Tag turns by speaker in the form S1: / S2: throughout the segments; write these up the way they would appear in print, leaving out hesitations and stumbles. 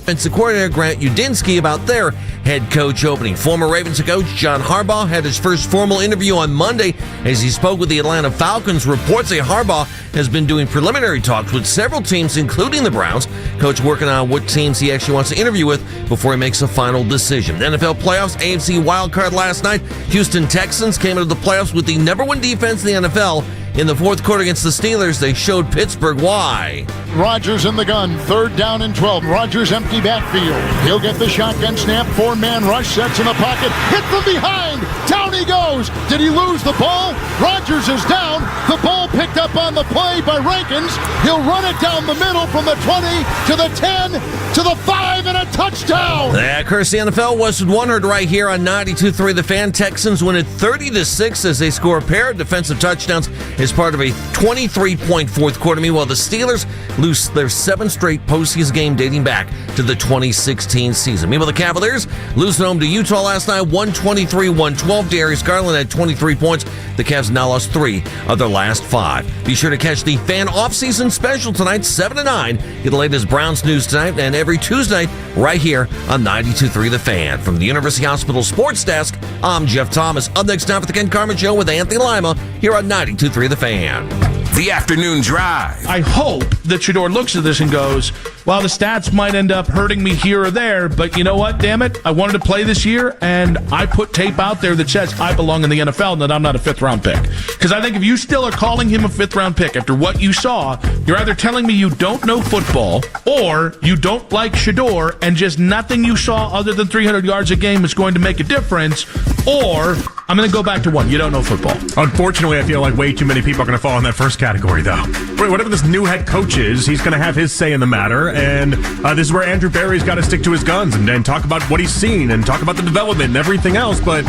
S1: offensive coordinator Grant Udinski about their head coach opening. Former Ravens coach John Harbaugh had his first formal interview on Monday as he spoke with the Atlanta Falcons. Reports say Harbaugh has been doing preliminary talks with several teams, including the Browns. Coach working on what teams he actually wants to interview with before he makes a final decision. NFL playoffs, AFC wildcard last night. Houston Texans came into the playoffs with the number one defense in the NFL. In the fourth quarter against the Steelers, they showed Pittsburgh why.
S2: Rodgers in the gun, 3rd down and 12. Rodgers empty backfield. He'll get the shotgun snap, 4-man rush, sets in the pocket, hit from behind, down he goes. Did he lose the ball? Rodgers is down. The ball picked up on the play by Rankins. He'll run it down the middle from the 20 to the 10 to the 5 and a touchdown.
S1: That courtesy NFL Westwood 100 right here on 92.3 The Fan. Texans win it 30-6 as they score a pair of defensive touchdowns as part of a 23-point fourth quarter. Meanwhile, the Steelers lose their 7th straight postseason game dating back to the 2016 season. Meanwhile, the Cavaliers lose at home to Utah last night, 123-112. Darius Garland had 23 points. The Cavs now lost 3 of their last 5. Be sure to catch the Fan Offseason Special tonight, 7 to 9. Get the latest Browns news tonight and every Tuesday right here on 92.3 The Fan. From the University Hospital Sports Desk, I'm Jeff Thomas. Up next time for the Ken Carman Show with Anthony Lima here on 92.3 The Fan.
S3: The Afternoon Drive.
S4: I hope that Shedeur looks at this and goes, well, the stats might end up hurting me here or there, but you know what, damn it, I wanted to play this year, and I put tape out there that says I belong in the NFL and that I'm not a fifth-round pick. Because I think if you still are calling him a fifth-round pick after what you saw, you're either telling me you don't know football or you don't like Shedeur and just nothing you saw other than 300 yards a game is going to make a difference, or I'm going to go back to one, you don't know football.
S5: Unfortunately, I feel like way too many people are going to fall in that first category, though. Whatever this new head coach is, he's going to have his say in the matter, and this is where Andrew Berry's got to stick to his guns and talk about what he's seen and talk about the development and everything else, but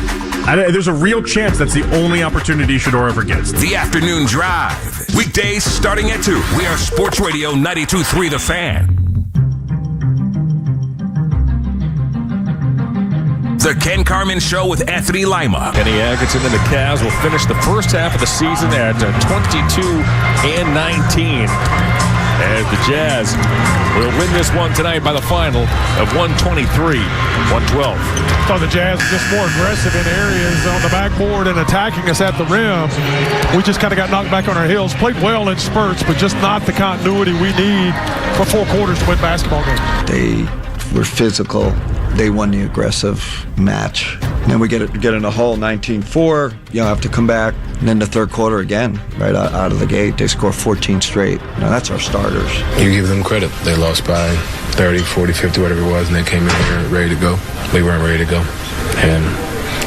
S5: there's a real chance that's the only opportunity Shedeur ever gets.
S3: The Afternoon Drive. Weekdays starting at 2. We are Sports Radio 92.3 The Fan. The Ken Carman Show with Anthony Lima.
S6: Kenny Atkinson and the Cavs will finish the first half of the season at 22-19. As the Jazz will win this one tonight by the final of 123-112.
S7: So the Jazz are just more aggressive in areas on the backboard and attacking us at the rim. We just kind of got knocked back on our heels. Played well in spurts, but just not the continuity we need for 4 quarters to win basketball games.
S8: They were physical. They won the aggressive match. And then we get in a hole, 19-4. You have to come back. And then the third quarter again, right out of the gate, they score 14 straight. Now that's our starters.
S9: You give them credit. They lost by 30, 40, 50, whatever it was, and they came in here ready to go. We weren't ready to go. And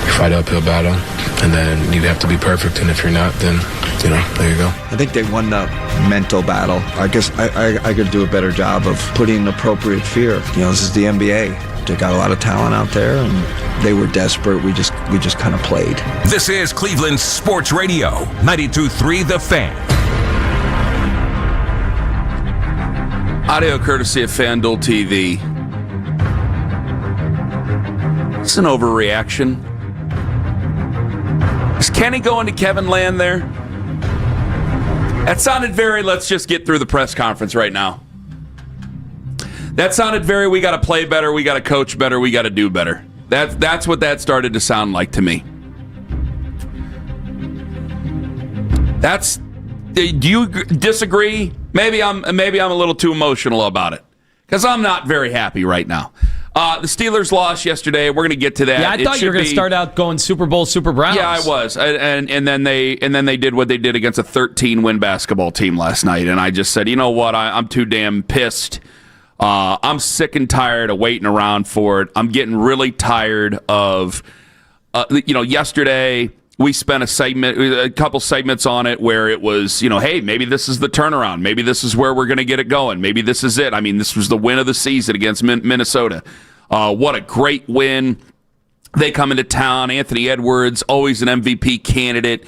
S9: you fight an uphill battle, and then you'd have to be perfect. And if you're not, then, there you go.
S8: I think they won the mental battle. I guess I could do a better job of putting appropriate fear. This is the NBA. They got a lot of talent out there, and they were desperate. We just kind of played.
S3: This is Cleveland Sports Radio, 92.3 The Fan.
S10: Audio courtesy of FanDuel TV. It's an overreaction. Is Kenny going to Kevin Land there? That sounded very, let's just get through the press conference right now. That sounded very, we got to play better, we got to coach better, we got to do better. That's what that started to sound like to me. Do you disagree? Maybe I'm a little too emotional about it, because I'm not very happy right now. The Steelers lost yesterday. We're going to get to that.
S11: Yeah, I thought you were going to start out going Super Bowl, Super Browns.
S10: Yeah, I was, and then they did what they did against a 13-win basketball team last night, and I just said, you know what, I'm too damn pissed. I'm sick and tired of waiting around for it. I'm getting really tired of, yesterday we spent a couple segments on it where it was, hey, maybe this is the turnaround. Maybe this is where we're going to get it going. Maybe this is it. I mean, this was the win of the season against Minnesota. What a great win. They come into town. Anthony Edwards, always an MVP candidate.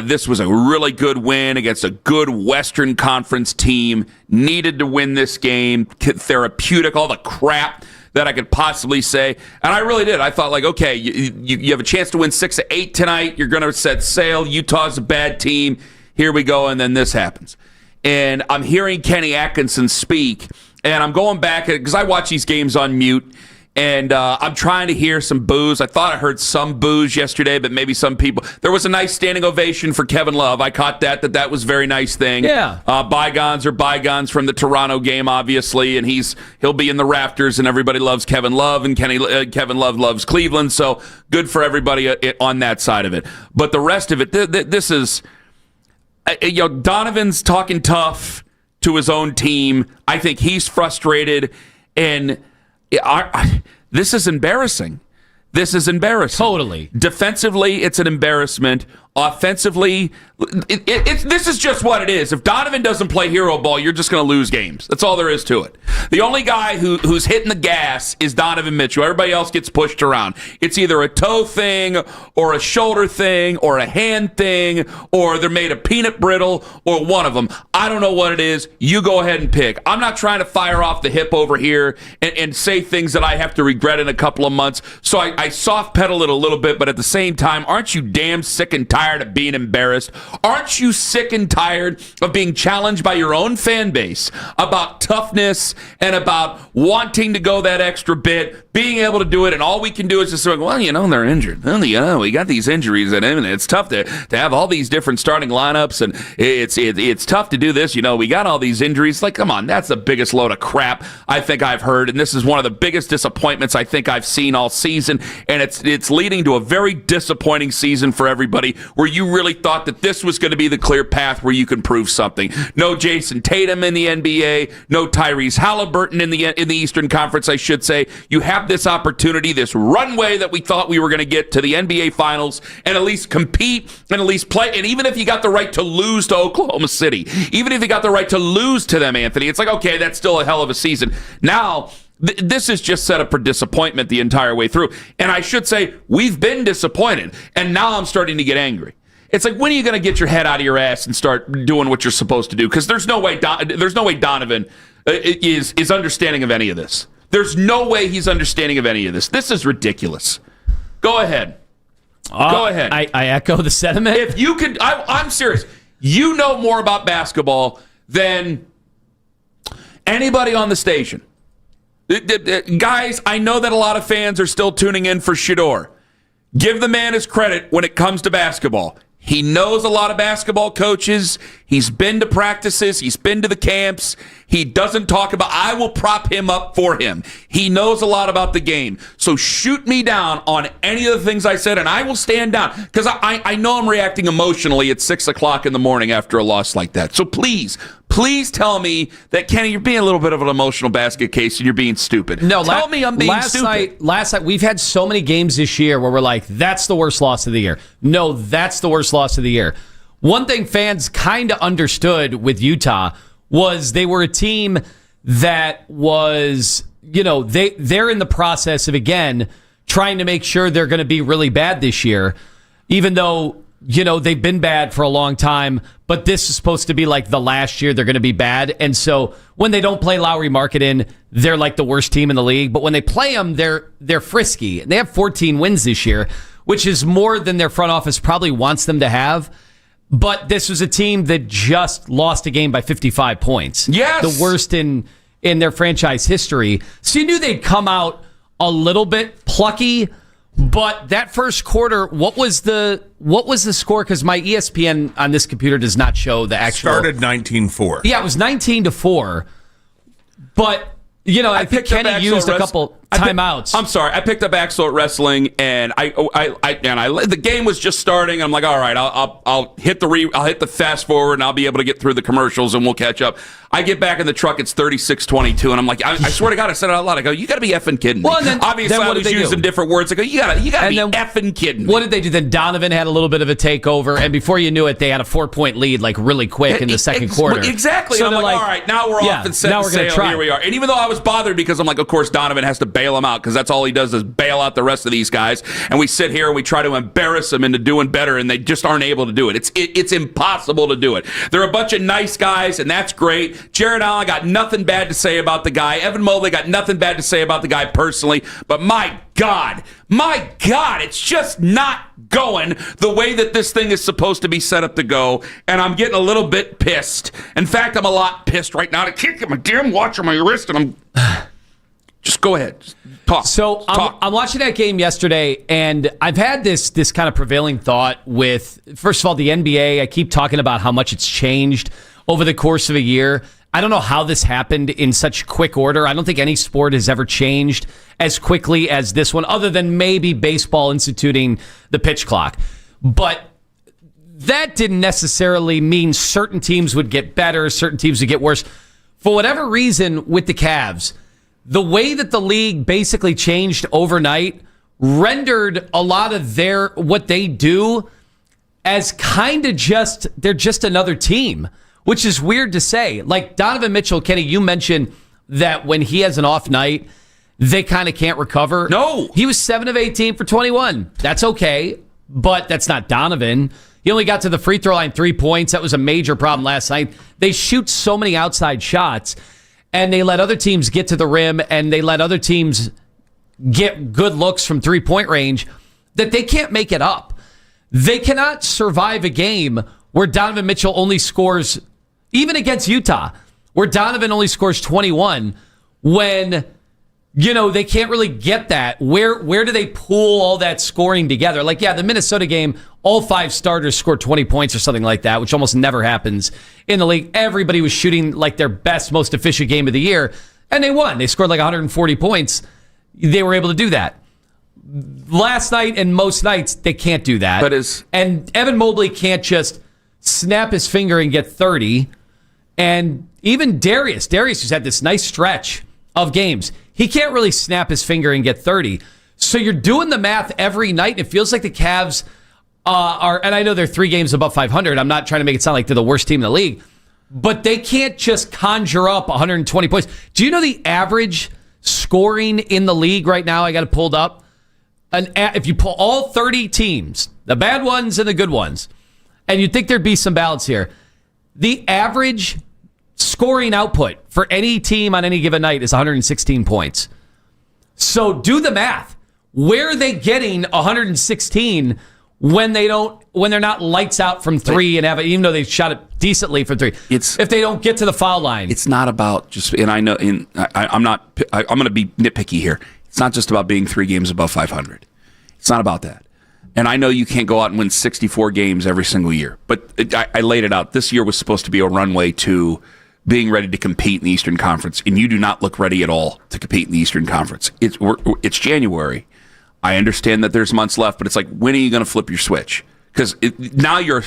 S10: This was a really good win against a good Western Conference team. Needed to win this game. Therapeutic, all the crap that I could possibly say. And I really did. I thought, okay, you have a chance to win 6-8 tonight. You're going to set sail. Utah's a bad team. Here we go. And then this happens. And I'm hearing Kenny Atkinson speak, and I'm going back because I watch these games on mute. And I'm trying to hear some boos. I thought I heard some boos yesterday, but maybe some people. There was a nice standing ovation for Kevin Love. I caught that was a very nice thing.
S11: Yeah.
S10: Bygones are bygones from the Toronto game, obviously, and he'll be in the rafters, and everybody loves Kevin Love, and Kevin Love loves Cleveland, so good for everybody on that side of it. But the rest of it, this is, Donovan's talking tough to his own team. I think he's frustrated, and this is embarrassing. This is embarrassing.
S11: Totally.
S10: Defensively, it's an embarrassment. Offensively, this is just what it is. If Donovan doesn't play hero ball, you're just going to lose games. That's all there is to it. The only guy who's hitting the gas is Donovan Mitchell. Everybody else gets pushed around. It's either a toe thing or a shoulder thing or a hand thing or they're made of peanut brittle or one of them. I don't know what it is. You go ahead and pick. I'm not trying to fire off the hip over here and say things that I have to regret in a couple of months. So I soft pedal it a little bit, but at the same time, aren't you damn sick and tired of being embarrassed? Aren't you sick and tired of being challenged by your own fan base about toughness and about wanting to go that extra bit, being able to do it, and all we can do is just say, well, they're injured. Well, we got these injuries, and it's tough to have all these different starting lineups, and it's tough to do this. We got all these injuries. Like, come on, that's the biggest load of crap I think I've heard, and this is one of the biggest disappointments I think I've seen all season, and it's leading to a very disappointing season for everybody, where you really thought that this was going to be the clear path where you can prove something. No Jason Tatum in the NBA, no Tyrese Halliburton in the Eastern Conference, I should say. You have this opportunity, this runway that we thought we were going to get to the NBA Finals and at least compete and at least play. And even if you got the right to lose to Oklahoma City, even if you got the right to lose to them, Anthony, it's like, okay, that's still a hell of a season. Now, this is just set up for disappointment the entire way through. And I should say, we've been disappointed, and now I'm starting to get angry. It's like, when are you going to get your head out of your ass and start doing what you're supposed to do? Because there's no way Donovan is understanding of any of this. There's no way he's understanding of any of this. This is ridiculous. Go ahead. Go ahead.
S11: I echo the sentiment.
S10: If you could, I'm serious. You know more about basketball than anybody on the station. Guys, I know that a lot of fans are still tuning in for Shedeur. Give the man his credit when it comes to basketball. He knows a lot of basketball coaches. He's been to practices. He's been to the camps. He doesn't talk about, I will prop him up for him. He knows a lot about the game. So shoot me down on any of the things I said, and I will stand down. Because I know I'm reacting emotionally at 6 o'clock in the morning after a loss like that. So please tell me that, Kenny, you're being a little bit of an emotional basket case and you're being stupid.
S11: No,
S10: tell me I'm being stupid.
S11: Last night, we've had so many games this year where we're like, that's the worst loss of the year. No, that's the worst loss of the year. One thing fans kind of understood with Utah was they were a team that was, they're in the process of, again, trying to make sure they're going to be really bad this year, even though, they've been bad for a long time, but this is supposed to be like the last year they're going to be bad. And so when they don't play Lowry Markkanen, they're like the worst team in the league. But when they play them, they're frisky. They have 14 wins this year, which is more than their front office probably wants them to have. But this was a team that just lost a game by 55 points.
S10: Yes!
S11: The worst in their franchise history. So you knew they'd come out a little bit plucky. But that first quarter, what was the score? Because my ESPN on this computer does not show the actual.
S12: Started 19-4.
S11: Yeah, it was 19-4. But I think Kenny used a couple timeouts.
S10: I'm sorry, I picked up Axel at wrestling, and the game was just starting. I'm like, all right, I'll hit the fast forward, and I'll be able to get through the commercials, and we'll catch up. I get back in the truck, it's 36-22, and I'm like, I swear to God, I said it out loud. I go, you got to be effing kidding me.
S11: Well, and then,
S10: obviously, I was using different words. I go, you got to be effing kidding me.
S11: What did they do? Then Donovan had a little bit of a takeover, and before you knew it, they had a 4-point lead, like really quick in the second quarter.
S10: Exactly.
S11: So
S10: and I'm like, all right, now we're off and set and sail. Here we are. And even though I was bothered because I'm like, of course, Donovan has to bail him out because that's all he does is bail out the rest of these guys. And we sit here and we try to embarrass them into doing better, and they just aren't able to do it. It's impossible to do it. They're a bunch of nice guys, and that's great. Jared Allen got nothing bad to say about the guy. Evan Mobley got nothing bad to say about the guy personally. But my God, My God, it's just not going the way that this thing is supposed to be set up to go, and I'm getting a little bit pissed. In fact, I'm a lot pissed right now. I can't get my damn watch on my wrist, and I'm... Just go ahead. Just talk.
S11: So I'm watching that game yesterday, and I've had this kind of prevailing thought with, first of all, the NBA. I keep talking about how much it's changed over the course of a year. I don't know how this happened in such quick order. I don't think any sport has ever changed as quickly as this one, other than maybe baseball instituting the pitch clock. But that didn't necessarily mean certain teams would get better, certain teams would get worse. For whatever reason, with the Cavs, the way that the league basically changed overnight rendered a lot of what they do as kind of they're just another team, which is weird to say. Like Donovan Mitchell, Kenny, you mentioned that when he has an off night, they kind of can't recover.
S10: No.
S11: He was 7 of 18 for 21. That's okay, but that's not Donovan. He only got to the free throw line 3 points. That was a major problem last night. They shoot so many outside shots, and they let other teams get to the rim, and they let other teams get good looks from three-point range that they can't make it up. They cannot survive a game where Donovan Mitchell only scores, even against Utah, where Donovan only scores 21 when, they can't really get that. Where do they pool all that scoring together? Like, yeah, the Minnesota game, all 5 starters scored 20 points or something like that, which almost never happens in the league. Everybody was shooting like their best, most efficient game of the year, and they won. They scored like 140 points. They were able to do that. Last night and most nights, they can't do that. And Evan Mobley can't just snap his finger and get 30. And even Darius, who's had this nice stretch of games, he can't really snap his finger and get 30. So you're doing the math every night. It feels like the Cavs are, and I know they're 3 games above 500. I'm not trying to make it sound like they're the worst team in the league, but they can't just conjure up 120 points. Do you know the average scoring in the league right now? I got it pulled up. If you pull all 30 teams, the bad ones and the good ones, and you'd think there'd be some balance here, the average scoring output for any team on any given night is 116 points. So do the math. Where are they getting 116 when they're not lights out from 3 and even though they shot it decently from 3? If they don't get to the foul line.
S10: It's not about just, and I know, I'm going to be nitpicky here. It's not just about being 3 games above 500. It's not about that. And I know you can't go out and win 64 games every single year, but I laid it out. This year was supposed to be a runway to being ready to compete in the Eastern Conference, and you do not look ready at all to compete in the Eastern Conference. It's January. I understand that there's months left, but it's like, when are you going to flip your switch? Because now you're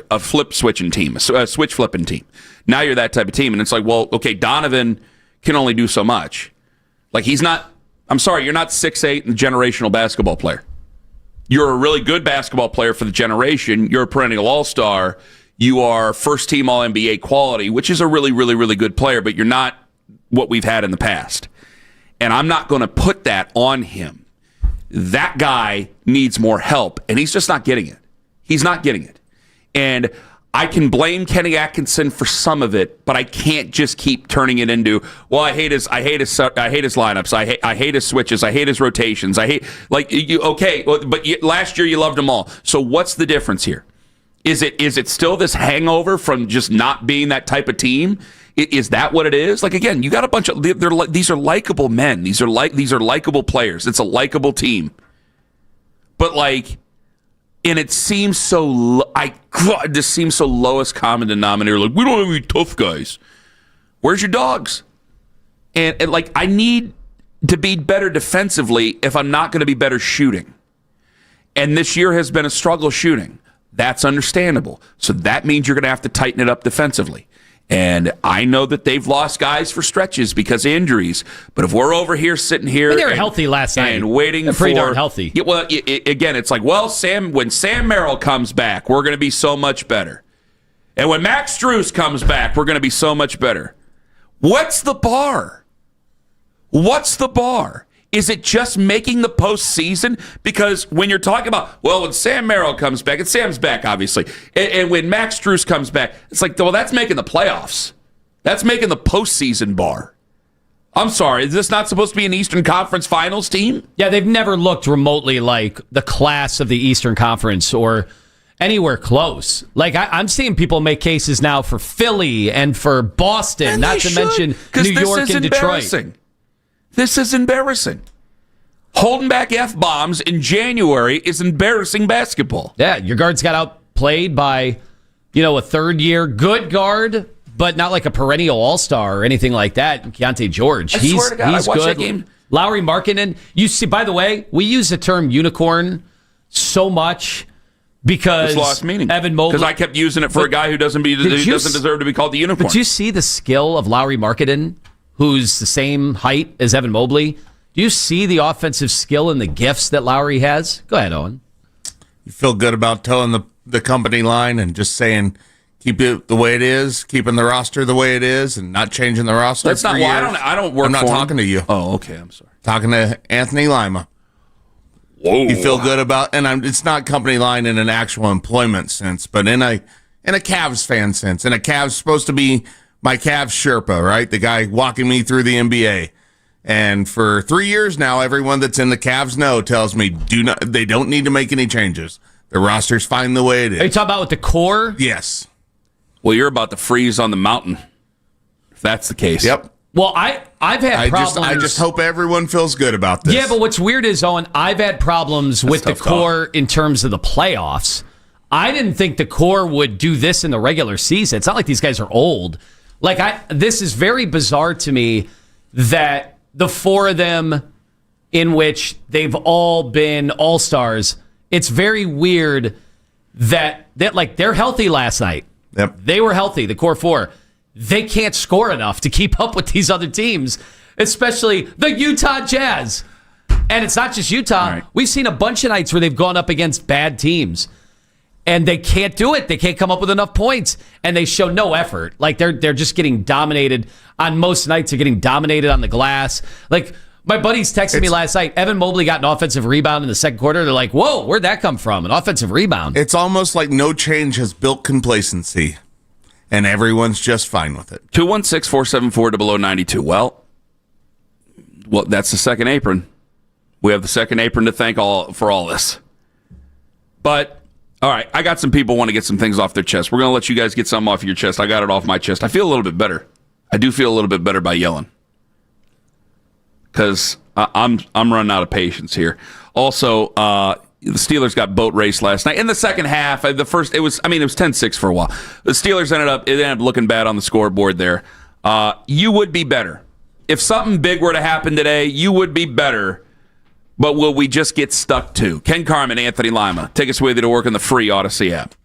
S10: a flip switching team, a switch flipping team. Now you're that type of team, and it's like, well, okay, Donovan can only do so much. Like, he's not. I'm sorry, you're not 6'8" and a generational basketball player. You're a really good basketball player for the generation. You're a perennial all-star. You are first-team All-NBA quality, which is a really, really, really good player, but you're not what we've had in the past. And I'm not going to put that on him. That guy needs more help, and he's just not getting it. He's not getting it. And I can blame Kenny Atkinson for some of it, but I can't just keep turning it into, well, I hate his lineups. I hate his switches. I hate his rotations. But last year you loved them all. So what's the difference here? Is it still this hangover from just not being that type of team? Is that what it is? Like, again, you got a bunch of these are likable men. These are likable players. It's a likable team. But and it seems so this seems so lowest common denominator. Like, we don't have any tough guys. Where's your dogs? And I need to be better defensively if I'm not going to be better shooting. And this year has been a struggle shooting. That's understandable. So that means you're going to have to tighten it up defensively. And I know that they've lost guys for stretches because of injuries. But if we're over here sitting here,
S11: they were healthy last night
S10: and waiting
S11: They're pretty darn healthy.
S10: Yeah, well, again, it's like, well, when Sam Merrill comes back, we're going to be so much better. And when Max Strus comes back, we're going to be so much better. What's the bar? What's the bar? Is it just making the postseason? Because when you're talking about, well, when Sam Merrill comes back, and Sam's back, obviously, and when Max Strus comes back, it's like, well, that's making the playoffs. That's making the postseason bar. I'm sorry, is this not supposed to be an Eastern Conference Finals team?
S11: Yeah, they've never looked remotely like the class of the Eastern Conference or anywhere close. Like, I'm seeing people make cases now for Philly and for Boston,
S10: And
S11: not to mention New York and Detroit.
S10: This is embarrassing. Holding back F-bombs in January is embarrassing basketball.
S11: Yeah, your guards got outplayed by, a third-year good guard, but not like a perennial all-star or anything like that. Keontae George,
S10: I swear to God,
S11: he's
S10: I watched
S11: good.
S10: that game.
S11: Lowry Markkanen, you see, by the way, we use the term unicorn so much because
S10: it's lost meaning.
S11: Evan Mobley.
S10: Because I kept using it for a guy who doesn't deserve to be called the unicorn.
S11: But do you see the skill of Lowry Markkanen, who's the same height as Evan Mobley? Do you see the offensive skill and the gifts that Lowry has? Go ahead, Owen.
S12: You feel good about towing the company line and just saying, keep it the way it is, keeping the roster the way it is, and not changing the roster.
S10: That's not why I don't work.
S12: I'm not
S10: for
S12: talking
S10: him.
S12: to you.
S10: Oh, okay. I'm sorry.
S12: Talking to Anthony Lima.
S10: Whoa.
S12: You feel good about, and it's not company line in an actual employment sense, but in a Cavs fan sense. And a Cavs supposed to be my Cavs Sherpa, right? The guy walking me through the NBA. And for 3 years now, everyone that's in the Cavs tells me they don't need to make any changes. The roster's fine the way it is.
S11: Are you talking about with the core?
S12: Yes.
S10: Well, you're about to freeze on the mountain, if that's the case.
S12: Yep.
S11: Well, I've had problems.
S12: I just hope everyone feels good about this.
S11: Yeah, but what's weird is, Owen, I've had problems with the core in terms of the playoffs. I didn't think the core would do this in the regular season. It's not like these guys are old. This is very bizarre to me that the four of them, in which they've all been all-stars, it's very weird that they're healthy last night.
S12: Yep.
S11: They were healthy, the core four. They can't score enough to keep up with these other teams, especially the Utah Jazz. And it's not just Utah.
S10: Right.
S11: We've seen a bunch of nights where they've gone up against bad teams, and they can't do it. They can't come up with enough points, and they show no effort. Like, they're just getting dominated on most nights. They're getting dominated on the glass. Like, my buddies texted me last night, Evan Mobley got an offensive rebound in the second quarter. They're like, whoa, where'd that come from? An offensive rebound.
S12: It's almost like no change has built complacency, and everyone's just fine with it.
S10: 216-474-0092. Well, that's the second apron. We have the second apron to thank for all this. But, all right, I got some people want to get some things off their chest. We're going to let you guys get some off your chest. I got it off my chest. I feel a little bit better. I do feel a little bit better by yelling, because I'm running out of patience here. Also, the Steelers got boat raced last night. In the second half, it was 10-6 for a while. The Steelers ended up looking bad on the scoreboard there. You would be better. If something big were to happen today, you would be better. But will we just get stuck to? Ken Carman, Anthony Lima. Take us with you to work on the free Odyssey app.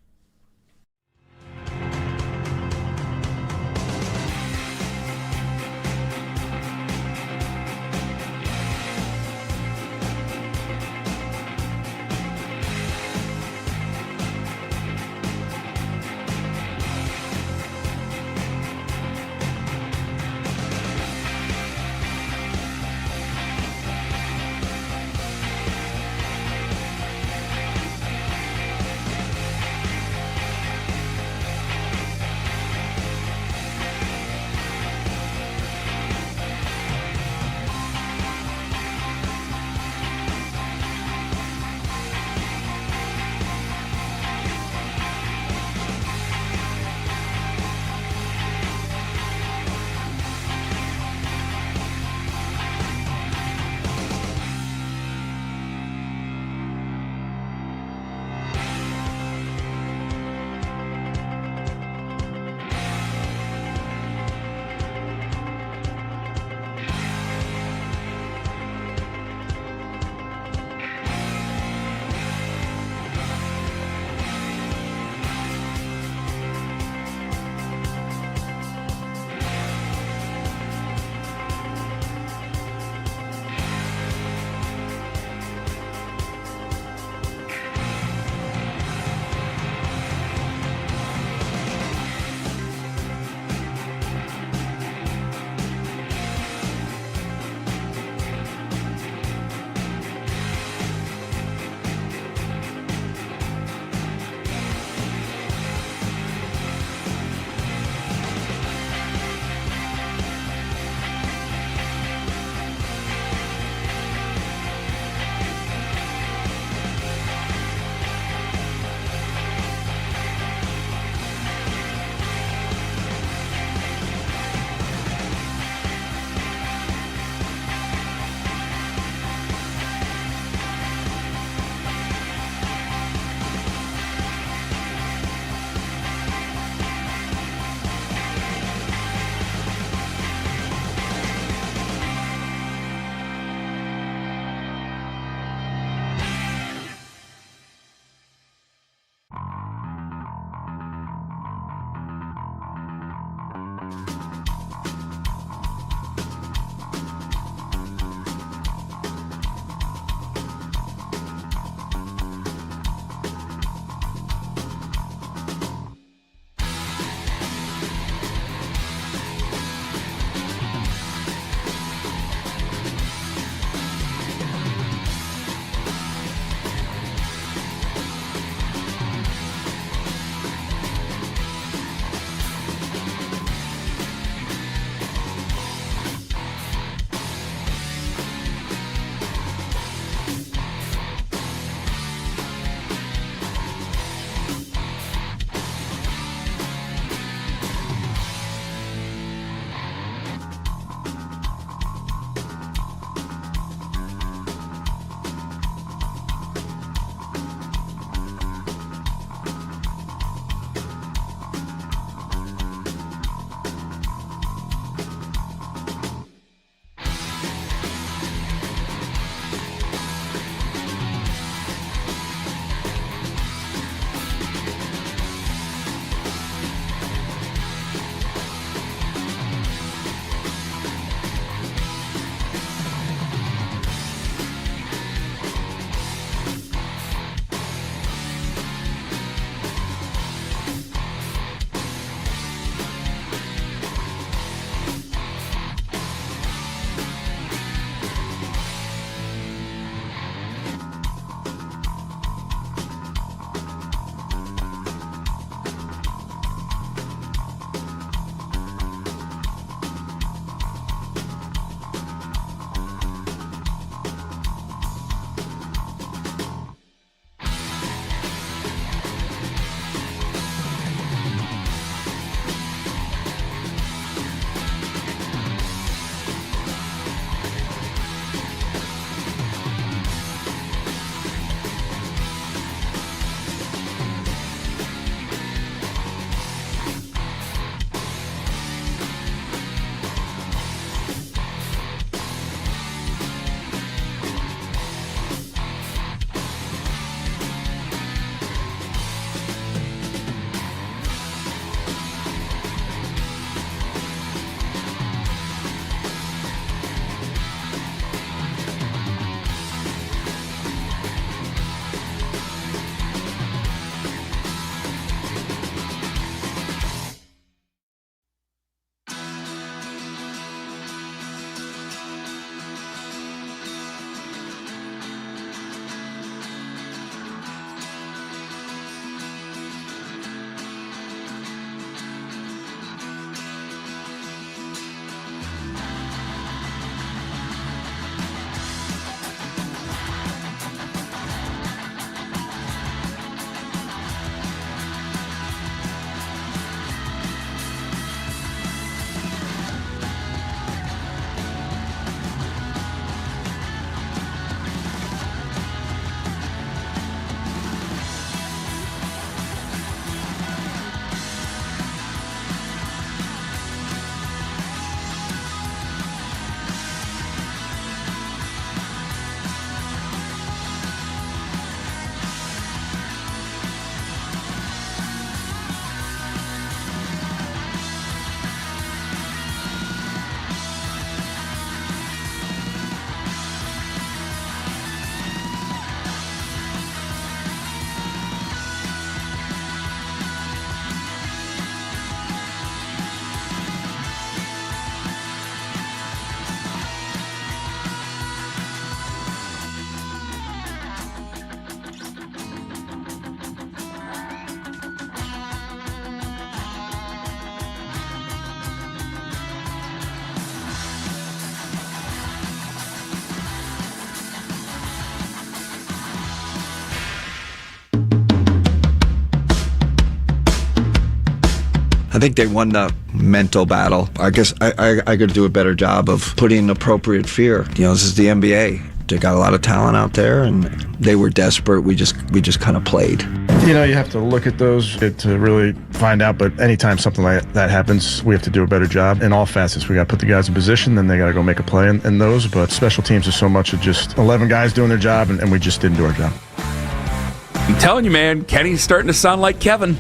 S8: I think they won the mental battle. I guess I could do a better job of putting appropriate fear. You know, this is the NBA. They got a lot of talent out there, and they were desperate. We just kind of played.
S13: You know, you have to look at those to really find out, but anytime something like that happens, we have to do a better job in all facets. We got to put the guys in position, then they got to go make a play in those, but special teams is so much of just 11 guys doing their job, and we just didn't do our job.
S10: I'm telling you, man, Kenny's starting to sound like Kevin.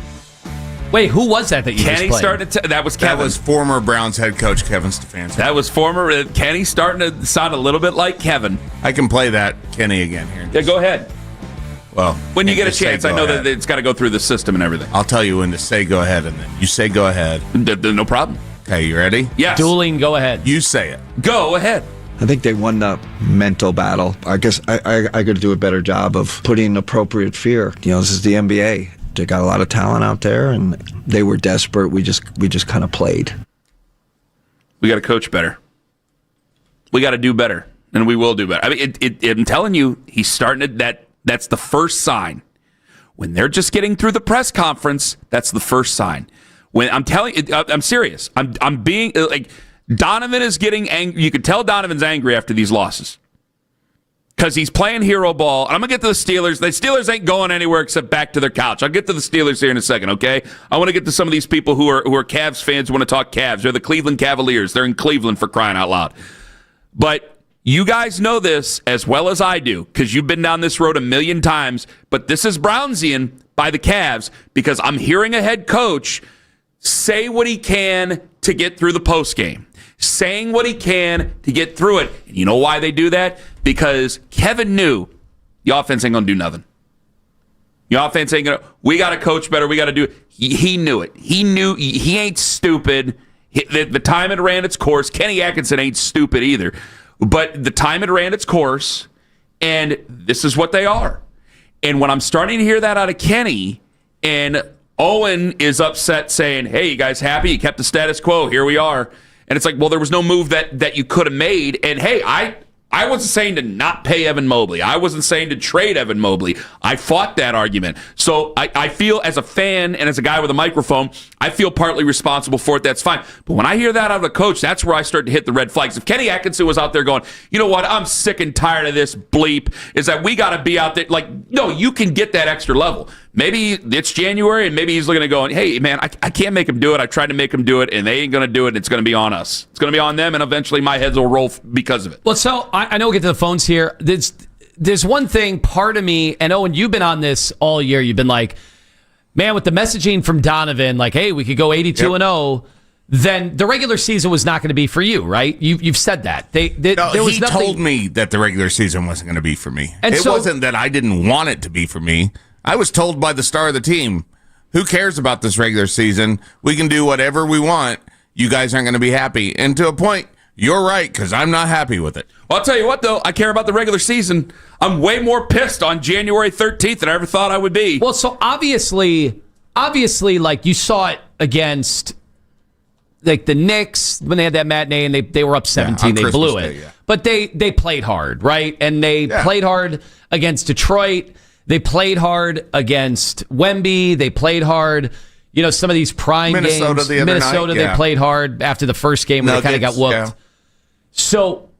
S11: Wait, who was that you
S10: Kenny
S11: just played?
S10: started to, that was Kevin.
S12: That was former Browns head coach Kevin Stefanski.
S10: That was former Kenny starting to sound a little bit like Kevin.
S12: I can play that Kenny again here.
S10: Yeah, go ahead.
S12: Well,
S10: when you get a chance, I know that it's got to go through the system and everything.
S12: I'll tell you when to say go ahead, and then you say go ahead.
S10: No problem.
S12: Okay, you ready?
S10: Yes.
S11: Dueling, go ahead.
S12: You say it.
S10: Go ahead.
S8: I think they won the mental battle. I guess I got to do a better job of putting appropriate fear. This is the NBA. They got a lot of talent out there, and they were desperate. We just kind of played.
S10: We got to coach better. We got to do better, and we will do better. I mean, I'm telling you, he's starting to, that's the first sign. When they're just getting through the press conference, that's the first sign. When I'm telling you, I'm serious. I'm being like, Donovan is getting angry. You can tell Donovan's angry after these losses. Because he's playing hero ball. And I'm going to get to the Steelers. The Steelers ain't going anywhere except back to their couch. I'll get to the Steelers here in a second, okay? I want to get to some of these people who are Cavs fans who want to talk Cavs. They're the Cleveland Cavaliers. They're in Cleveland, for crying out loud. But you guys know this as well as I do, because you've been down this road a million times. But this is Brownsian by the Cavs, because I'm hearing a head coach say what he can to get through the postgame. Saying what he can to get through it. And you know why they do that? Because Kevin knew the offense ain't going to do nothing. The offense ain't going to, we got to coach better. We got to do it. He knew it. He knew he ain't stupid. The time it ran its course. Kenny Atkinson ain't stupid either. But the time it ran its course, and this is what they are. And when I'm starting to hear that out of Kenny, and Owen is upset saying, hey, you guys happy? You kept the status quo. Here we are. And it's like, well, there was no move that you could have made. And, hey, I wasn't saying to not pay Evan Mobley. I wasn't saying to trade Evan Mobley. I fought that argument. So I feel, as a fan and as a guy with a microphone, I feel partly responsible for it. That's fine. But when I hear that out of the coach, that's where I start to hit the red flags. If Kenny Atkinson was out there going, you know what, I'm sick and tired of this bleep, is that we got to be out there. Like, no, you can get that extra level. Maybe it's January, and maybe he's looking at going, hey, man, I can't make him do it. I tried to make him do it, and they ain't going to do it, and it's going to be on us. It's going to be on them, and eventually my heads will roll because of it.
S11: Well, so I know we'll get to the phones here. There's one thing, part of me, and Owen, you've been on this all year. You've been like, man, with the messaging from Donovan, like, hey, we could go 82-0, then the regular season was not going to be for you, right? You've said that. He
S12: told me that the regular season wasn't going to be for me.
S11: And
S12: it wasn't that I didn't want it to be for me. I was told by the star of the team, who cares about this regular season? We can do whatever we want. You guys aren't going to be happy. And to a point, you're right, because I'm not happy with it.
S10: Well, I'll tell you what, though. I care about the regular season. I'm way more pissed on January 13th than I ever thought I would be.
S11: Well, so obviously, like, you saw it against, like, the Knicks when they had that matinee and they were up 17. They blew it.
S12: Day.
S11: But they played hard, right? And they played hard against Detroit. They played hard against Wemby. They played hard, some of these prime
S12: Minnesota
S11: games.
S12: The other
S11: Minnesota,
S12: night,
S11: they played hard after the first game where they kind of got whooped.
S12: Yeah.
S11: So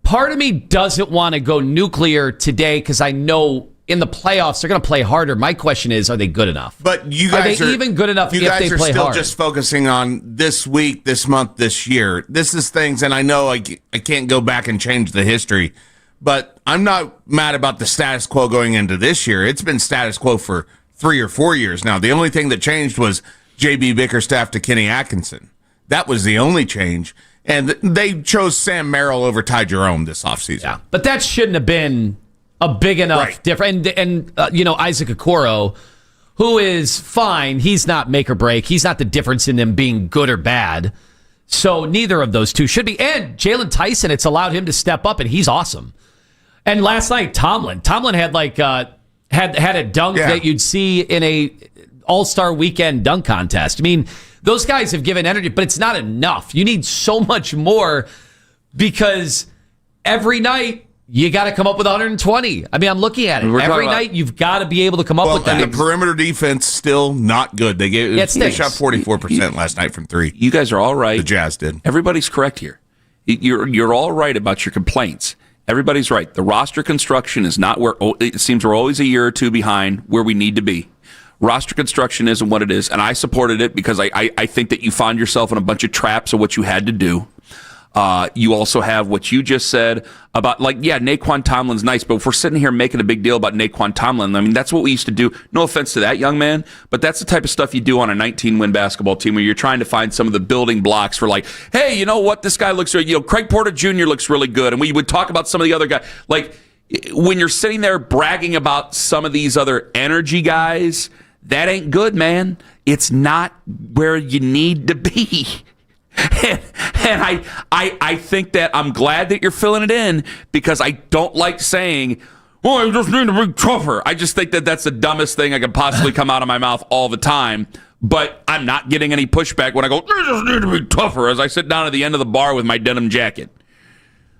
S11: part of me doesn't want to go nuclear today because I know in the playoffs they're going to play harder. My question is, are they good enough?
S12: But you guys
S11: are they even good enough if they play hard? You guys are still
S12: just focusing on this week, this month, this year. This is things, and I know I can't go back and change the history. But I'm not mad about the status quo going into this year. It's been status quo for 3 or 4 years now. The only thing that changed was J.B. Bickerstaff to Kenny Atkinson. That was the only change. And they chose Sam Merrill over Ty Jerome this offseason.
S11: Yeah, but that shouldn't have been a big enough difference. And Isaac Okoro, who is fine. He's not make or break. He's not the difference in them being good or bad. So neither of those two should be. And Jalen Tyson, it's allowed him to step up, and he's awesome. And last night, Tomlin had like had a dunk that you'd see in a All-Star Weekend dunk contest. I mean, those guys have given energy, but it's not enough. You need so much more because every night you got to come up with 120. I mean, I'm looking at it. Every night you've got to be able to come up with that.
S12: And the perimeter defense still not good. They shot 44% last night from three.
S10: You guys are all right.
S12: The Jazz did.
S10: Everybody's correct here. You're all right about your complaints. Everybody's right. The roster construction is not where it seems we're always a year or two behind where we need to be. Roster construction isn't what it is, and I supported it because I think that you found yourself in a bunch of traps of what you had to do. You also have what you just said about, Naquan Tomlin's nice, but if we're sitting here making a big deal about Naquan Tomlin, I mean, that's what we used to do. No offense to that young man, but that's the type of stuff you do on a 19-win basketball team where you're trying to find some of the building blocks for, like, hey, you know what? This guy looks, Craig Porter Jr. looks really good. And we would talk about some of the other guys. Like, when you're sitting there bragging about some of these other energy guys, that ain't good, man. It's not where you need to be. And I think that I'm glad that you're filling it in, because I don't like saying, I just need to be tougher. I just think that that's the dumbest thing I could possibly come out of my mouth all the time. But I'm not getting any pushback when I go, I just need to be tougher, as I sit down at the end of the bar with my denim jacket.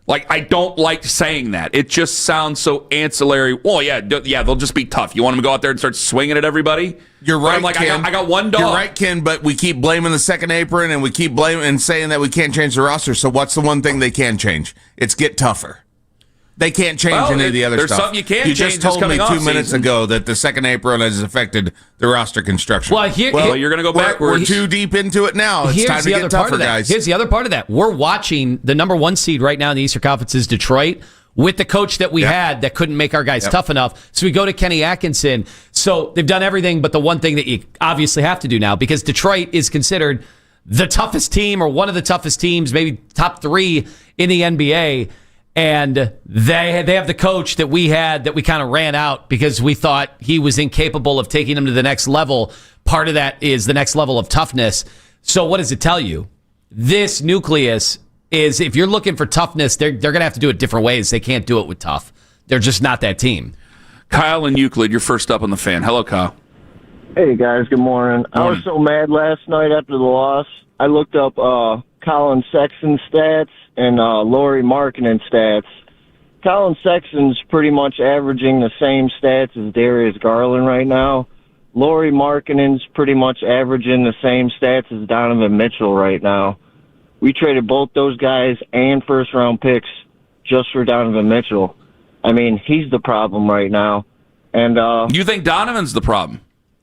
S10: Like, I don't like saying that. It just sounds so ancillary. Well, yeah, they'll just be tough. You want them to go out there and start swinging at everybody?
S12: You're right,
S10: I'm like,
S12: Ken.
S10: I got one dog.
S12: You're right, Ken, but we keep blaming the second apron, and we keep blaming and saying that we can't change the roster. So what's the one thing they can change? It's get tougher. They can't change any of the other
S10: there's
S12: stuff.
S10: Something you can't
S12: you
S10: change
S12: just told me 2 minutes
S10: season.
S12: ago that the second apron has affected the roster construction.
S11: Well,
S10: you're going to go backwards.
S12: We're too deep into it now. It's time to get tougher, guys.
S11: Here's the other part of that. We're watching the number 1 seed right now in the Eastern Conference is Detroit, with the coach that we had that couldn't make our guys tough enough. So we go to Kenny Atkinson. So they've done everything but the one thing that you obviously have to do now, because Detroit is considered the toughest team, or one of the toughest teams, maybe top 3 in the NBA. And they have the coach that we had that we kind of ran out because we thought he was incapable of taking them to the next level. Part of that is the next level of toughness. So what does it tell you? This nucleus is, if you're looking for toughness, they're going to have to do it different ways. They can't do it with tough. They're just not that team.
S10: Kyle and Euclid, you're first up on the Fan. Hello, Kyle.
S14: Hey, guys. Good morning. I was so mad last night after the loss. I looked up Colin Sexton's stats and Lauri Markkanen's stats. Colin Sexton's pretty much averaging the same stats as Darius Garland right now. Lauri Markkanen's pretty much averaging the same stats as Donovan Mitchell right now. We traded both those guys and first-round picks just for Donovan Mitchell. I mean, he's the problem right now. And
S10: you think Donovan's the problem?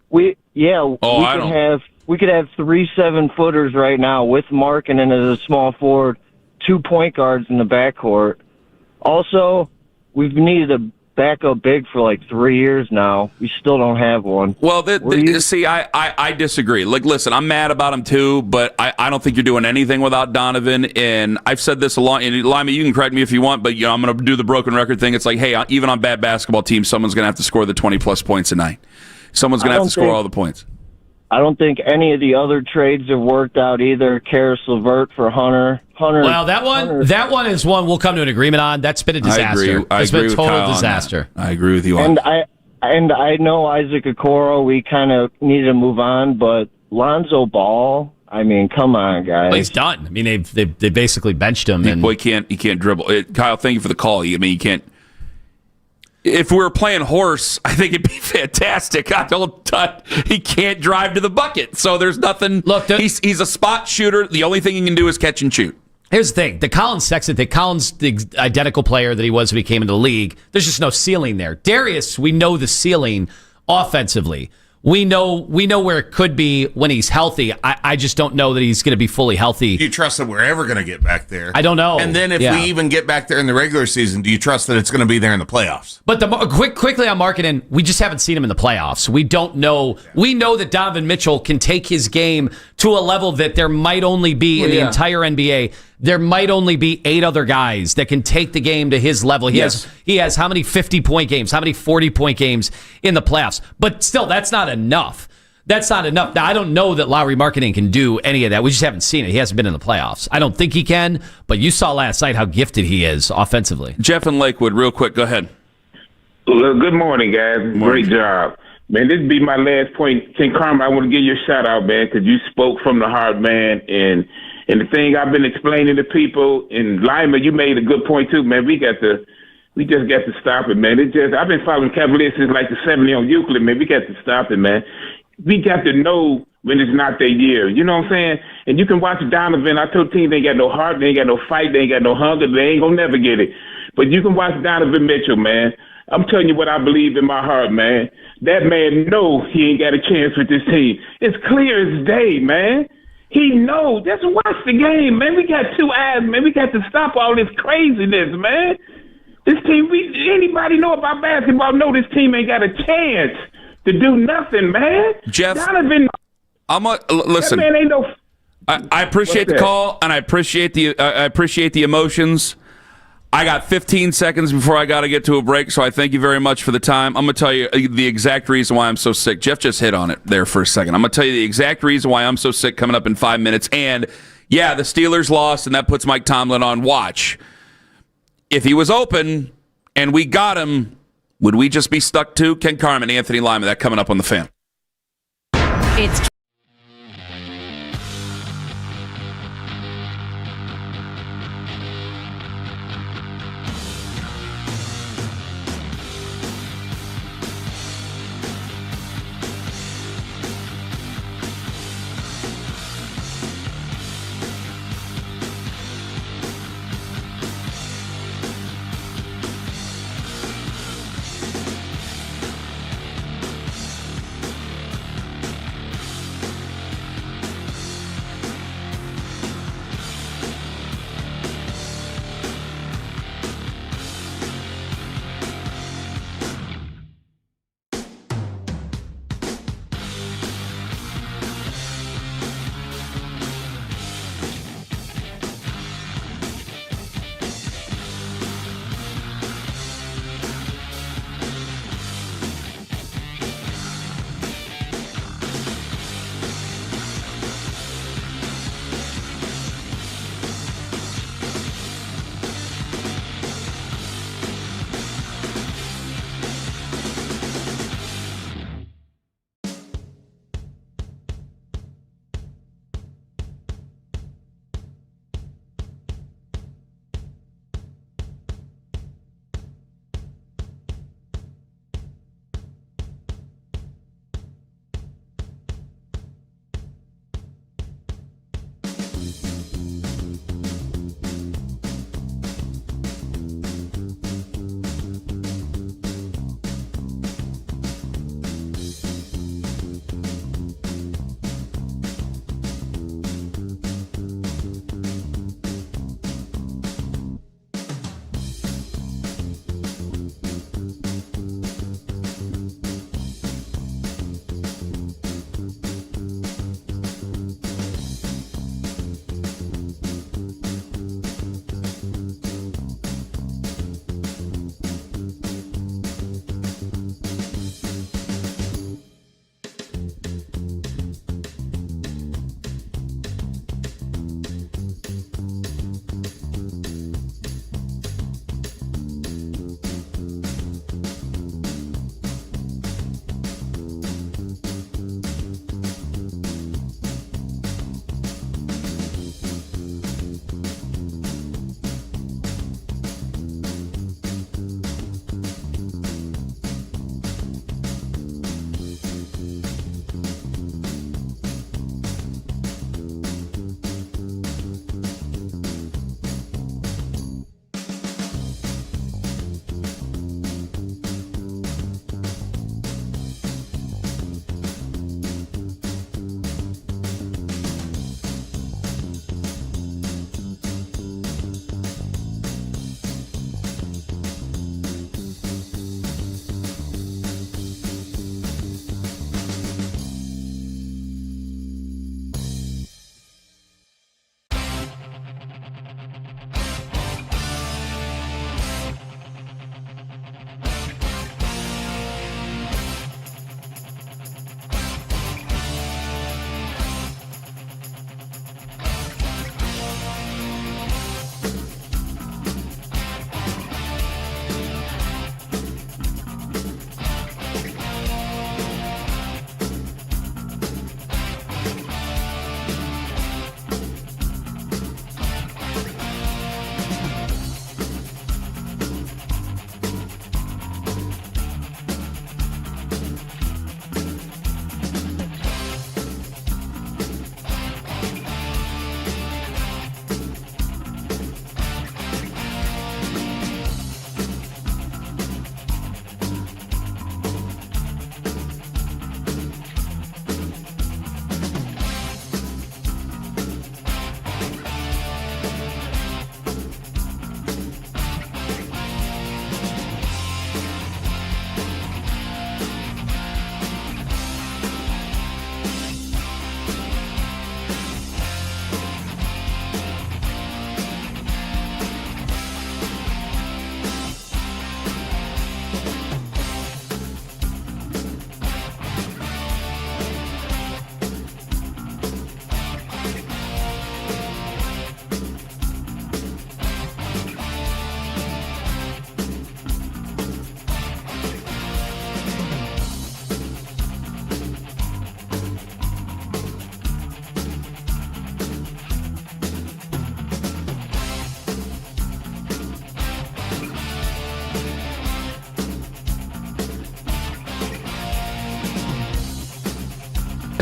S14: We could have 3 7-footers right now with Markkanen as a small forward, 2 point guards in the backcourt. Also, we've needed a backup big for like 3 years now. We still don't have one.
S10: Well, see, I disagree. Like, listen, I'm mad about him too, but I don't think you're doing anything without Donovan. And I've said this a lot. And Lima, you can correct me if you want, but I'm going to do the broken record thing. It's like, hey, even on bad basketball teams, someone's going to have to score the 20-plus points a night. Someone's going to have to score all the points.
S14: I don't think any of the other trades have worked out either. Karis LeVert for Hunter.
S11: Well, that one is one we'll come to an agreement on. That's been a disaster. It's been a total disaster.
S10: I agree with you on that.
S14: And I know Isaac Okoro, we kind of needed to move on, but Lonzo Ball, I mean, come on, guys.
S11: Well, he's done. I mean, they basically benched him.
S10: Boy, he can't dribble. Kyle, thank you for the call. I mean, you can't. If we were playing horse, I think it'd be fantastic. He can't drive to the bucket, so there's nothing. Look, he's a spot shooter. The only thing he can do is catch and shoot.
S11: Here's the thing: the Colin Sexton thing. Colin's the identical player that he was when he came into the league. There's just no ceiling there. Darius, we know the ceiling offensively. We know where it could be when he's healthy. I just don't know that he's going to be fully healthy.
S12: Do you trust that we're ever going to get back there?
S11: I don't know.
S12: And then if we even get back there in the regular season, do you trust that it's going to be there in the playoffs?
S11: But quickly on Markkanen, we just haven't seen him in the playoffs. We don't know. We know that Donovan Mitchell can take his game to a level that there might only be in the entire NBA. There might only be 8 other guys that can take the game to his level. He has how many 50-point games, how many 40-point games in the playoffs. But still, that's not enough. That's not enough. Now, I don't know that Lauri Markkanen can do any of that. We just haven't seen it. He hasn't been in the playoffs. I don't think he can, but you saw last night how gifted he is offensively.
S10: Jeff in Lakewood, real quick, go ahead.
S15: Well, good morning, guys. Great job. Man, this would be my last point. St. Carman, I want to give you a shout-out, man, because you spoke from the heart, man, and the thing I've been explaining to people in Lima, you made a good point too, man. We just got to stop it, man. I've been following Cavaliers since like the 70 on Euclid, man. We got to stop it, man. We got to know when it's not their year. You know what I'm saying? And you can watch Donovan. I told teams they ain't got no heart, they ain't got no fight, they ain't got no hunger, they ain't gonna never get it. But you can watch Donovan Mitchell, man. I'm telling you what I believe in my heart, man. That man know he ain't got a chance with this team. It's clear as day, man. He knows. Just watch the game, man. We got two eyes, man. We got to stop all this craziness, man. This team, anybody know about basketball know this team ain't got a chance to do nothing, man.
S10: Jeff,
S15: Donovan,
S10: listen.
S15: That man ain't no.
S10: I appreciate the call, and I appreciate the emotions. I got 15 seconds before I got to get to a break, so I thank you very much for the time. I'm going to tell you the exact reason why I'm so sick. Jeff just hit on it there for a second. I'm going to tell you the exact reason why I'm so sick coming up in 5 minutes. And, yeah, the Steelers lost, and that puts Mike Tomlin on watch. If he was open and we got him, would we just be stuck to Ken Carman, Anthony Lima? That coming up on The Fan.
S16: It's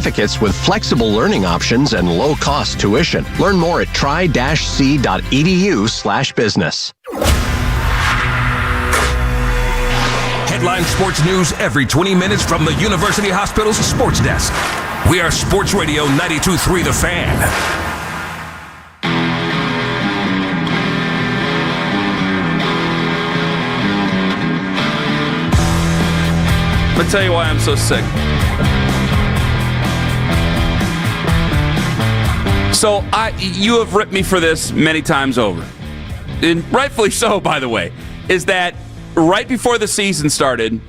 S17: certificates with flexible learning options and low-cost tuition. Learn more at try-c.edu/business.
S3: Headline sports news every 20 minutes from the University Hospital's sports desk. We are Sports Radio 92.3 The Fan.
S10: Let me tell you why I'm so sick. So you have ripped me for this many times over, and rightfully so, by the way. Is that right before the season started?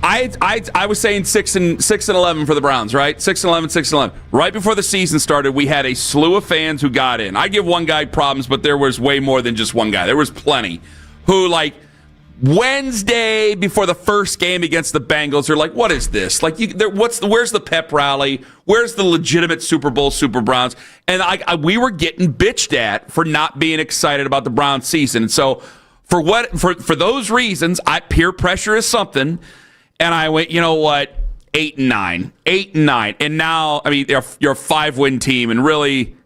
S10: I was saying 6-11 for the Browns, right? 6-11, 6-11. Right before the season started, we had a slew of fans who got in. I give one guy problems, but there was way more than just one guy. There was plenty who, like, Wednesday before the first game against the Bengals, are like, what is this? Like, where's the pep rally? Where's the legitimate Super Bowl Super Browns? And we were getting bitched at for not being excited about the Browns season. And so for those reasons, peer pressure is something. And I went, you know what? 8-9, and now, I mean, you're a 5-win team, and really,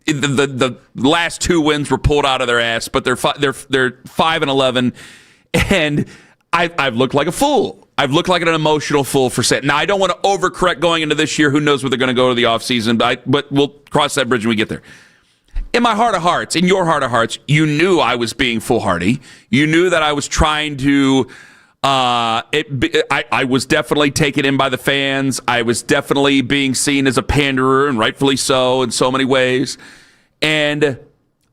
S10: the last 2 wins were pulled out of their ass, but they're 5-11. And I've looked like a fool. I've looked like an emotional fool for saying. Now, I don't want to overcorrect going into this year. Who knows where they're going to go to the offseason, but we'll cross that bridge when we get there. In my heart of hearts, in your heart of hearts, you knew I was being foolhardy. You knew that I was trying to. I was definitely taken in by the fans. I was definitely being seen as a panderer, and rightfully so in so many ways. And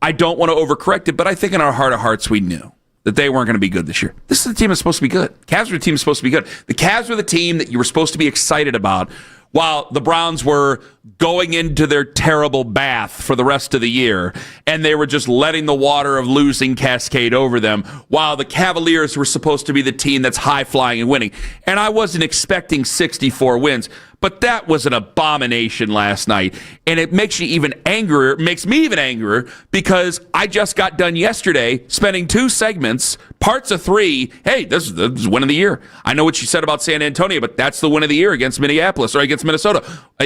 S10: I don't want to overcorrect it, but I think in our heart of hearts, we knew that they weren't going to be good this year. This is the team that's supposed to be good. Cavs were the team that's supposed to be good. The Cavs were the team that you were supposed to be excited about, while the Browns were going into their terrible bath for the rest of the year, and they were just letting the water of losing cascade over them, while the Cavaliers were supposed to be the team that's high-flying and winning. And I wasn't expecting 64 wins, but that was an abomination last night, and it makes you even angrier. It makes me even angrier because I just got done yesterday spending 2 segments, parts of 3. Hey, this is win of the year. I know what you said about San Antonio, but that's the win of the year against Minneapolis or against Minnesota.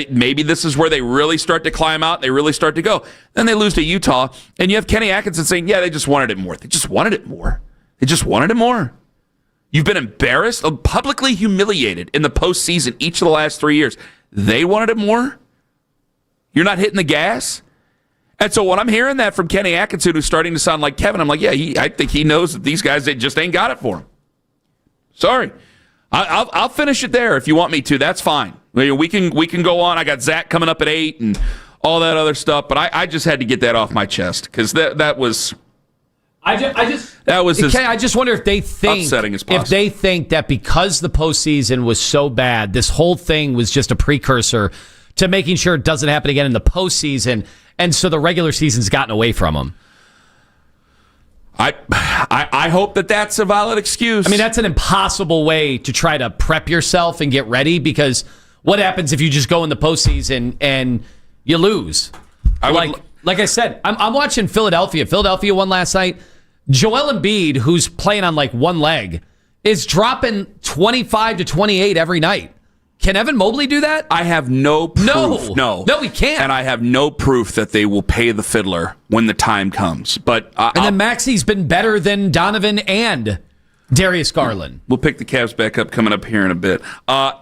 S10: Maybe this is where they really start to climb out. They really start to go. Then they lose to Utah, and you have Kenny Atkinson saying, yeah, they just wanted it more. They just wanted it more. They just wanted it more. You've been embarrassed, publicly humiliated in the postseason each of the last 3 years. They wanted it more? You're not hitting the gas? And so when I'm hearing that from Kenny Atkinson, who's starting to sound like Kevin, I'm like, yeah, I think he knows that these guys, they just ain't got it for him. Sorry. I'll finish it there if you want me to. That's fine. We can go on. I got Zach coming up at 8 and all that other stuff, but I just had to get that off my chest because that was...
S11: I just wonder if they think
S10: upsetting as possible.
S11: If they think that because the postseason was so bad, this whole thing was just a precursor to making sure it doesn't happen again in the postseason, and so the regular season's gotten away from them.
S10: I hope that that's a valid excuse.
S11: I mean, that's an impossible way to try to prep yourself and get ready, because what happens if you just go in the postseason and you lose? Like I said, I'm watching Philadelphia. Philadelphia won last night. Joel Embiid, who's playing on like one leg, is dropping 25 to 28 every night. Can Evan Mobley do that?
S10: I have no proof.
S11: No, he can't.
S10: And I have no proof that they will pay the fiddler when the time comes. But
S11: and then Maxi's been better than Donovan and Darius Garland.
S10: We'll pick the Cavs back up coming up here in a bit.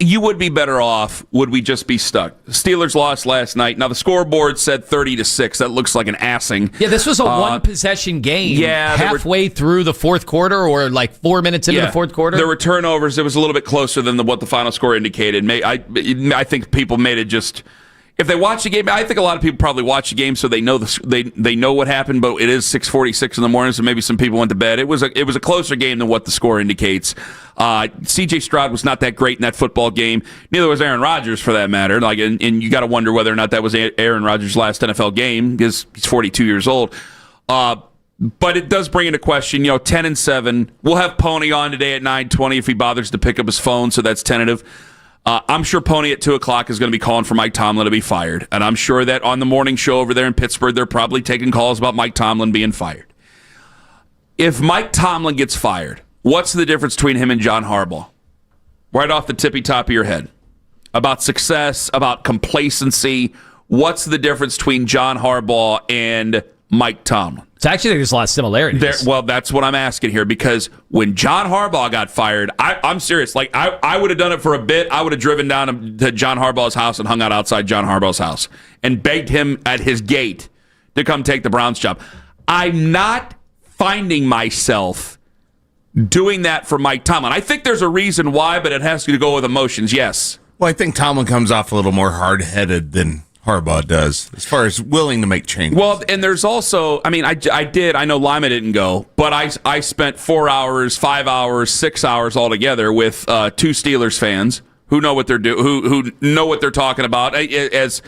S10: You would be better off, would we just be stuck? The Steelers lost last night. Now, the scoreboard said 30-6. That looks like an assing.
S11: Yeah, this was a one-possession game.
S10: Yeah,
S11: halfway through the fourth quarter, or like 4 minutes into the fourth quarter.
S10: There were turnovers. It was a little bit closer than what the final score indicated. I think people made it just... If they watch the game, I think a lot of people probably watch the game so they know they know what happened. But it is 6:46 in the morning, so maybe some people went to bed. It was a closer game than what the score indicates. C.J. Stroud was not that great in that football game. Neither was Aaron Rodgers, for that matter. And you got to wonder whether or not that was Aaron Rodgers' last NFL game, because he's 42 years old. But it does bring into question, 10-7. We'll have Pony on today at 9:20 if he bothers to pick up his phone. So that's tentative. I'm sure Pony at 2 o'clock is going to be calling for Mike Tomlin to be fired. And I'm sure that on the morning show over there in Pittsburgh, they're probably taking calls about Mike Tomlin being fired. If Mike Tomlin gets fired, what's the difference between him and John Harbaugh? Right off the tippy top of your head. about success, about complacency. What's the difference between John Harbaugh and Mike Tomlin?
S11: It's actually there's a lot of similarities.
S10: Well, that's what I'm asking here, because when John Harbaugh got fired, I'm serious. Like, I would have done it for a bit. I would have driven down to John Harbaugh's house and hung out outside John Harbaugh's house and begged him at his gate to come take the Browns job. I'm not finding myself doing that for Mike Tomlin. I think there's a reason why, but it has to go with emotions, yes.
S12: Well, I think Tomlin comes off a little more hard-headed than Harbaugh does, as far as willing to make changes.
S10: Well, and there's also, I mean, I know Lima didn't go, but I spent 4 hours, 5 hours, 6 hours altogether with 2 Steelers fans who know what they're who know what they're talking about. As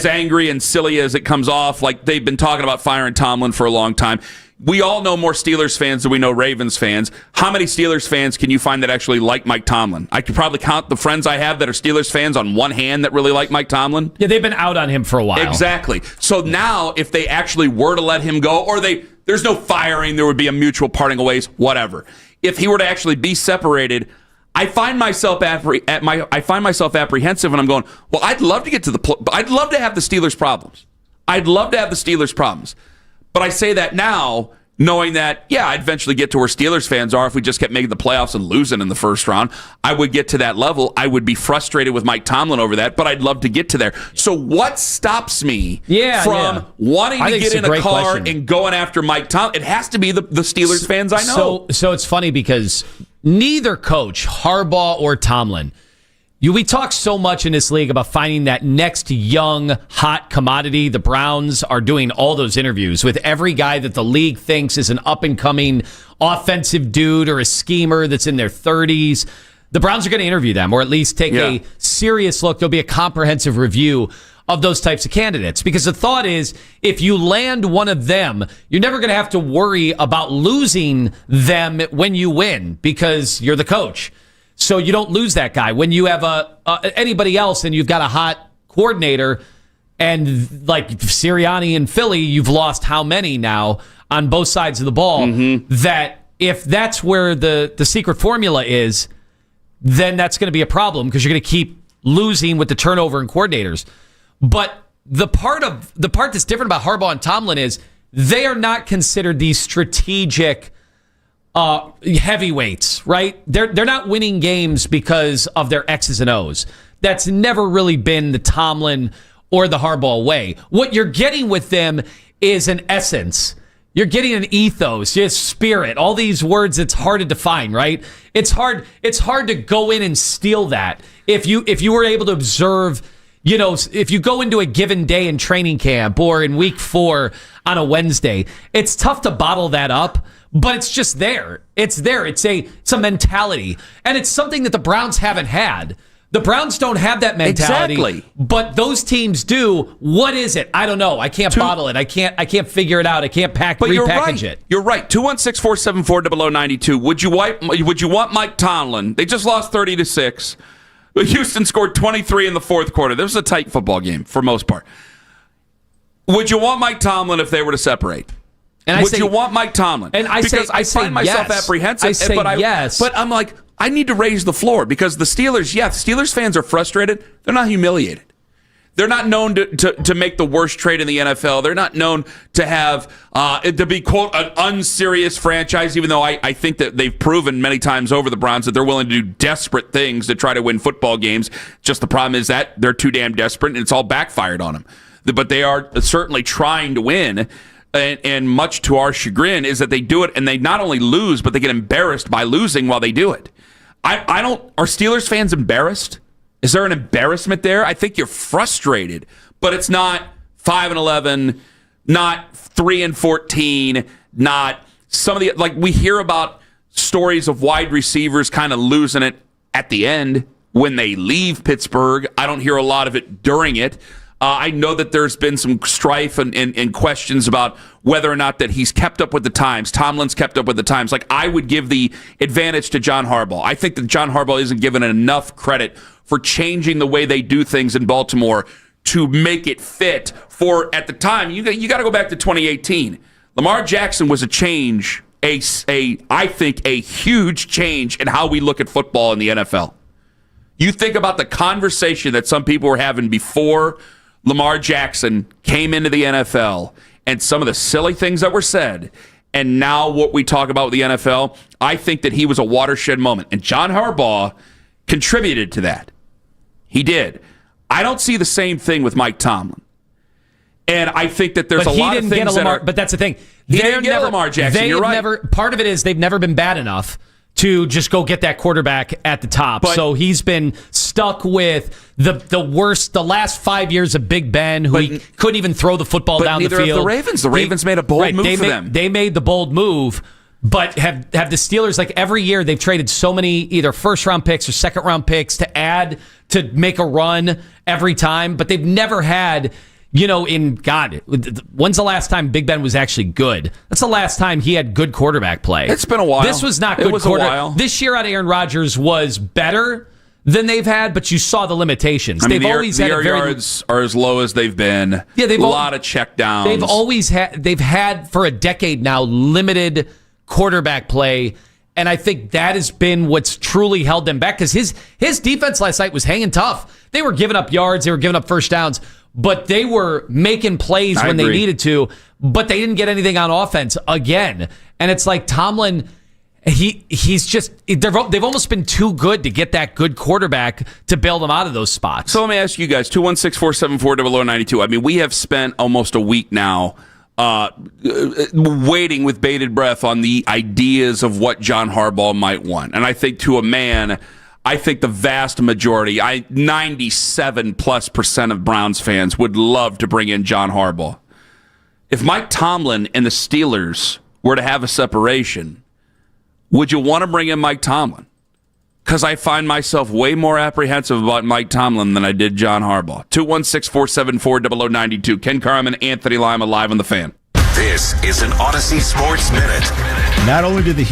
S10: angry and silly as it comes off, like they've been talking about firing Tomlin for a long time. We all know more Steelers fans than we know Ravens fans. How many Steelers fans can you find that actually like Mike Tomlin? I could probably count the friends I have that are Steelers fans on one hand that really like Mike Tomlin.
S11: Yeah, they've been out on him for a while.
S10: Exactly. So now, if they actually were to let him go, or there's no firing, there would be a mutual parting of ways, whatever. If he were to actually be separated, I find myself apprehensive, and I'm going, well, I'd love to get to I'd love to have the Steelers' problems. But I say that now, knowing that, yeah, I'd eventually get to where Steelers fans are if we just kept making the playoffs and losing in the first round. I would get to that level. I would be frustrated with Mike Tomlin over that, but I'd love to get to there. So what stops me from wanting to get in a car and going after Mike Tomlin? It has to be the Steelers fans I know.
S11: So it's funny because neither coach, Harbaugh or Tomlin, we talk so much in this league about finding that next young, hot commodity. The Browns are doing all those interviews with every guy that the league thinks is an up-and-coming offensive dude or a schemer that's in their 30s. The Browns are going to interview them, or at least take a serious look. There'll be a comprehensive review of those types of candidates. Because the thought is, if you land one of them, you're never going to have to worry about losing them when you win, because you're the coach. So you don't lose that guy. When you have anybody else and you've got a hot coordinator, and like Sirianni in Philly, you've lost how many now on both sides of the ball, that if that's where the secret formula is, then that's going to be a problem, because you're going to keep losing with the turnover in coordinators. But the part that's different about Harbaugh and Tomlin is they are not considered these strategic heavyweights, right? They're not winning games because of their X's and O's. That's never really been the Tomlin or the Harbaugh way. What you're getting with them is an essence. You're getting an ethos, just spirit. All these words, it's hard to define, right? It's hard to go in and steal that. If you were able to observe, if you go into a given day in training camp or in week 4 on a Wednesday, it's tough to bottle that up. But it's just there. It's there. It's a mentality. And it's something that the Browns haven't had. The Browns don't have that mentality.
S10: Exactly.
S11: But those teams do. What is it? I don't know. I can't bottle it. I can't figure it out. I can't repackage it.
S10: You're right. 216-474-0092. Would you want Mike Tomlin? They just lost 30-6. Houston scored 23 in the fourth quarter. This was a tight football game for most part. Would you want Mike Tomlin if they were to separate?
S11: And
S10: would you want Mike Tomlin?
S11: And I
S10: find myself apprehensive.
S11: Yes.
S10: But I'm like, I need to raise the floor, because the Steelers fans are frustrated. They're not humiliated. They're not known to make the worst trade in the NFL. They're not known to have to be, quote, an unserious franchise, even though I think that they've proven many times over, the Browns, that they're willing to do desperate things to try to win football games. Just the problem is that they're too damn desperate, and it's all backfired on them. But they are certainly trying to win. And much to our chagrin is that they do it, and they not only lose, but they get embarrassed by losing while they do it. Are Steelers fans embarrassed? Is there an embarrassment there? I think you're frustrated, but it's not 5-11, not 3-14, not some of the, like, we hear about stories of wide receivers kind of losing it at the end when they leave Pittsburgh. I don't hear a lot of it during it. I know that there's been some strife and questions about whether or not that he's kept up with the times. Tomlin's kept up with the times. Like, I would give the advantage to John Harbaugh. I think that John Harbaugh isn't given enough credit for changing the way they do things in Baltimore to make it fit for, at the time, you got to go back to 2018. Lamar Jackson was a change, I think a huge change in how we look at football in the NFL. You think about the conversation that some people were having before Lamar Jackson came into the NFL and some of the silly things that were said, and now what we talk about with the NFL, I think that he was a watershed moment. And John Harbaugh contributed to that. He did. I don't see the same thing with Mike Tomlin. And I think that there's a lot of things that are...
S11: But that's the thing.
S10: He didn't get Lamar Jackson, you're right.
S11: Part of it is they've never been bad enough to just go get that quarterback at the top. So he's been stuck with the worst, the last 5 years of Big Ben, who he couldn't even throw the football down the field.
S10: Neither of the Ravens. The Ravens made a bold move for them.
S11: They made the bold move, but have the Steelers, like every year, they've traded so many either first-round picks or second-round picks to add, to make a run every time, but they've never had... when's the last time Big Ben was actually good? That's the last time he had good quarterback play.
S10: It's been a while.
S11: This was not good quarterback. This year out of Aaron Rodgers was better than they've had, but you saw the limitations.
S10: I mean,
S11: they've always had
S10: air yards are as low as they've been.
S11: Yeah,
S10: they've a lot of checkdowns.
S11: They've had for a decade now limited quarterback play, and I think that has been what's truly held them back, because his defense last night was hanging tough. They were giving up yards, they were giving up first downs, but they were making plays when they needed to, but they didn't get anything on offense again. And it's like Tomlin, they've almost been too good to get that good quarterback to bail them out of those spots.
S10: So let me ask you guys, 216-474-0092. I mean, we have spent almost a week now waiting with bated breath on the ideas of what John Harbaugh might want. And I think to a man... I think the vast majority, 97+% of Browns fans would love to bring in John Harbaugh. If Mike Tomlin and the Steelers were to have a separation, would you want to bring in Mike Tomlin? Because I find myself way more apprehensive about Mike Tomlin than I did John Harbaugh. 216-474-0092. Ken Carman, Anthony Lima, live on The Fan.
S3: This is an Odyssey Sports Minute.
S18: Not only did the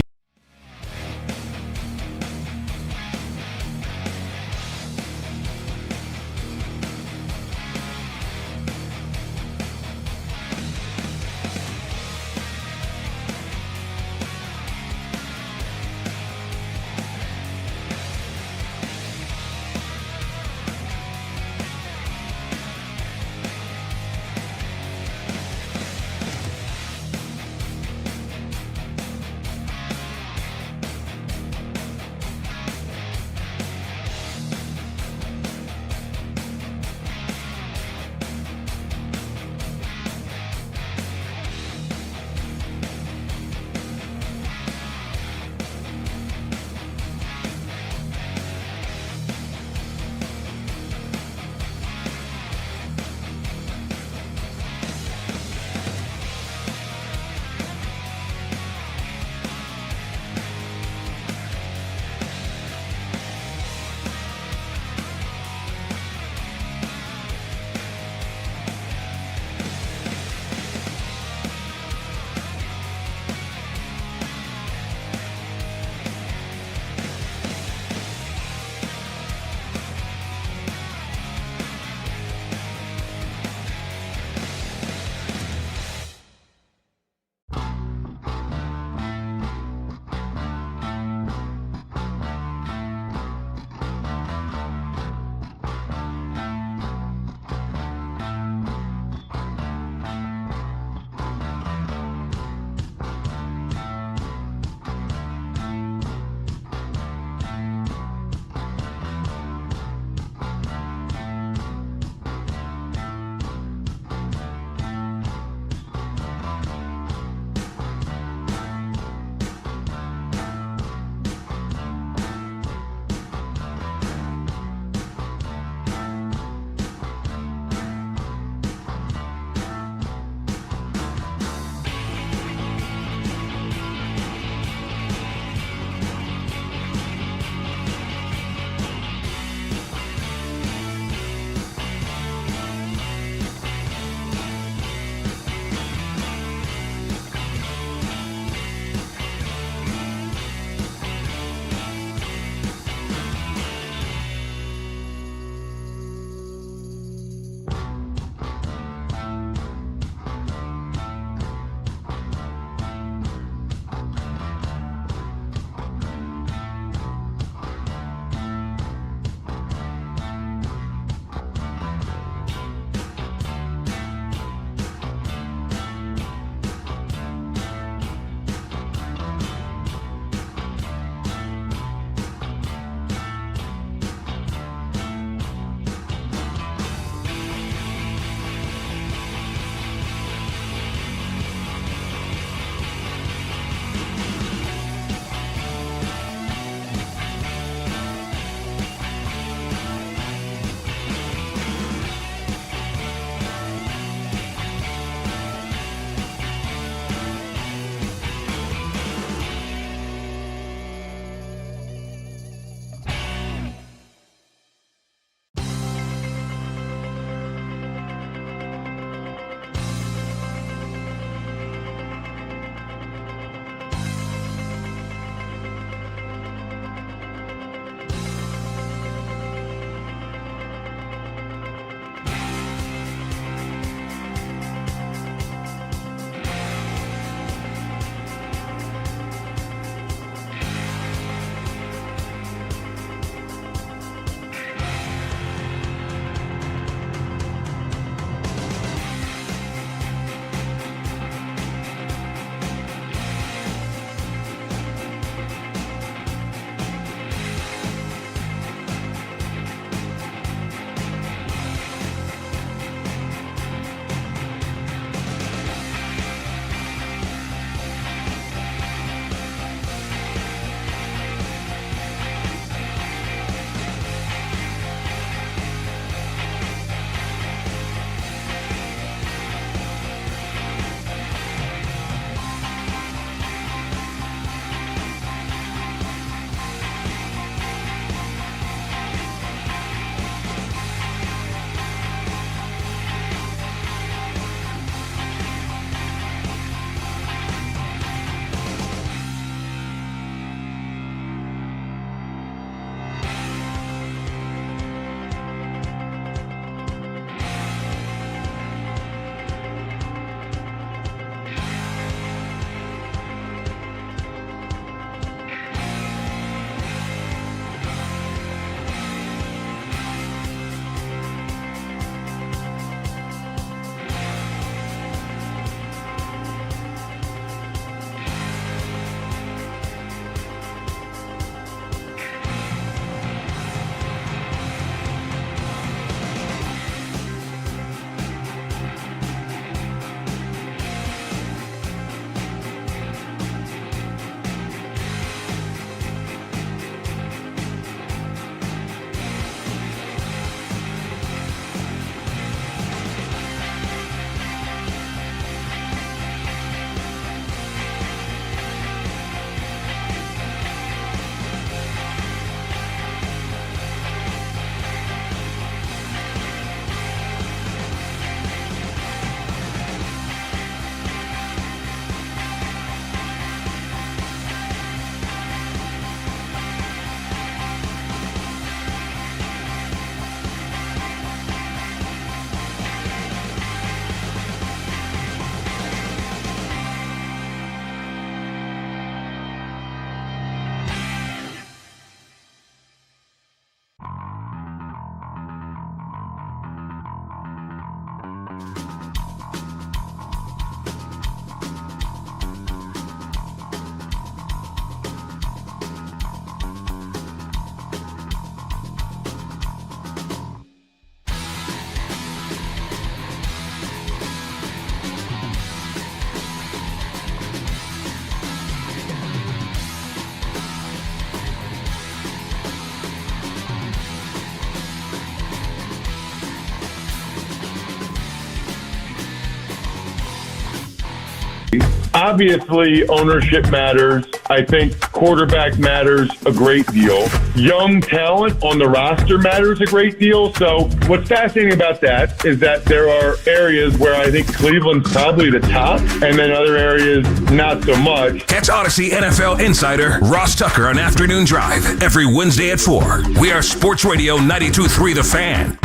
S18: Obviously, ownership matters. I think quarterback matters a great deal. Young talent on the roster matters a great deal. So what's fascinating about that is that there are areas where I think Cleveland's probably the top, and then other areas not so much.
S3: Catch Odyssey NFL insider Ross Tucker on Afternoon Drive every Wednesday at 4. We are Sports Radio 92.3 The Fan.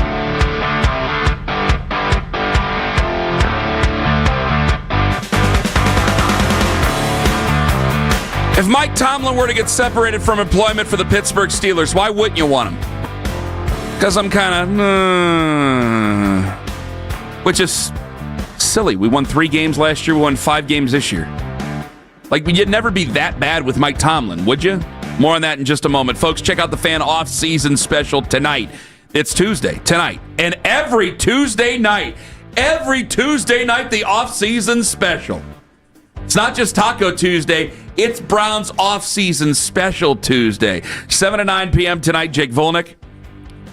S10: If Mike Tomlin were to get separated from employment for the Pittsburgh Steelers, why wouldn't you want him? Because I'm kind of, which is silly. We won 3 games last year. We won 5 games this year. Like, you'd never be that bad with Mike Tomlin, would you? More on that in just a moment. Folks, check out the Fan off-season special tonight. It's Tuesday, tonight. And every Tuesday night, the off-season special. It's not just Taco Tuesday. It's Browns off-season special Tuesday. 7 to 9 p.m. tonight, Jake Volnick,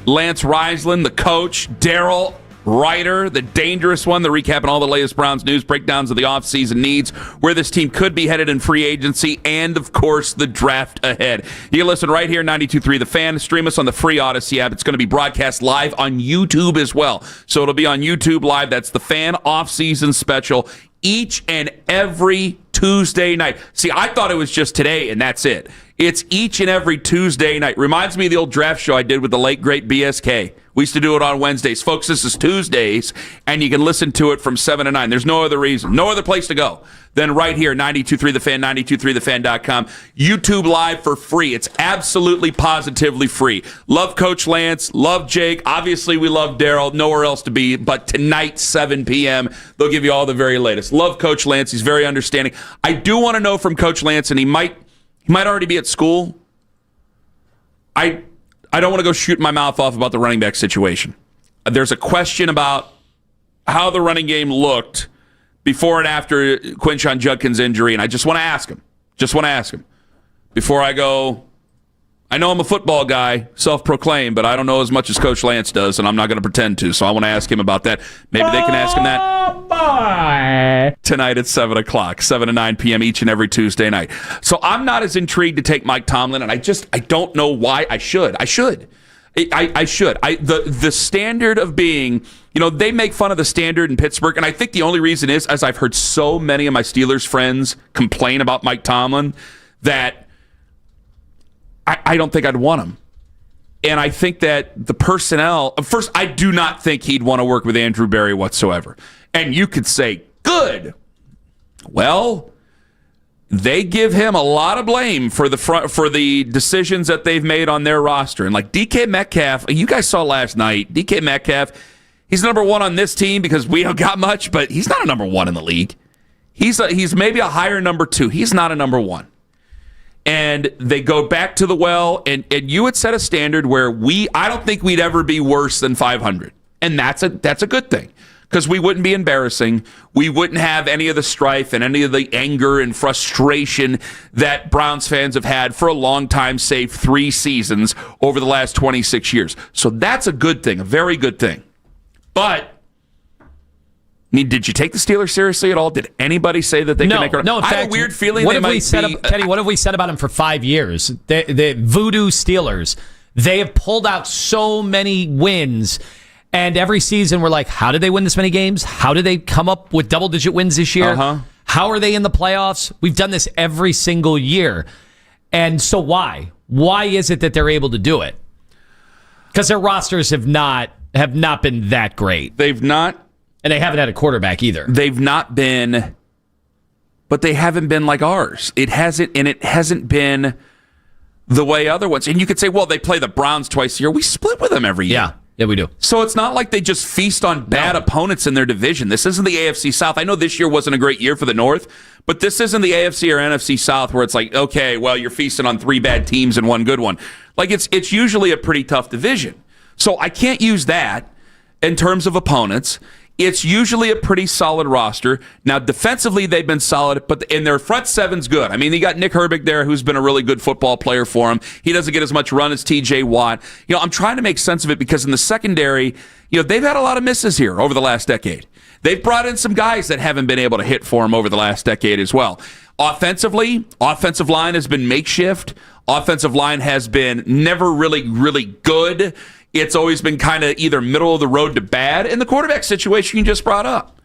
S10: Lance Riesland, the coach, Daryl Ryder, the dangerous one, the recapping all the latest Browns news, breakdowns of the off-season needs, where this team could be headed in free agency, and, of course, the draft ahead. You can listen right here, 92.3 The Fan. Stream us on the free Odyssey app. It's going to be broadcast live on YouTube as well. So it'll be on YouTube Live. That's the Fan off-season special each and every Tuesday night. See, I thought it was just today, and that's it. It's each and every Tuesday night. Reminds me of the old draft show I did with the late, great BSK. We used to do it on Wednesdays. Folks, this is Tuesdays, and you can listen to it from 7 to 9. There's no other reason, no other place to go than right here, 92.3 The Fan, 92.3thefan.com. YouTube Live for free. It's absolutely, positively free. Love Coach Lance. Love Jake. Obviously, we love Daryl. Nowhere else to be. But tonight, 7 p.m., they'll give you all the very latest. Love Coach Lance. He's very understanding. I do want to know from Coach Lance, and he might already be at school. I don't want to go shooting my mouth off about the running back situation. There's a question about how the running game looked before and after Quinshon Judkins' injury, and I just want to ask him. Before I go, I know I'm a football guy, self-proclaimed, but I don't know as much as Coach Lance does, and I'm not going to pretend to, so I want to ask him about that. Maybe they can ask him that tonight at 7 o'clock, 7 to 9 p.m. each and every Tuesday night. So I'm not as intrigued to take Mike Tomlin, and I don't know why I should. I should. The standard of being, they make fun of the standard in Pittsburgh, and I think the only reason is, as I've heard so many of my Steelers friends complain about Mike Tomlin, that I don't think I'd want him. And I think that the personnel, first, I do not think he'd want to work with Andrew Berry whatsoever. And you could say, good. Well, they give him a lot of blame for the decisions that they've made on their roster. And like DK Metcalf, you guys saw last night, DK Metcalf, he's number 1 on this team because we don't got much, but he's not a number 1 in the league. He's maybe a higher number 2. He's not a number 1. And they go back to the well, and you would set a standard where I don't think we'd ever be worse than 500. And that's a good thing, because we wouldn't be embarrassing. We wouldn't have any of the strife and any of the anger and frustration that Browns fans have had for a long time, save 3 seasons over the last 26 years. So that's a good thing, a very good thing. But did you take the Steelers seriously at all? Did anybody say that they can make it?
S11: No, in fact,
S10: I have a weird feeling
S11: what
S10: they
S11: have
S10: might
S11: we said
S10: be...
S11: Kenny, what have we said about him for 5 years? The voodoo Steelers. They have pulled out so many wins, and every season we're like, how did they win this many games? How did they come up with double-digit wins this year? How are they in the playoffs? We've done this every single year. And so why? Why is it that they're able to do it? Because their rosters have not been that great.
S10: They've not.
S11: And they haven't had a quarterback either.
S10: They've not been, but they haven't been like ours. It hasn't been the way other ones. And you could say, well, they play the Browns twice a year. We split with them every year.
S11: Yeah, we do.
S10: So it's not like they just feast on bad opponents in their division. This isn't the AFC South. I know this year wasn't a great year for the North, but this isn't the AFC or NFC South where it's like, okay, well, you're feasting on 3 bad teams and 1 good one. Like, it's usually a pretty tough division. So I can't use that in terms of opponents. it's usually a pretty solid roster. Now, defensively, they've been solid, and their front seven's good. I mean, you got Nick Herbig there, who's been a really good football player for him. He doesn't get as much run as T.J. Watt. I'm trying to make sense of it because in the secondary, they've had a lot of misses here over the last decade. They've brought in some guys that haven't been able to hit for them over the last decade as well. Offensively, offensive line has been makeshift. Offensive line has been never really, really good. It's always been kind of either middle of the road to bad. And the quarterback situation you just brought up.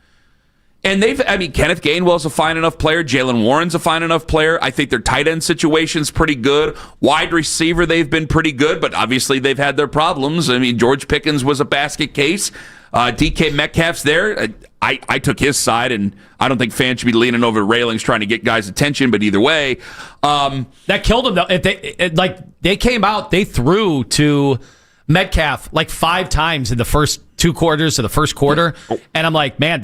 S10: And Kenneth Gainwell's a fine enough player. Jalen Warren's a fine enough player. I think their tight end situation's pretty good. Wide receiver, they've been pretty good, but obviously they've had their problems. I mean, George Pickens was a basket case. DK Metcalf's there. I took his side, and I don't think fans should be leaning over railings trying to get guys' attention, but either way.
S11: That killed them, though. They came out, they threw to Metcalf like 5 times in the first 2 quarters of the first quarter, and I'm like, man,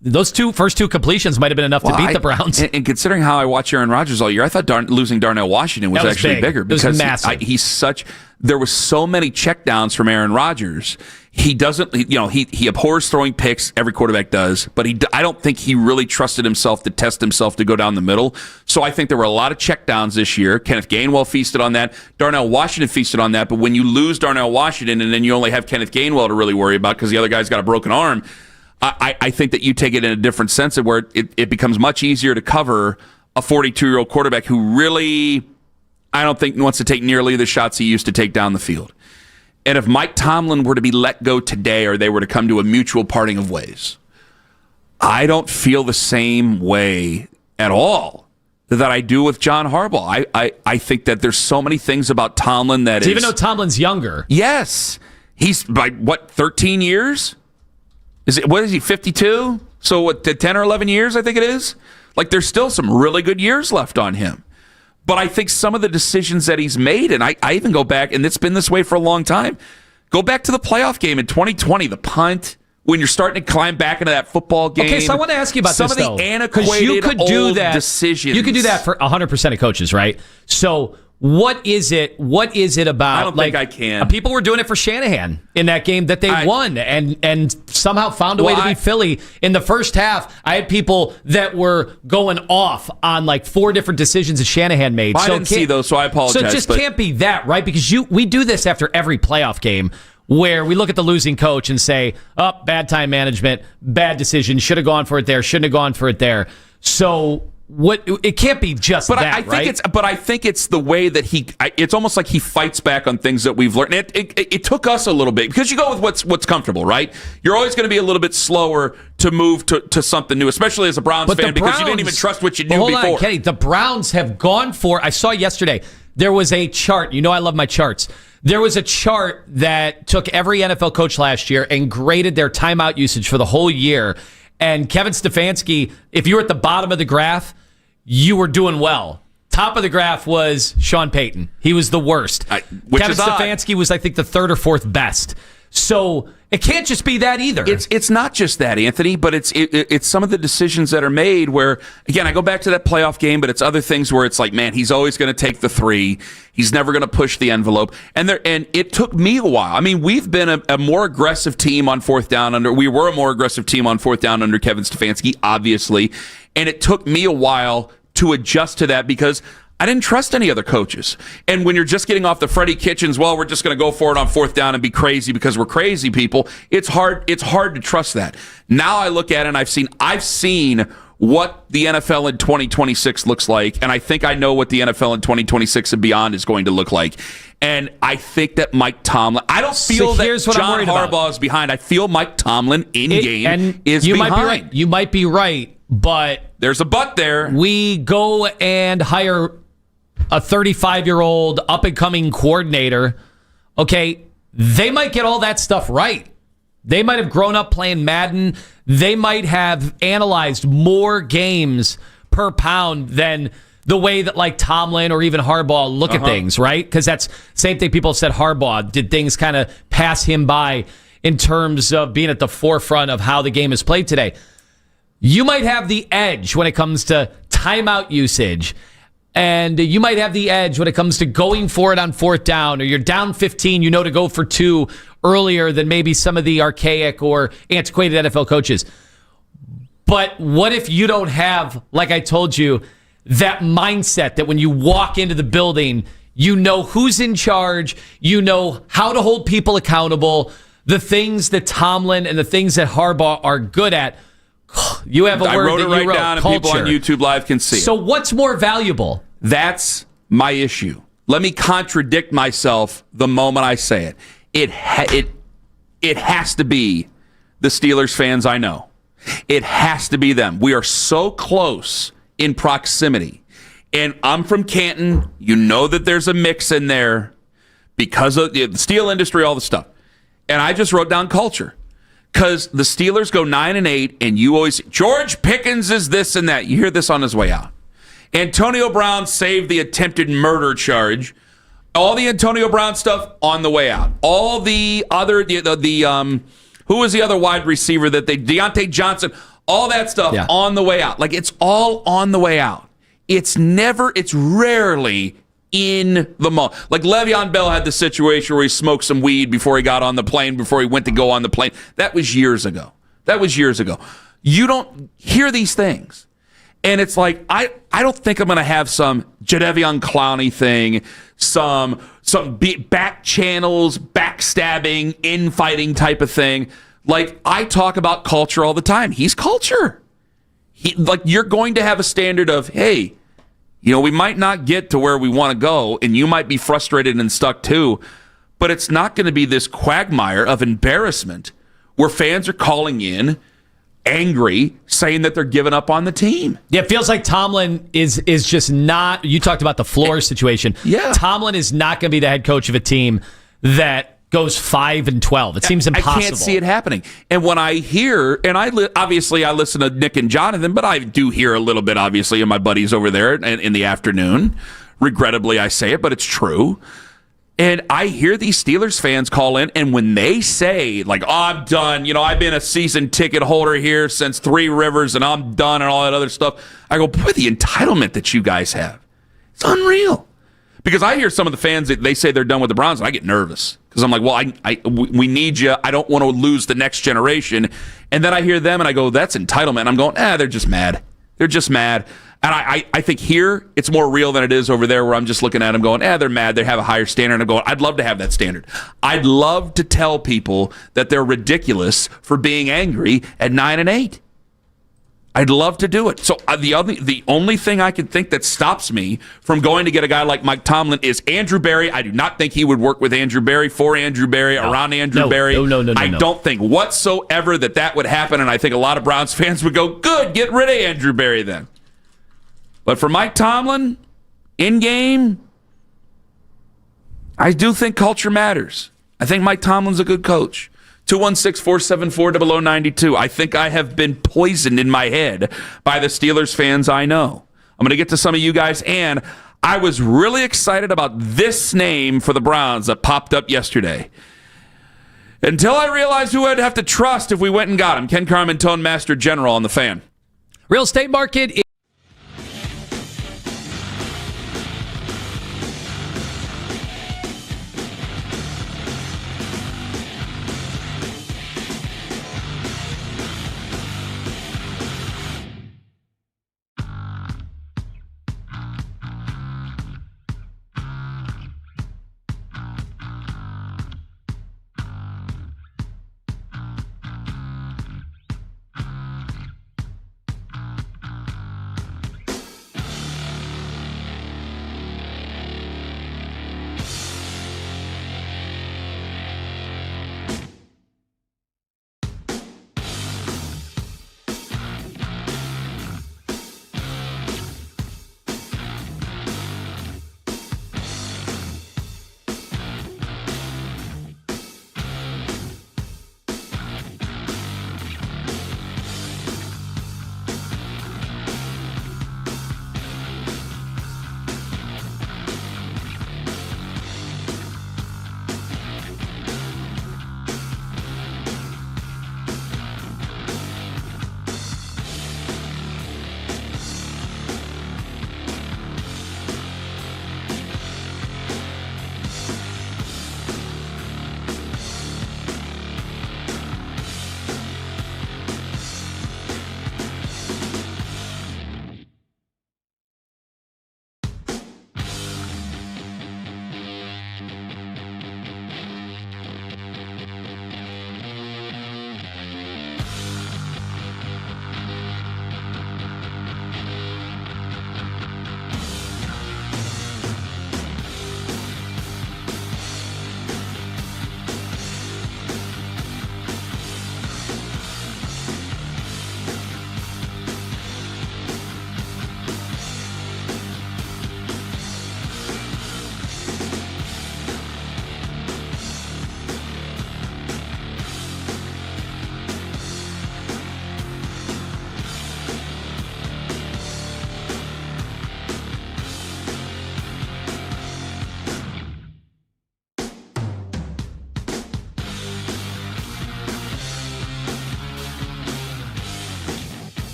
S11: those first two completions might have been enough to beat the Browns.
S10: And considering how I watch Aaron Rodgers all year, I thought losing Darnell Washington was actually bigger because
S11: it was massive.
S10: There was so many checkdowns from Aaron Rodgers. He doesn't, he abhors throwing picks. Every quarterback does, but I don't think he really trusted himself to test himself to go down the middle. So I think there were a lot of checkdowns this year. Kenneth Gainwell feasted on that. Darnell Washington feasted on that. But when you lose Darnell Washington and then you only have Kenneth Gainwell to really worry about because the other guy's got a broken arm, I think that you take it in a different sense of where it becomes much easier to cover a 42-year-old quarterback who really, I don't think wants to take nearly the shots he used to take down the field. And if Mike Tomlin were to be let go today or they were to come to a mutual parting of ways, I don't feel the same way at all that I do with John Harbaugh. I think that there's so many things about Tomlin that
S11: even though Tomlin's younger.
S10: Yes. He's by 13 years? What is he, 52? So what, 10 or 11 years, I think it is? Like, there's still some really good years left on him. But I think some of the decisions that he's made, and I even go back, and it's been this way for a long time, go back to the playoff game in 2020, the punt, when you're starting to climb back into that football game.
S11: Okay, so I want to ask you about
S10: some
S11: this,
S10: of the antiquated old decisions.
S11: You could do that for 100% of coaches, right? So what is it about?
S10: I don't think I can.
S11: People were doing it for Shanahan in that game that they won and somehow found a way to beat Philly. In the first half, I had people that were going off on like 4 different decisions that Shanahan made.
S10: I didn't see those, so I apologize.
S11: So it just can't be that, right? Because we do this after every playoff game where we look at the losing coach and say, bad time management, bad decision, should have gone for it there, shouldn't have gone for it there. So it can't be just that, right?
S10: I think it's the way that it's almost like he fights back on things that we've learned. It took us a little bit because you go with what's comfortable, right? You're always going to be a little bit slower to move to something new, especially as a Browns fan, because you didn't even trust what you knew before.
S11: Hold on, Kenny. The Browns have gone for, I saw yesterday, there was a chart. You know I love my charts. There was a chart that took every NFL coach last year and graded their timeout usage for the whole year. And Kevin Stefanski, if you were at the bottom of the graph, you were doing well. Top of the graph was Sean Payton. He was the worst. Kevin Stefanski was, I think, the 3rd or 4th best. So it can't just be that either.
S10: It's not just that, Anthony, but it's some of the decisions that are made where, again, I go back to that playoff game, but it's other things where it's like, man, he's always going to take the 3. He's never going to push the envelope. And it took me a while. I mean, we've been a more aggressive team on 4th down we were a more aggressive team on 4th down under Kevin Stefanski, obviously. And it took me a while to adjust to that because I didn't trust any other coaches. And when you're just getting off the Freddie Kitchens, well, we're just going to go for it on 4th down and be crazy because we're crazy people. It's hard to trust that. Now I look at it and I've seen what the NFL in 2026 looks like, and I think I know what the NFL in 2026 and beyond is going to look like. And I think that Mike Tomlin, I don't feel that John Harbaugh is behind. I feel Mike Tomlin in-game is behind.
S11: You might be right, but
S10: there's a but there.
S11: We go and hire a 35-year-old up-and-coming coordinator. Okay, they might get all that stuff right. They might have grown up playing Madden. They might have analyzed more games per pound than the way that like Tomlin or even Harbaugh look at things, right? Because that's same thing people said Harbaugh. Did things kind of pass him by in terms of being at the forefront of how the game is played today? You might have the edge when it comes to timeout usage. And you might have the edge when it comes to going for it on 4th down, or you're down 15, to go for 2 earlier than maybe some of the archaic or antiquated NFL coaches. But what if you don't have, like I told you, that mindset that when you walk into the building, you know who's in charge, you know how to hold people accountable, the things that Tomlin and the things that Harbaugh are good at. You have a word
S10: I wrote
S11: that
S10: it right
S11: you wrote,
S10: down,
S11: culture.
S10: and people on YouTube Live can see it.
S11: So what's more valuable?
S10: That's my issue. Let me contradict myself the moment I say it. It has to be the Steelers fans I know. It has to be them. We are so close in proximity. And I'm from Canton. You know that there's a mix in there because of the steel industry, all the stuff. And I just wrote down culture. Because the Steelers go 9-8, and you always, George Pickens is this and that. You hear this on his way out. Antonio Brown saved the attempted murder charge. All the Antonio Brown stuff on the way out. All the other, who was the other wide receiver that Deontay Johnson, all that stuff on the way out. Like, it's all on the way out. It's rarely in the mall. Like, Le'Veon Bell had the situation where he smoked some weed before he got on the plane, before he went to go on the plane. That was years ago. You don't hear these things. And it's like, I don't think I'm going to have some Jadeveon Clowney thing, some back channels, backstabbing, infighting type of thing. Like, I talk about culture all the time. He's culture. You're going to have a standard of, hey, we might not get to where we want to go, and you might be frustrated and stuck too, but it's not going to be this quagmire of embarrassment where fans are calling in angry, saying that they're giving up on the team.
S11: Yeah, it feels like Tomlin is just not. You talked about the floor situation.
S10: Yeah,
S11: Tomlin is not going to be the head coach of a team that goes 5-12. It seems impossible.
S10: I can't see it happening. And when I hear, and obviously I listen to Nick and Jonathan, but I do hear a little bit, obviously, of my buddies over there in the afternoon. Regrettably, I say it, but it's true. And I hear these Steelers fans call in, and when they say, like, oh, I'm done, I've been a season ticket holder here since Three Rivers, and I'm done, and all that other stuff, I go, boy, the entitlement that you guys have. It's unreal. Because I hear some of the fans, that they say they're done with the Browns, and I get nervous. Because I'm like, well, we need you. I don't want to lose the next generation. And then I hear them, and I go, that's entitlement. And I'm going, they're just mad. They're just mad. And I think here it's more real than it is over there, where I'm just looking at them going, they're mad. They have a higher standard. And I'm going, I'd love to have that standard. I'd love to tell people that they're ridiculous for being angry at 9-8. I'd love to do it. So the only thing I can think that stops me from going to get a guy like Mike Tomlin is Andrew Berry. I do not think he would work with Andrew Berry, for Andrew Berry, around Andrew Berry.
S11: No.
S10: I don't think whatsoever that would happen, and I think a lot of Browns fans would go, good, get rid of Andrew Berry then. But for Mike Tomlin, in-game, I do think culture matters. I think Mike Tomlin's a good coach. 216-474-0092. I think I have been poisoned in my head by the Steelers fans I know. I'm going to get to some of you guys, and I was really excited about this name for the Browns that popped up yesterday. Until I realized who I'd have to trust if we went and got him. Ken Carman, Tone Master General on the Fan.
S11: Real estate market.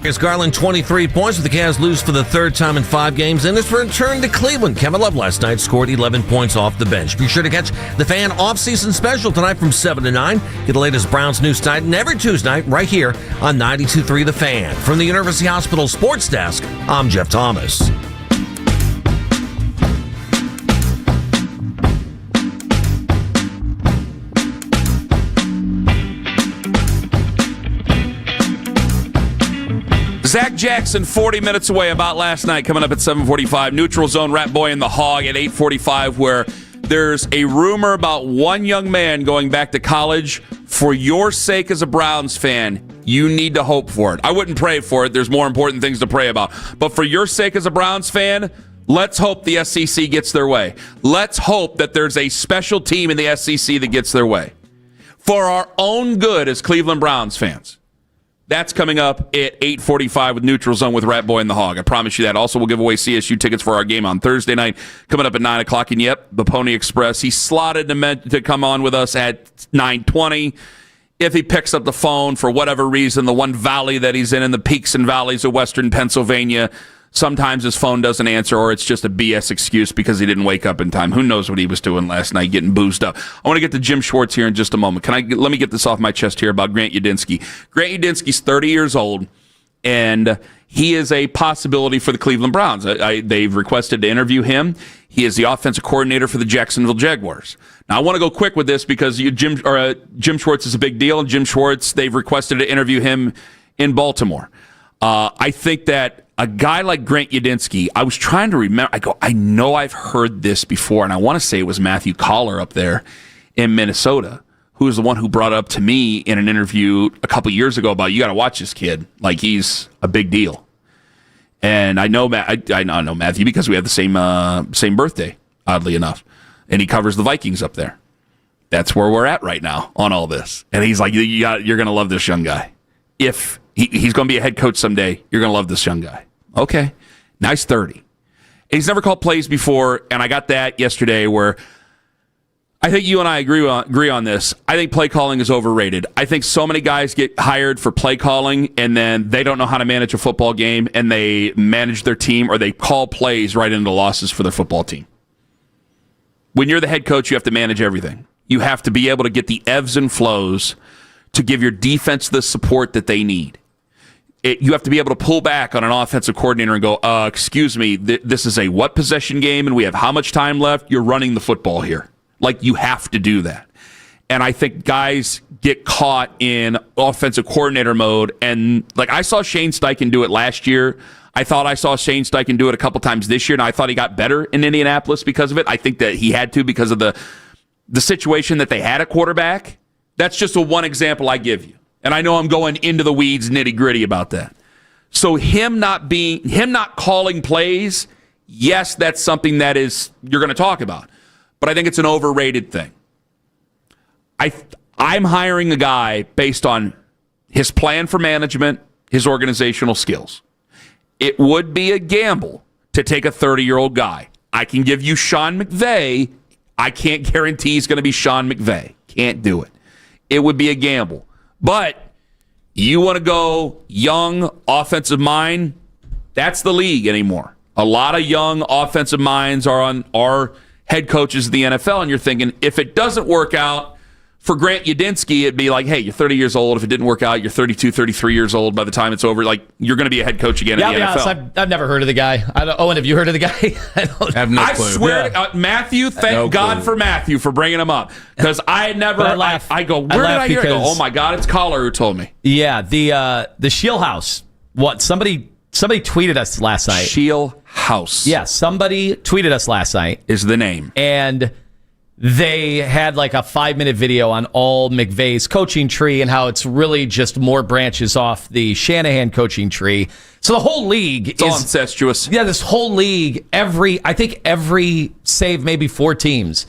S1: Here's Garland, 23 points, with the Cavs lose for the third time in 5 games. In his return to Cleveland, Kevin Love last night scored 11 points off the bench. Be sure to catch the Fan off-season special tonight from 7 to 9. Get the latest Browns news tonight and every Tuesday night right here on 92.3 The Fan. From the University Hospital Sports Desk, I'm Jeff Thomas.
S10: Zack Jackson, 40 minutes away, about last night, coming up at 7:45. Neutral Zone, Rat Boy and the Hog at 8:45, where there's a rumor about one young man going back to college. For your sake as a Browns fan, you need to hope for it. I wouldn't pray for it. There's more important things to pray about. But for your sake as a Browns fan, let's hope the SEC gets their way. Let's hope that there's a special team in the SEC that gets their way. For our own good as Cleveland Browns fans. That's coming up at 8:45 with Neutral Zone with Rat Boy and the Hog. I promise you that. Also, we'll give away CSU tickets for our game on Thursday night, coming up at 9 o'clock. And yep, the Pony Express, he's slotted to come on with us at 9:20. If he picks up the phone for whatever reason, the one valley that he's in the peaks and valleys of western Pennsylvania, sometimes his phone doesn't answer, or it's just a BS excuse because he didn't wake up in time. Who knows what he was doing last night, getting boozed up. I want to get to Jim Schwarz here in just a moment. Let me get this off my chest here about Grant Udinski. Grant Udinski's 30 years old, and he is a possibility for the Cleveland Browns. They've requested to interview him. He is the offensive coordinator for the Jacksonville Jaguars. Now, I want to go quick with this because Jim Schwarz is a big deal, and Jim Schwarz, they've requested to interview him in Baltimore. I think that a guy like Grant Udinski, I was trying to remember. I know I've heard this before, and I want to say it was Matthew Collar up there in Minnesota, who is the one who brought it up to me in an interview a couple years ago about, you got to watch this kid. Like, he's a big deal. And I know I know Matthew because we have the same birthday, oddly enough. And he covers the Vikings up there. That's where we're at right now on all this. And he's like, you're going to love this young guy. If he's going to be a head coach someday, you're going to love this young guy. Okay, nice 30. And he's never called plays before, and I got that yesterday where I think you and I agree on this. I think play calling is overrated. I think so many guys get hired for play calling, and then they don't know how to manage a football game, and they manage their team, or they call plays right into losses for their football team. When you're the head coach, you have to manage everything. You have to be able to get the ebbs and flows to give your defense the support that they need. You have to be able to pull back on an offensive coordinator and go, excuse me, this is a what possession game, and we have how much time left? You're running the football here. Like, you have to do that. And I think guys get caught in offensive coordinator mode. And, like, I saw Shane Steichen do it last year. I thought I saw Shane Steichen do it a couple times this year, and I thought he got better in Indianapolis because of it. I think that he had to because of the situation that they had at quarterback. That's just one example I give you. And I know I'm going into the weeds, nitty-gritty about that. So him not calling plays, yes, that's something that you're going to talk about. But I think it's an overrated thing. I'm hiring a guy based on his plan for management, his organizational skills. It would be a gamble to take a 30-year-old guy. I can give you Sean McVay. I can't guarantee he's going to be Sean McVay. Can't do it. It would be a gamble. But you want to go young offensive mind, that's the league anymore. A lot of young offensive minds are head coaches of the NFL, and you're thinking, if it doesn't work out for Grant Udinski, it'd be like, hey, you're 30 years old. If it didn't work out, you're 32, 33 years old by the time it's over. Like, you're going to be a head coach again in the NFL.
S11: Honest, I've never heard of the guy. Owen, have you heard of the guy?
S12: I have no clue.
S10: I swear, Matthew, thank God for Matthew for bringing him up. Because I had never, I go, where did I hear it? I go, oh my God, it's Collar who told me.
S11: Yeah, the Shield House. What, somebody tweeted us last night.
S10: Shield House.
S11: Yeah, somebody tweeted us last night.
S10: Is the name.
S11: And they had like a 5-minute video on all McVay's coaching tree and how it's really just more branches off the Shanahan coaching tree. So the whole league
S10: is all incestuous.
S11: Yeah, this whole league, every save maybe 4 teams,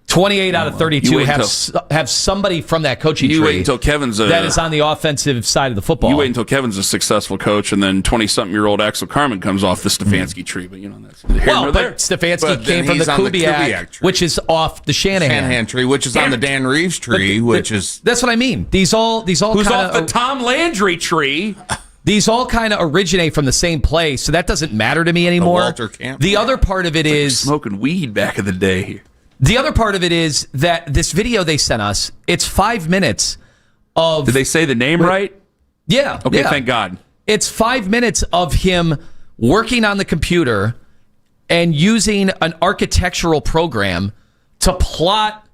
S11: 28 out of 32 have somebody from that coaching tree.
S10: You wait until Kevin's
S11: that is on the offensive side of the football.
S10: You wait until Kevin's a successful coach, and then 20-something-year-old Axel Carman comes off the Stefanski tree. But that's here nor there.
S11: But Stefanski came from the Kubiak tree, which is off the Shanahan
S12: tree, which is on the Dan Reeves tree, which is
S11: that's what I mean. These all
S10: who's off the Tom Landry tree.
S11: these all kind of originate from the same place, so that doesn't matter to me anymore.
S12: Walter Camp.
S11: The other part of it is
S10: smoking weed back in the day.
S11: The other part of it is that this video they sent us, it's 5 minutes of...
S10: Did they say the name right?
S11: Yeah.
S10: Okay,
S11: yeah.
S10: thank God.
S11: It's 5 minutes of him working on the computer and using an architectural program to plot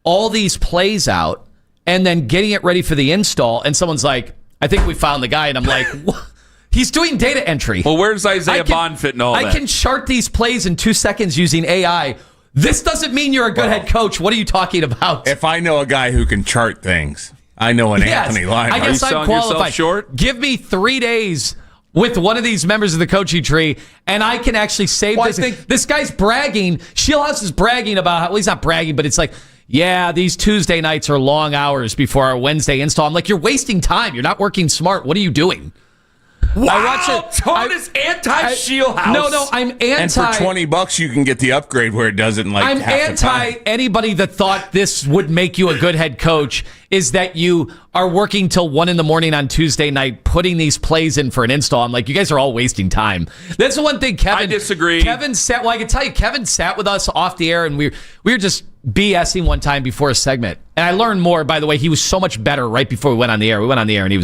S11: all these plays out and then getting it ready for the install. And someone's like, I think we found the guy. And I'm like, what? He's doing data entry.
S10: Well, where's Isaiah Bond fit in all that?
S11: I can chart these plays in 2 seconds using AI. This doesn't mean you're a good head coach. What are you talking about?
S12: If I know a guy who can chart things, I know an Anthony Lima.
S11: I guess I'm qualified.
S10: Short?
S11: Give me 3 days with one of these members of the coaching tree, and I can actually save this. This guy's bragging. Shieldhouse is bragging about how, well, he's not bragging, but it's like, yeah, these Tuesday nights are long hours before our Wednesday install. I'm like, you're wasting time. You're not working smart. What are you doing?
S10: Wow, Tone is anti-Shieldhouse.
S11: No, I'm anti.
S12: And for $20, you can get the upgrade where it doesn't like.
S11: I'm
S12: half the time.
S11: anti anybody that thought this would make you a good head coach. Is that you are working till 1 a.m. on Tuesday night, putting these plays in for an install? I'm like, you guys are all wasting time. That's the one thing, Kevin.
S10: I disagree.
S11: Kevin sat. Well, I can tell you, Kevin sat with us off the air, and we were just BSing one time before a segment, and I learned more. By the way, he was so much better right before we went on the air. We went on the air, and he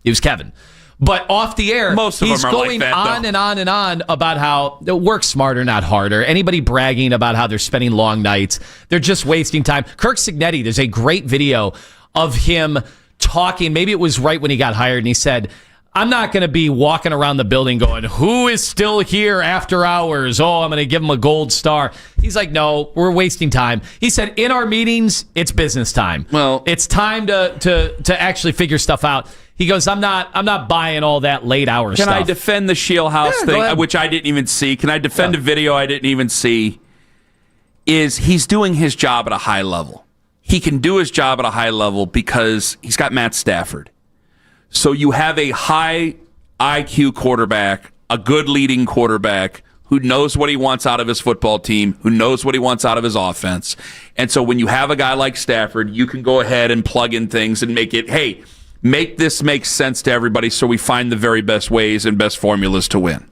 S11: was Kevin. But off the air,
S10: most of
S11: he's
S10: them are
S11: going
S10: like that,
S11: on and on and on about how work smarter, not harder. Anybody bragging about how they're spending long nights, they're just wasting time. Kirk Cignetti, there's a great video of him talking. Maybe it was right when he got hired, and he said, I'm not going to be walking around the building going, who is still here after hours? Oh, I'm going to give him a gold star. He's like, no, we're wasting time. He said, in our meetings, it's business time.
S10: Well,
S11: it's time to actually figure stuff out. He goes, I'm not buying all that late hour stuff.
S10: Can I defend the Shieldhouse thing, which I didn't even see? Can I defend a video I didn't even see? He's doing his job at a high level. He can do his job at a high level because he's got Matt Stafford. So you have a high IQ quarterback, a good leading quarterback who knows what he wants out of his football team, who knows what he wants out of his offense. And so when you have a guy like Stafford, you can go ahead and plug in things and make it, hey, make this make sense to everybody so we find the very best ways and best formulas to win.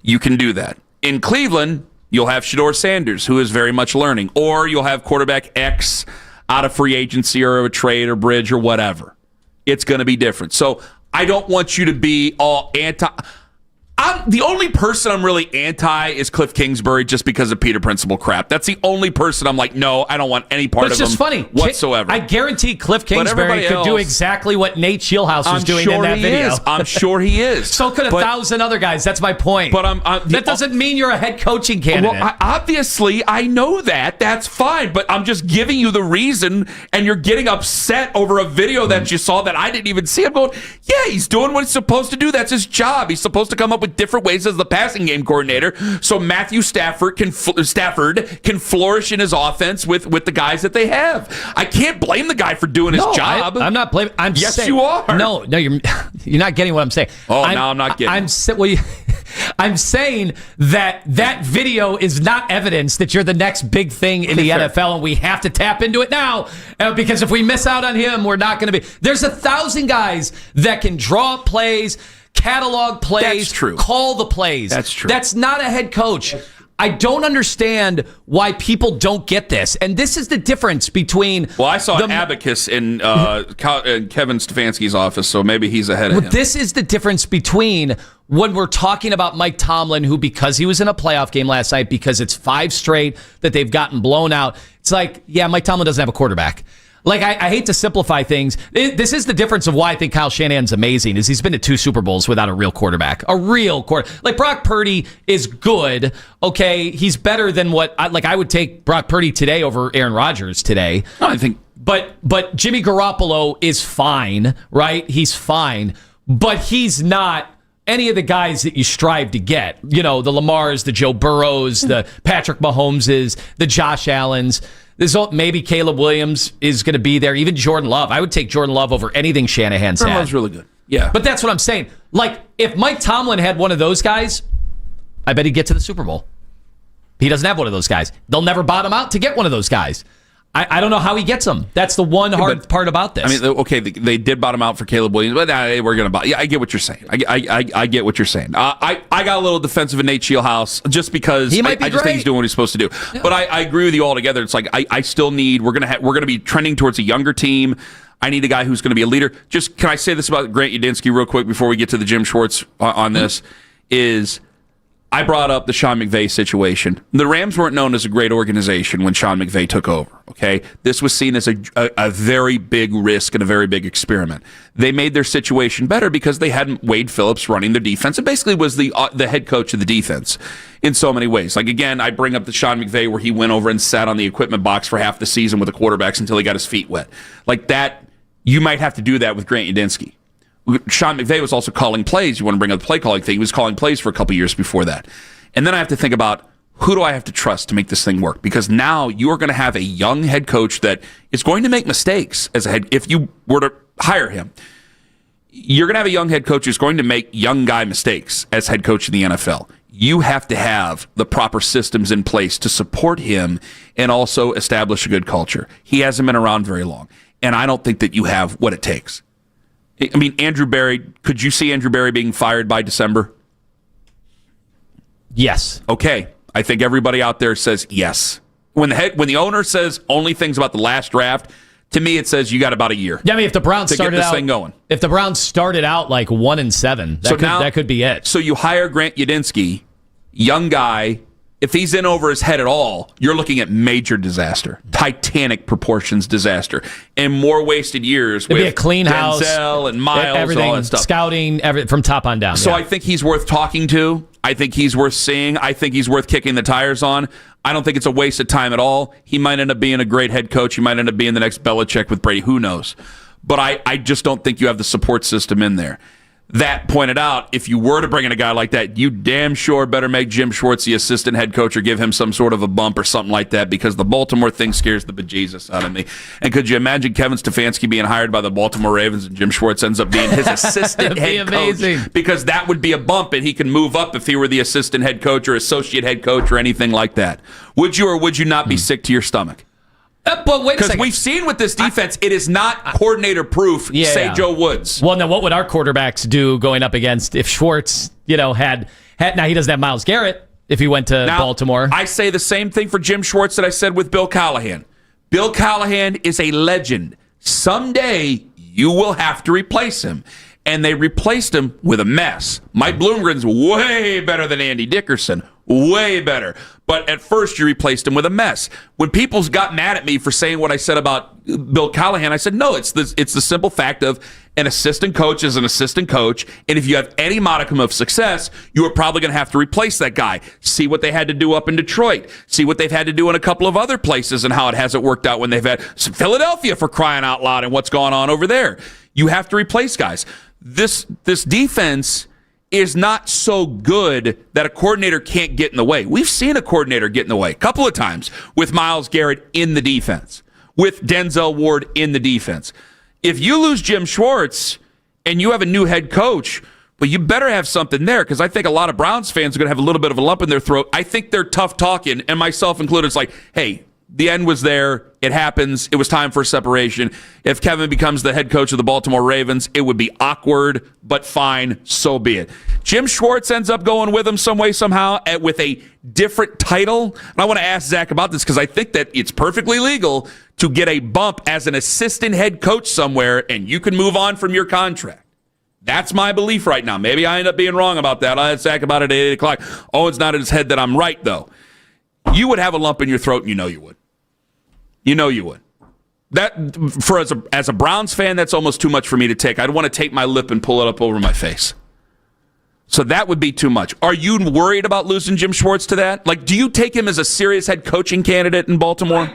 S10: You can do that. In Cleveland, you'll have Shedeur Sanders, who is very much learning, or you'll have quarterback X out of free agency or a trade or bridge or whatever. It's going to be different. So I don't want you to be all anti. The only person I'm really anti is Cliff Kingsbury just because of Peter Principle crap. That's the only person I'm like, no, I don't want any part of him.
S11: It's just funny
S10: whatsoever.
S11: I guarantee Cliff Kingsbury could do exactly what Nate Shieldhouse was doing in that video.
S10: I'm sure he is.
S11: So could 1,000 other guys. That's my point.
S10: But
S11: that doesn't mean you're a head coaching candidate.
S10: Well, obviously, I know that. That's fine. But I'm just giving you the reason, and you're getting upset over a video that you saw that I didn't even see. I'm going, yeah, he's doing what he's supposed to do. That's his job. He's supposed to come up with different ways as the passing game coordinator, so Matthew Stafford can flourish in his offense with the guys that they have. I can't blame the guy for doing his job.
S11: I'm not blaming.
S10: Yes, you are.
S11: No, you're not getting what I'm saying.
S10: Now I'm not getting.
S11: I'm saying that video is not evidence that you're the next big thing in the NFL, and we have to tap into it now because if we miss out on him, we're not going to be. There's 1,000 guys that can draw up plays, catalog plays,
S10: that's true.
S11: Call the plays.
S10: That's true.
S11: That's not a head coach. I don't understand why people don't get this. And this is the difference between...
S10: Well, I saw an abacus in Kevin Stefanski's office, so maybe he's ahead of him.
S11: This is the difference between when we're talking about Mike Tomlin, who, because he was in a playoff game last night, because it's 5 straight that they've gotten blown out, it's like, yeah, Mike Tomlin doesn't have a quarterback. Like, I hate to simplify things. This is the difference of why I think Kyle Shanahan's amazing, is he's been to 2 Super Bowls without a real quarterback. Like, Brock Purdy is good, okay? He's better than I would take Brock Purdy today over Aaron Rodgers today.
S10: I think...
S11: But Jimmy Garoppolo is fine, right? He's fine. But he's not any of the guys that you strive to get. You know, the Lamars, the Joe Burrows, the Patrick Mahomeses, the Josh Allens. Maybe Caleb Williams is going to be there. Even Jordan Love. I would take Jordan Love over anything Shanahan's had.
S10: Jordan Love's really good. Yeah.
S11: But that's what I'm saying. Like, if Mike Tomlin had one of those guys, I bet he'd get to the Super Bowl. He doesn't have one of those guys. They'll never bottom out to get one of those guys. I don't know how he gets them. That's the one hard part about this.
S10: I mean, okay, they did bottom out for Caleb Williams, but we're going to. Yeah, I get what you're saying. I get what you're saying. I got a little defensive of Nate Shieldhouse just because I just think he's doing what he's supposed to do. Yeah. But I agree with you altogether. It's like I still need. We're gonna be trending towards a younger team. I need a guy who's going to be a leader. Just can I say this about Grant Udinski real quick before we get to the Jim Schwarz on this? Is I brought up the Sean McVay situation. The Rams weren't known as a great organization when Sean McVay took over. Okay, this was seen as a very big risk and a very big experiment. They made their situation better because they had Wade Phillips running their defense and basically was the head coach of the defense in so many ways. Like again, I bring up the Sean McVay where he went over and sat on the equipment box for half the season with the quarterbacks until he got his feet wet. Like that, you might have to do that with Grant Udinski. Sean McVay was also calling plays. You want to bring up the play calling thing. He was calling plays for a couple years before that. And then I have to think about who do I have to trust to make this thing work? Because now you are going to have a young head coach that is going to make mistakes as a head. If you were to hire him, you're going to have a young head coach who's going to make young guy mistakes as head coach in the NFL. You have to have the proper systems in place to support him and also establish a good culture. He hasn't been around very long. And I don't think that you have what it takes. I mean, Andrew Berry, could you see Andrew Berry being fired by December?
S11: Yes.
S10: Okay. I think everybody out there says yes. When the owner says only things about the last draft, to me it says you got about a year.
S11: Yeah, I mean, if the Browns started
S10: get this thing going.
S11: If the Browns started out like 1-7, that could be it.
S10: So you hire Grant Udinski, young guy. If he's in over his head at all, you're looking at major disaster, Titanic proportions disaster, and more wasted years.
S11: It'd be a clean house,
S10: Denzel and Miles,
S11: everything,
S10: and all that stuff.
S11: Scouting, from top on down.
S10: So I think he's worth talking to. I think he's worth seeing. I think he's worth kicking the tires on. I don't think it's a waste of time at all. He might end up being a great head coach. He might end up being the next Belichick with Brady. Who knows? But I just don't think you have the support system in there. That pointed out, if you were to bring in a guy like that, you damn sure better make Jim Schwartz the assistant head coach or give him some sort of a bump or something like that, because the Baltimore thing scares the bejesus out of me. And could you imagine Kevin Stefanski being hired by the Baltimore Ravens and Jim Schwartz ends up being his assistant head coach? Because that would be a bump, and he can move up if he were the assistant head coach or associate head coach or anything like that. Would you or would you not be sick to your stomach?
S11: But wait a second.
S10: Because we've seen with this defense, it is not coordinator-proof, Joe Woods.
S11: Well, now what would our quarterbacks do going up against if Schwartz, had now he doesn't have Myles Garrett if he went to Baltimore.
S10: I say the same thing for Jim Schwartz that I said with Bill Callahan. Bill Callahan is a legend. Someday you will have to replace him. And they replaced him with a mess. Mike Bloomgren's way better than Andy Dickerson. Way better. But at first you replaced him with a mess. When people got mad at me for saying what I said about Bill Callahan, I said, no, it's the simple fact of an assistant coach is an assistant coach. And if you have any modicum of success, you are probably going to have to replace that guy. See what they had to do up in Detroit. See what they've had to do in a couple of other places and how it hasn't worked out when they've had Philadelphia, for crying out loud, and what's going on over there. You have to replace guys. This defense is not so good that a coordinator can't get in the way. We've seen a coordinator get in the way a couple of times with Myles Garrett in the defense, with Denzel Ward in the defense. If you lose Jim Schwartz and you have a new head coach, well, you better have something there, because I think a lot of Browns fans are going to have a little bit of a lump in their throat. I think they're tough talking, and myself included. It's like, hey, the end was there. It happens. It was time for a separation. If Kevin becomes the head coach of the Baltimore Ravens, it would be awkward, but fine, so be it. Jim Schwartz ends up going with him some way, somehow, with a different title. And I want to ask Zach about this, because I think that it's perfectly legal to get a bump as an assistant head coach somewhere, and you can move on from your contract. That's my belief right now. Maybe I end up being wrong about that. I'll ask Zach about it at 8 o'clock. Oh, it's not in his head that I'm right, though. You would have a lump in your throat, and you know you would. You know you would. That, for as a Browns fan, that's almost too much for me to take. I'd want to take my lip and pull it up over my face. So that would be too much. Are you worried about losing Jim Schwartz to that? Like, do you take him as a serious head coaching candidate in Baltimore?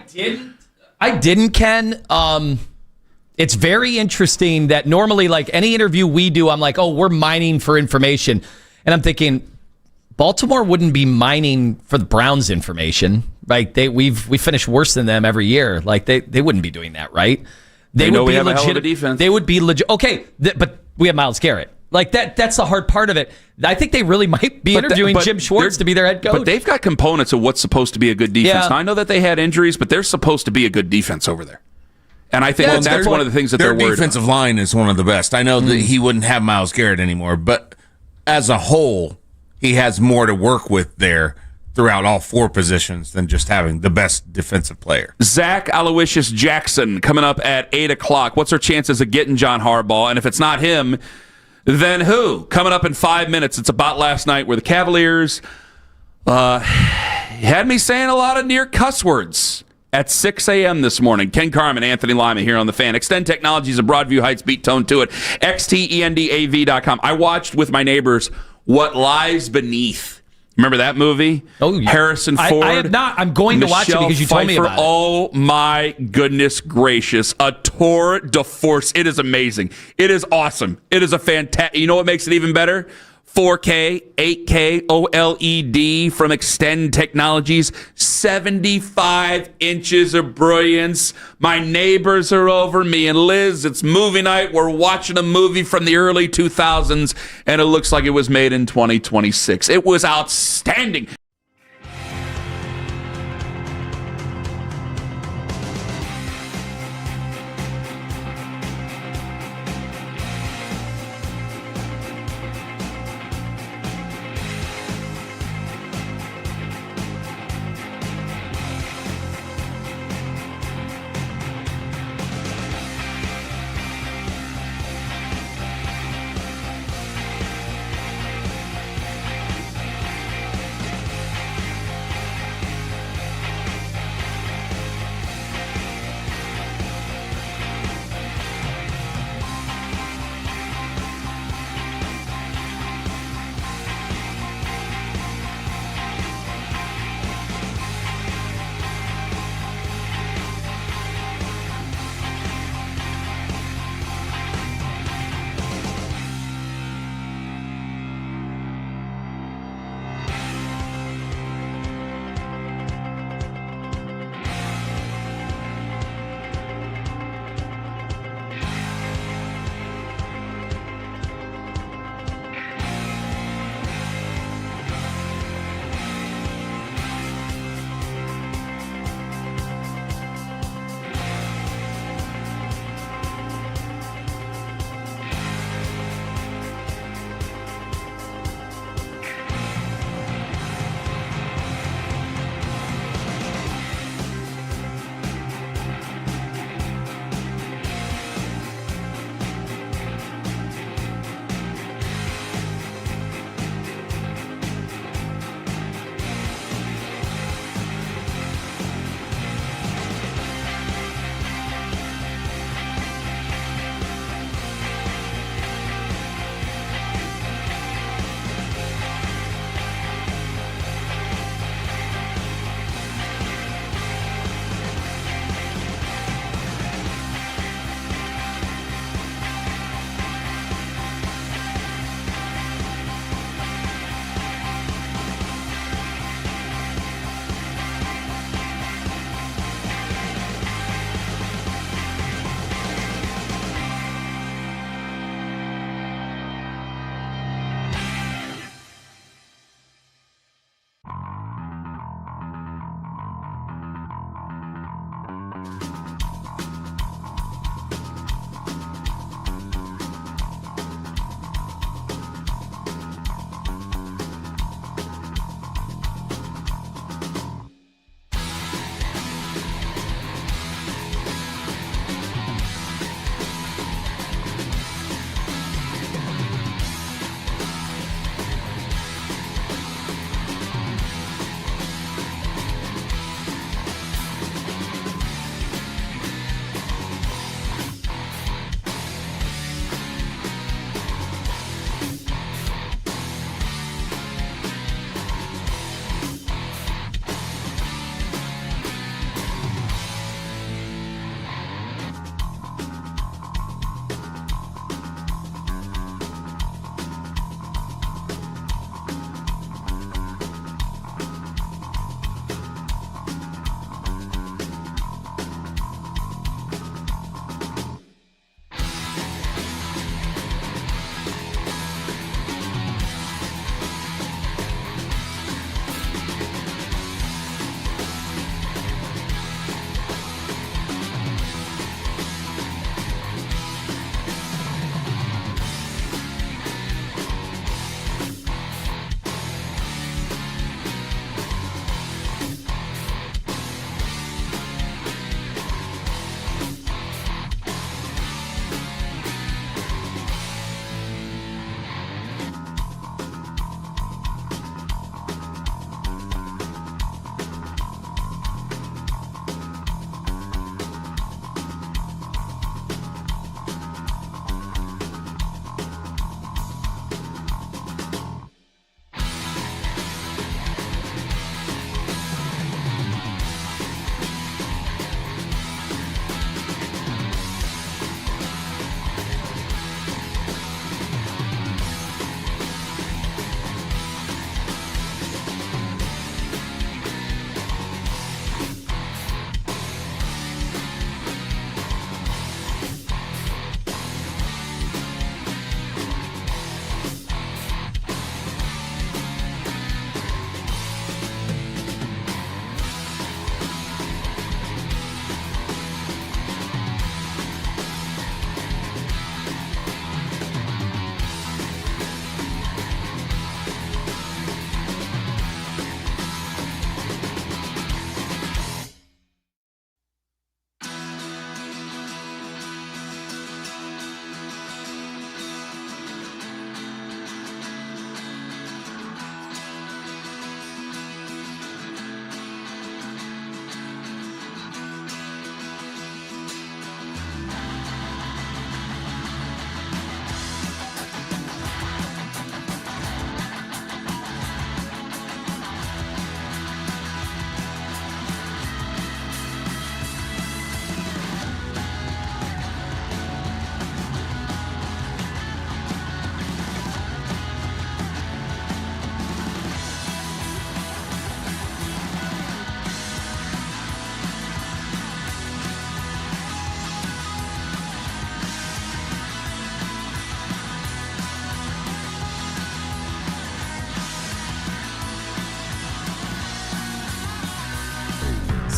S11: I didn't, Ken. It's very interesting that normally, like any interview we do, I'm like, oh, we're mining for information. And I'm thinking, Baltimore wouldn't be mining for the Browns information, right? We finish worse than them every year. Like they wouldn't be doing that, right?
S10: They know we have a hell of a defense.
S11: They would be legit. Okay, but we have Myles Garrett. Like that's the hard part of it. I think they really might be interviewing Jim Schwarz to be their head coach.
S10: But they've got components of what's supposed to be a good defense.
S11: Yeah.
S10: Now, I know that they had injuries, but they're supposed to be a good defense over there. And I think that's one of the things that
S12: their
S10: they're worried
S12: defensive
S10: about.
S12: line is one of the best. I know that he wouldn't have Myles Garrett anymore, but as a whole, he has more to work with there throughout all 4 positions than just having the best defensive player.
S10: Zack Jackson coming up at 8 o'clock. What's our chances of getting John Harbaugh? And if it's not him, then who? Coming up in 5 minutes. It's about last night where the Cavaliers had me saying a lot of near cuss words at 6 a.m. this morning. Ken Carman, Anthony Lima here on The Fan. Extend Technologies of Broadview Heights, beat tone to it. XTENDAV.com. I watched with my neighbors What Lies Beneath. Remember that movie?
S11: Oh, yeah.
S10: Harrison Ford.
S11: I have not. I'm going to watch it because you told me about it.
S10: Oh, my goodness gracious. A tour de force. It is amazing. It is awesome. It is a fantastic. You know what makes it even better? 4K, 8K, OLED from Extend Technologies, 75 inches of brilliance. My neighbors are over, me and Liz. It's movie night. We're watching a movie from the early 2000s, and it looks like it was made in 2026. It was outstanding.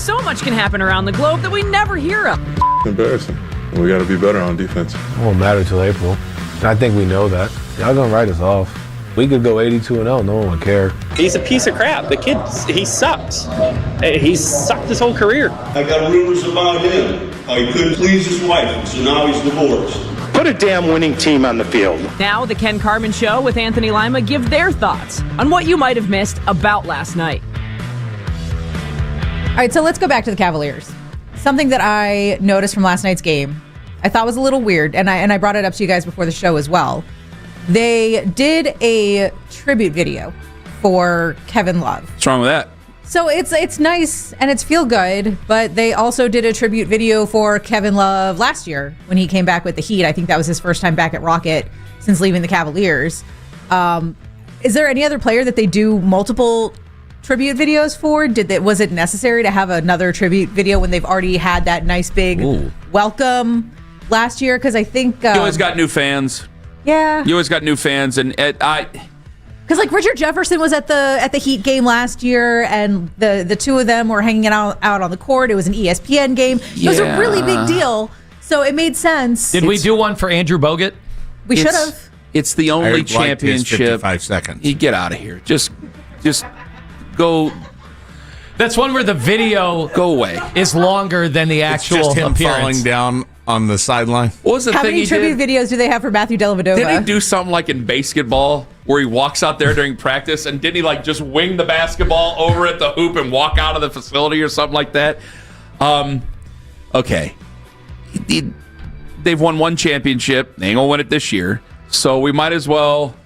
S19: So much can happen around the globe that we never hear of.
S20: Embarrassing. We got to be better on defense.
S9: It won't matter till April. I think we know that. Y'all gonna write us off. We could go 82-0. No one would care.
S21: He's a piece of crap. The kid, he sucks. He's sucked his whole career.
S22: I got rumors about him. How he couldn't please his wife, so now he's divorced.
S21: Put a damn winning team on the field.
S19: Now, the Ken Carman Show with Anthony Lima give their thoughts on what you might have missed about last night.
S23: All right, so let's go back to the Cavaliers. Something that I noticed from last night's game, I thought was a little weird, and I brought it up to you guys before the show as well. They did a tribute video for Kevin Love.
S10: What's wrong with that?
S23: So it's nice and it's feel good, but they also did a tribute video for Kevin Love last year when he came back with the Heat. I think that was his first time back at Rocket since leaving the Cavaliers. Is there any other player that they do multiple tribute videos for? Was it necessary to have another tribute video when they've already had that nice big welcome last year? Because I think
S10: you always got new fans.
S23: Yeah,
S10: you always got new fans, and
S23: because like Richard Jefferson was at the Heat game last year, and the two of them were hanging out on the court. It was an ESPN game. It was a really big deal, so it made sense.
S11: Did we do one for Andrew Bogut?
S23: We should have.
S10: It's the only championship.
S12: 55 seconds.
S10: You get out of here. Just go.
S11: That's one where the video
S10: go away
S11: is longer than the actual
S12: it's just him
S11: appearance.
S12: falling down on the sideline.
S10: What was the
S23: How
S10: thing
S23: many
S10: he
S23: tribute
S10: did?
S23: videos do they have for Matthew Dellavedova?
S10: Didn't he do something like in basketball where he walks out there during practice, and didn't he like just wing the basketball over at the hoop and walk out of the facility or something like that? Okay. They've won one championship. They ain't gonna win it this year, so we might as well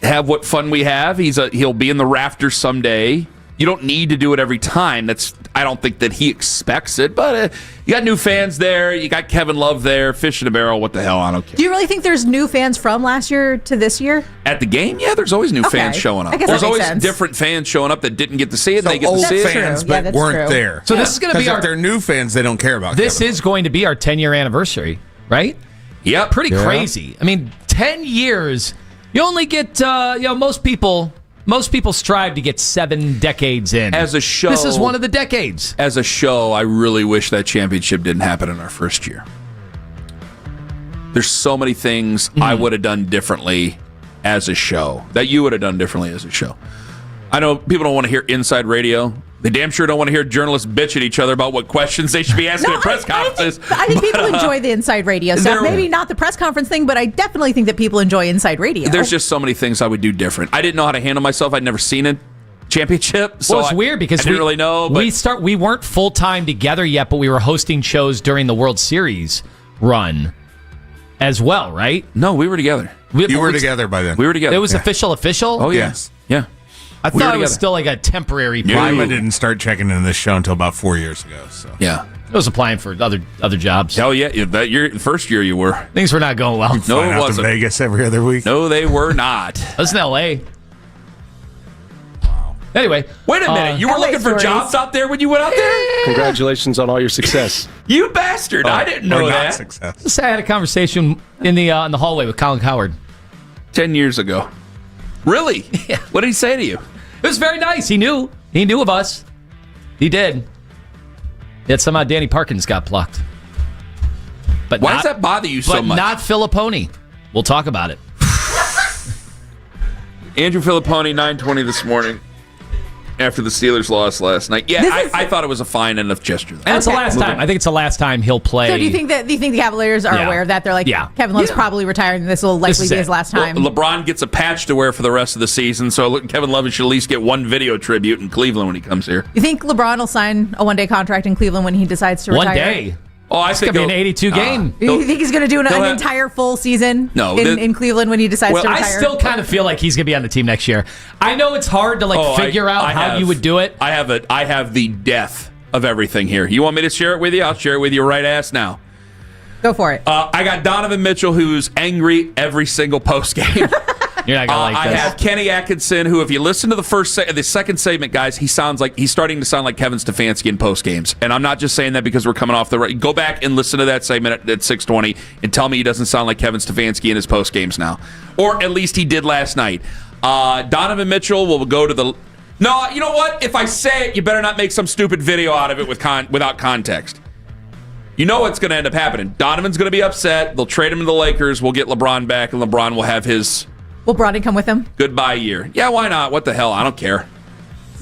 S10: have what fun we have. He'll be in the rafters someday. You don't need to do it every time. I don't think that he expects it, but you got new fans there. You got Kevin Love there, fish in a barrel. What the hell? I don't care.
S23: Do you really think there's new fans from last year to this year?
S10: At the game, yeah, there's always new fans showing up.
S23: I guess
S10: There's
S23: that makes
S10: always
S23: sense.
S10: different fans showing up that didn't get to see it.
S12: So
S10: they get to
S12: old
S10: see it.
S12: fans, but weren't there.
S11: So this is going to be
S12: if they're new fans, they don't care about.
S11: This
S12: Kevin
S11: is going to be our 10-year anniversary, right?
S10: Yep.
S11: Pretty crazy. I mean, 10 years. You only get most people strive to get 7 decades in.
S10: As a show,
S11: this is one of the decades.
S10: As a show, I really wish that championship didn't happen in our first year. There's so many things I would have done differently as a show that you would have done differently as a show. I know people don't want to hear inside radio. They damn sure don't want to hear journalists bitch at each other about what questions they should be asking at press conferences.
S23: I think people enjoy the inside radio stuff. Maybe not the press conference thing, but I definitely think that people enjoy inside radio.
S10: There's just so many things I would do different. I didn't know how to handle myself. I'd never seen a championship. So
S11: Well, it's weird because
S10: I didn't really know. But
S11: we weren't full-time together yet, but we were hosting shows during the World Series run as well, right?
S10: No, we were together.
S12: You were together by then.
S10: We were together.
S11: It was official?
S10: Oh, yes. Yeah.
S11: I
S10: We were
S11: thought it was
S10: together.
S11: still like a temporary
S12: Lima didn't start checking in this show until about 4 years ago. So
S10: yeah,
S11: I was applying for other jobs.
S10: Hell yeah! The first year you were.
S11: Things were not going well.
S10: No,
S12: Flying
S10: it
S12: out to
S10: wasn't.
S12: Vegas every other week.
S10: No, they were not.
S11: I was in L.A. Anyway,
S10: wait a minute. You were
S23: LA
S10: looking for
S23: stories.
S10: jobs out there when you went out there?
S6: Congratulations on all your success.
S10: You bastard! I didn't know that.
S12: Success.
S11: I had a conversation in the hallway with Colin Cowherd
S10: 10 years ago. Really?
S11: Yeah.
S10: What did he say to you?
S11: It was very nice. He knew of us. He did. Yet somehow Danny Parkins got plucked. But
S10: Why does that bother you so
S11: but
S10: much?
S11: not Filipony. We'll talk about it.
S10: Andrew Filipony, 9:20 this morning. After the Steelers lost last night. Yeah, I thought it was a fine enough gesture.
S11: And it's the last time. I think it's the last time he'll play.
S23: So do you think the Cavaliers are aware of that? They're like, Kevin Love's probably retiring, and this will likely be his last time.
S10: Well, LeBron gets a patch to wear for the rest of the season, so Kevin Love should at least get one video tribute in Cleveland when he comes here.
S23: You think LeBron will sign a one-day contract in Cleveland when he decides to retire?
S11: One day.
S10: Oh, I
S11: It's
S10: think
S11: going to be an 82 game.
S23: You think he's going to do an
S10: he'll have-
S23: entire full season
S10: No,
S23: in Cleveland when he decides
S11: Well,
S23: to
S11: I
S23: retire?
S11: still kind of feel like he's going to be on the team next year. I know it's hard to figure out how you would do it.
S10: I have the death of everything here. You want me to share it with you? I'll share it with you right ass now.
S23: Go for it.
S10: I got Donovan Mitchell, who's angry every single post game.
S11: You're not gonna like
S10: I
S11: this.
S10: have Kenny Atkinson, who, if you listen to the second segment, guys, he's starting to sound like Kevin Stefanski in post games. And I'm not just saying that because we're coming off the right. Go back and listen to that segment at 6:20 and tell me he doesn't sound like Kevin Stefanski in his post games now, or at least he did last night. Donovan Mitchell will go to the No, you know what? If I say it, you better not make some stupid video out of it without context. You know what's going to end up happening. Donovan's going to be upset. They'll trade him to the Lakers. We'll get LeBron back, and LeBron will have his...
S23: Will Bronny come with him?
S10: Goodbye year. Yeah, why not? What the hell? I don't care.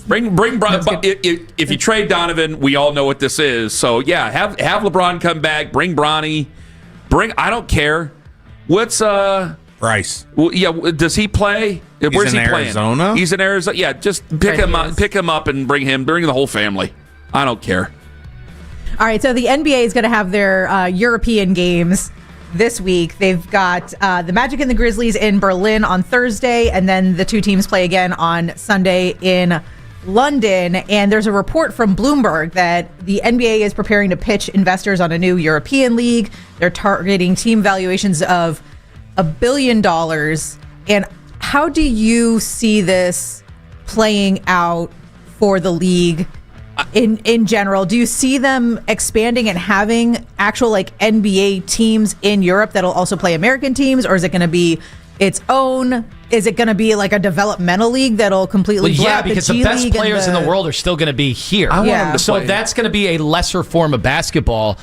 S10: Bring if you trade Donovan, we all know what this is. So yeah, have LeBron come back. Bring Bronny. I don't care. What's
S12: Bryce?
S10: Well, yeah, does he play? Where's he playing?
S12: Arizona?
S10: He's in Arizona. Yeah, just pick him up and bring the whole family. I don't care.
S23: All right, so the NBA is going to have their European games this week. They've got the Magic and the Grizzlies in Berlin on Thursday, and then the two teams play again on Sunday in London. And there's a report from Bloomberg that the NBA is preparing to pitch investors on a new European league. They're targeting team valuations of $1 billion. And how do you see this playing out for the league in general? Do you see them expanding and having actual like NBA teams in Europe that'll also play American teams, or is it going to be its own? Is it going to be like a developmental league that'll completely
S11: because the best players in the world are still going to be here. So if that's going to be a lesser form of basketball,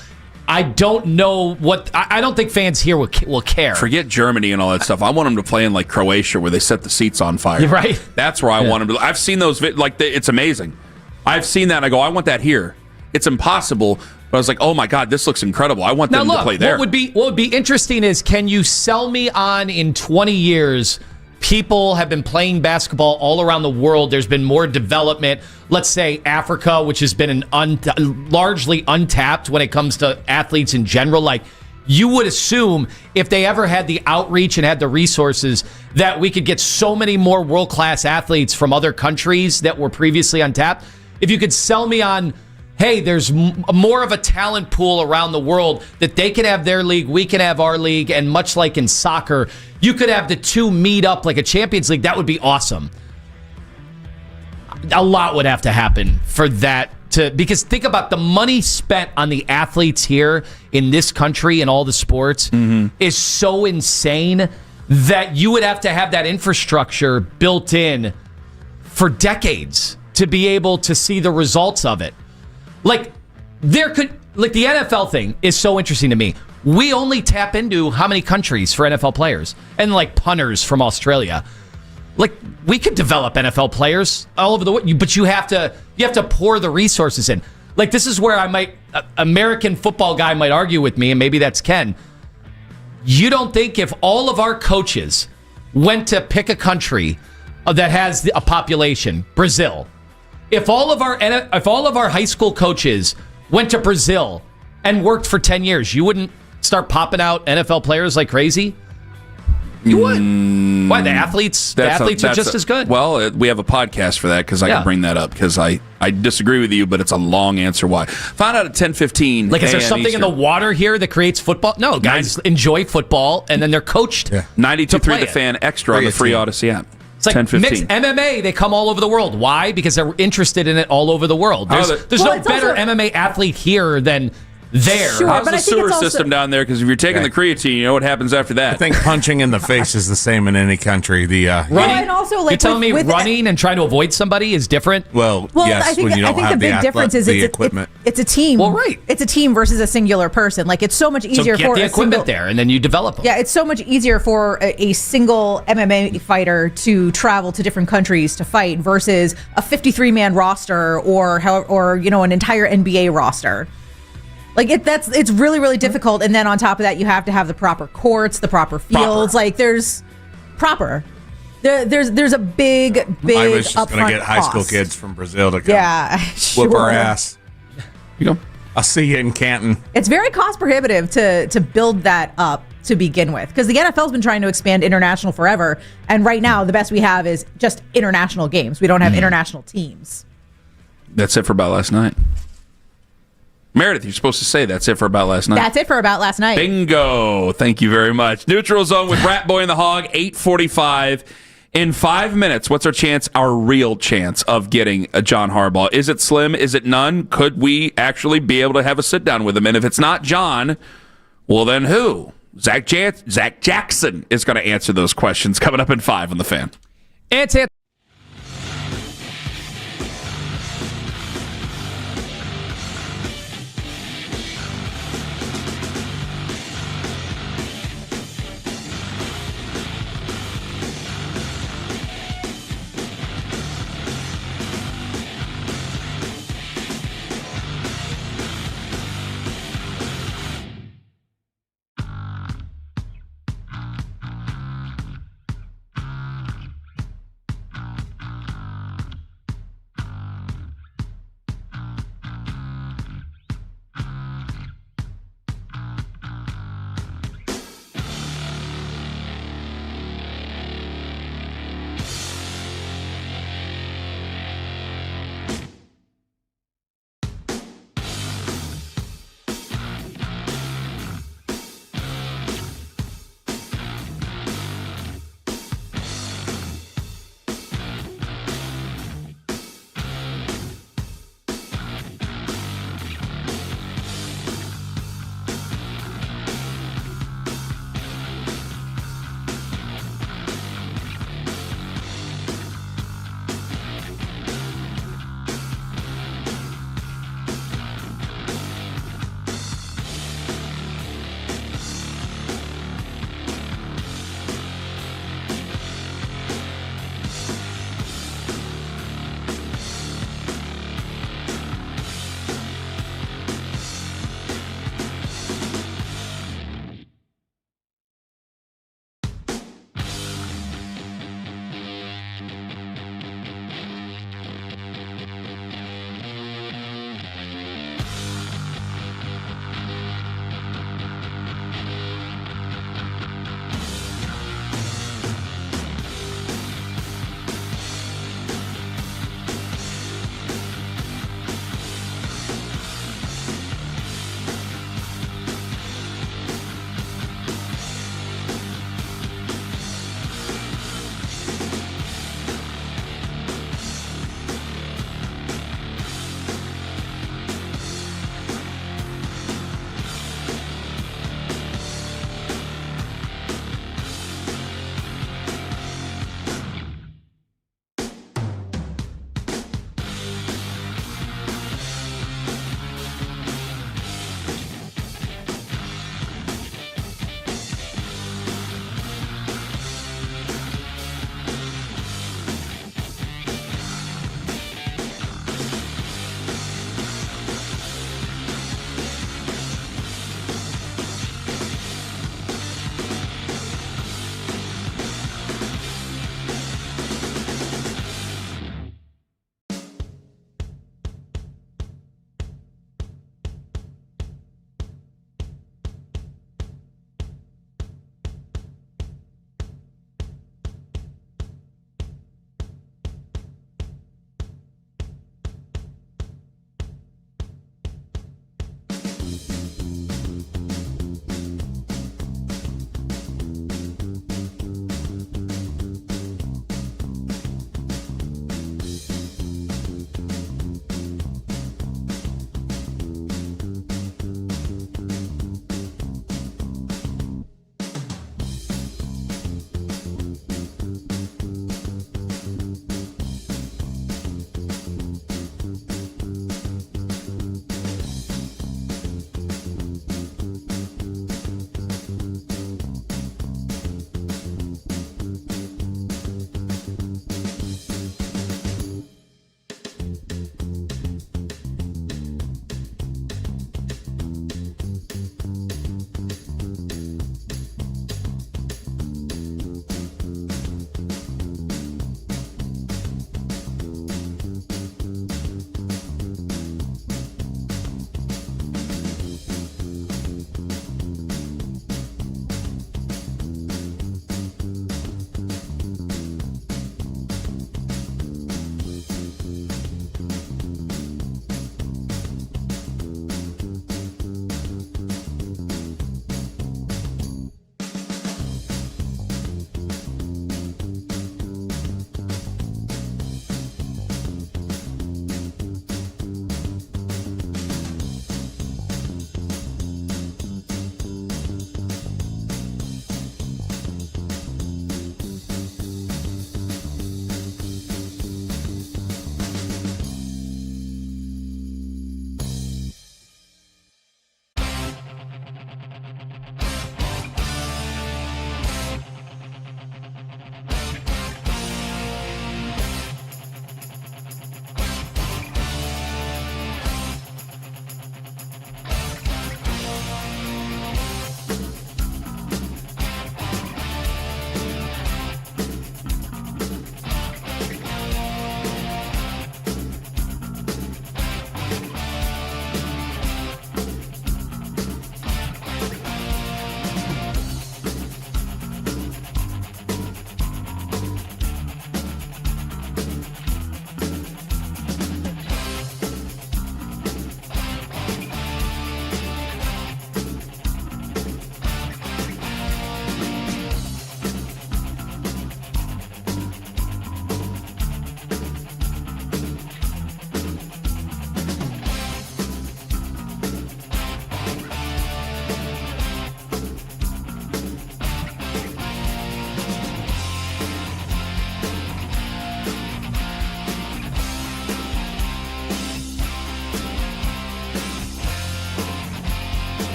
S11: I don't know what. I don't think fans here will care.
S10: Forget Germany and all that stuff. I want them to play in like Croatia, where they set the seats on fire.
S11: You're right.
S10: That's where I want them to. I've seen those. It's amazing. I've seen that and I go, I want that here. It's impossible, but I was like, oh my God, this looks incredible. I want them to play there.
S11: What would be interesting is, can you sell me on in 20 years, people have been playing basketball all around the world. There's been more development. Let's say Africa, which has been largely untapped when it comes to athletes in general. Like, you would assume if they ever had the outreach and had the resources that we could get so many more world-class athletes from other countries that were previously untapped. If you could sell me on, hey, there's more of a talent pool around the world that they can have their league, we can have our league, and much like in soccer, you could have the two meet up like a Champions League. That would be awesome. A lot would have to happen for that because think about the money spent on the athletes here in this country and all the sports is so insane that you would have to have that infrastructure built in for decades to be able to see the results of it. Like the NFL thing is so interesting to me. We only tap into how many countries for NFL players and like punters from Australia. Like, we could develop NFL players all over the world, but you have to pour the resources in. Like, this is where American football guy might argue with me, and maybe that's Ken. You don't think if all of our coaches went to pick a country that has a population, Brazil, if all of our high school coaches went to Brazil and worked for 10 years, you wouldn't start popping out NFL players like crazy? You would. Why? The athletes are just as good.
S10: Well, we have a podcast for that because I can bring that up because I disagree with you, but it's a long answer why. Found out at 10:15.
S11: Like, is there something in the water here that creates football? No, guys enjoy football, and then they're coached.
S10: 92.3 The Fan Extra on the free Odyssey app.
S11: It's like mixed MMA. They come all over the world. Why? Because they're interested in it all over the world. There's no better MMA athlete here than there.
S23: Sure,
S10: how's
S23: but
S10: the
S23: I think
S10: sewer
S23: it's
S10: system down there? Because if you're taking the creatine, you know what happens after that.
S12: I think punching in the face is the same in any country.
S11: Running,
S23: and also, like,
S11: you're telling me running and trying to avoid somebody is different?
S12: Well, yes,
S23: I think,
S12: when you don't have
S23: the big difference is
S12: the equipment.
S23: It's a team.
S11: Well, right.
S23: It's a team versus a singular person. Like, it's so much easier
S11: so get
S23: for
S11: the equipment there, and then you develop them.
S23: Yeah, it's so much easier for a single MMA fighter to travel to different countries to fight versus a 53-man roster or an entire NBA roster. Like, it's really, really difficult. And then on top of that, you have to have the proper courts, the proper fields. Like, there's a big
S12: I was just going to get high school kids from Brazil to come whoop our ass.
S10: You know,
S12: I'll see you in Canton.
S23: It's very cost prohibitive to build that up to begin with, because the NFL's been trying to expand international forever. And right now, the best we have is just international games. We don't have international teams.
S10: That's it for About Last Night. Meredith, you're supposed to say that's it for About Last Night.
S23: That's it for About Last Night.
S10: Bingo. Thank you very much. Neutral Zone with Rat Boy and the Hog, 8:45. In 5 minutes, what's our real chance of getting a John Harbaugh? Is it slim? Is it none? Could we actually be able to have a sit-down with him? And if it's not John, well, then who? Zack Jackson is going to answer those questions coming up in 5 on The Fan.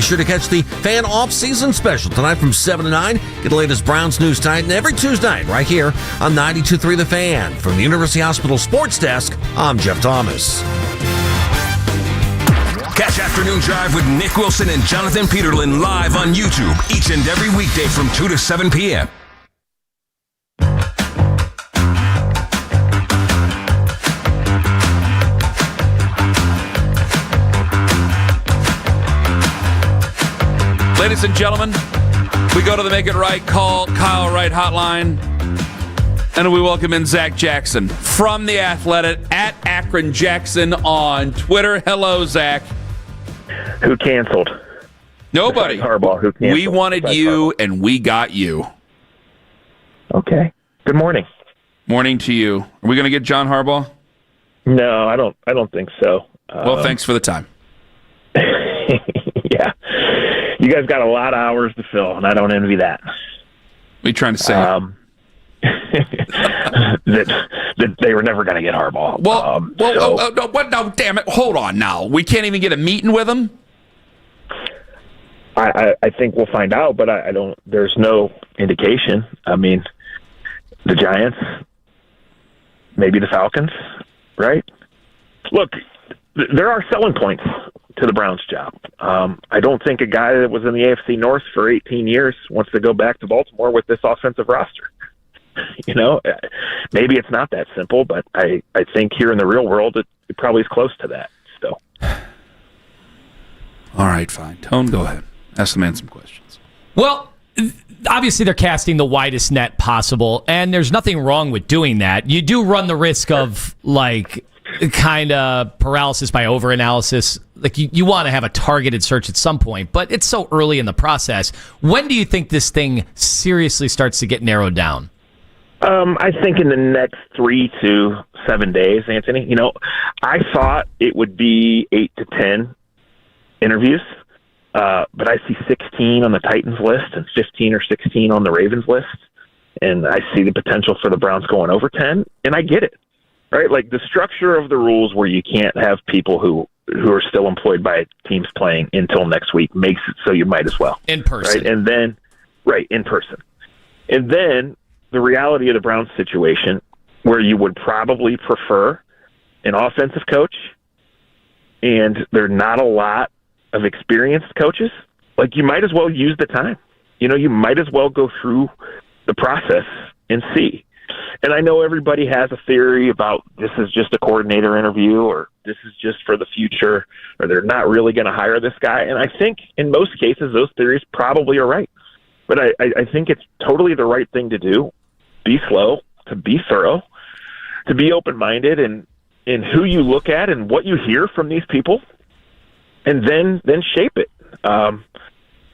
S1: sure to catch the Fan Off-Season Special tonight from 7 to 9. Get the latest Browns news tonight and every Tuesday night right here on 92.3 The Fan. From the University Hospital Sports Desk, I'm Jeff Thomas.
S3: Catch Afternoon Drive with Nick Wilson and Jonathan Peterlin live on YouTube each and every weekday from 2 to 7 p.m.
S10: Ladies and gentlemen, we go to the Make It Right Call Kyle Wright hotline, and we welcome in Zack Jackson from The Athletic at Akron Jackson on Twitter. Hello, Zack.
S2: Who canceled?
S10: Nobody.
S2: Besides Harbaugh, who canceled?
S10: We wanted
S2: Besides
S10: you,
S2: Harbaugh.
S10: and we got you.
S2: Okay. Good morning.
S10: Morning to you. Are we going to get John Harbaugh?
S2: No, I don't think so.
S10: Well, thanks for the time.
S2: Yeah. You guys got a lot of hours to fill, and I don't envy that.
S10: What are you trying to say?
S2: That they were never going to get Harbaugh.
S10: No, damn it. Hold on now. We can't even get a meeting with him?
S2: I think we'll find out, but I don't. There's no indication. I mean, the Giants, maybe the Falcons, right? Look, there are selling points to the Browns' job. I don't think a guy that was in the AFC North for 18 years wants to go back to Baltimore with this offensive roster. You know, maybe it's not that simple, but I think here in the real world, it probably is close to that still.
S10: All right, fine. Tone, go ahead. Ask the man some questions.
S11: Well, obviously they're casting the widest net possible, and there's nothing wrong with doing that. You do run the risk of, like, kind of paralysis by overanalysis. Like, you want to have a targeted search at some point, but it's so early in the process. When do you think this thing seriously starts to get narrowed down?
S2: I think in the next 3 to 7 days, Anthony. You know, I thought it would be 8 to 10 interviews, but I see 16 on the Titans list and 15 or 16 on the Ravens list, and I see the potential for the Browns going over 10, and I get it, right? Like, the structure of the rules where you can't have people who are still employed by teams playing until next week makes it so you might as well.
S11: In person.
S2: Right? And then, in person. And then the reality of the Browns situation where you would probably prefer an offensive coach and there are not a lot of experienced coaches, like, you might as well use the time. You know, you might as well go through the process and see. And I know everybody has a theory about this is just a coordinator interview or this is just for the future or they're not really going to hire this guy. And I think in most cases those theories probably are right. But I think it's totally the right thing to do. Be slow, to be thorough, to be open-minded in who you look at and what you hear from these people, and then shape it.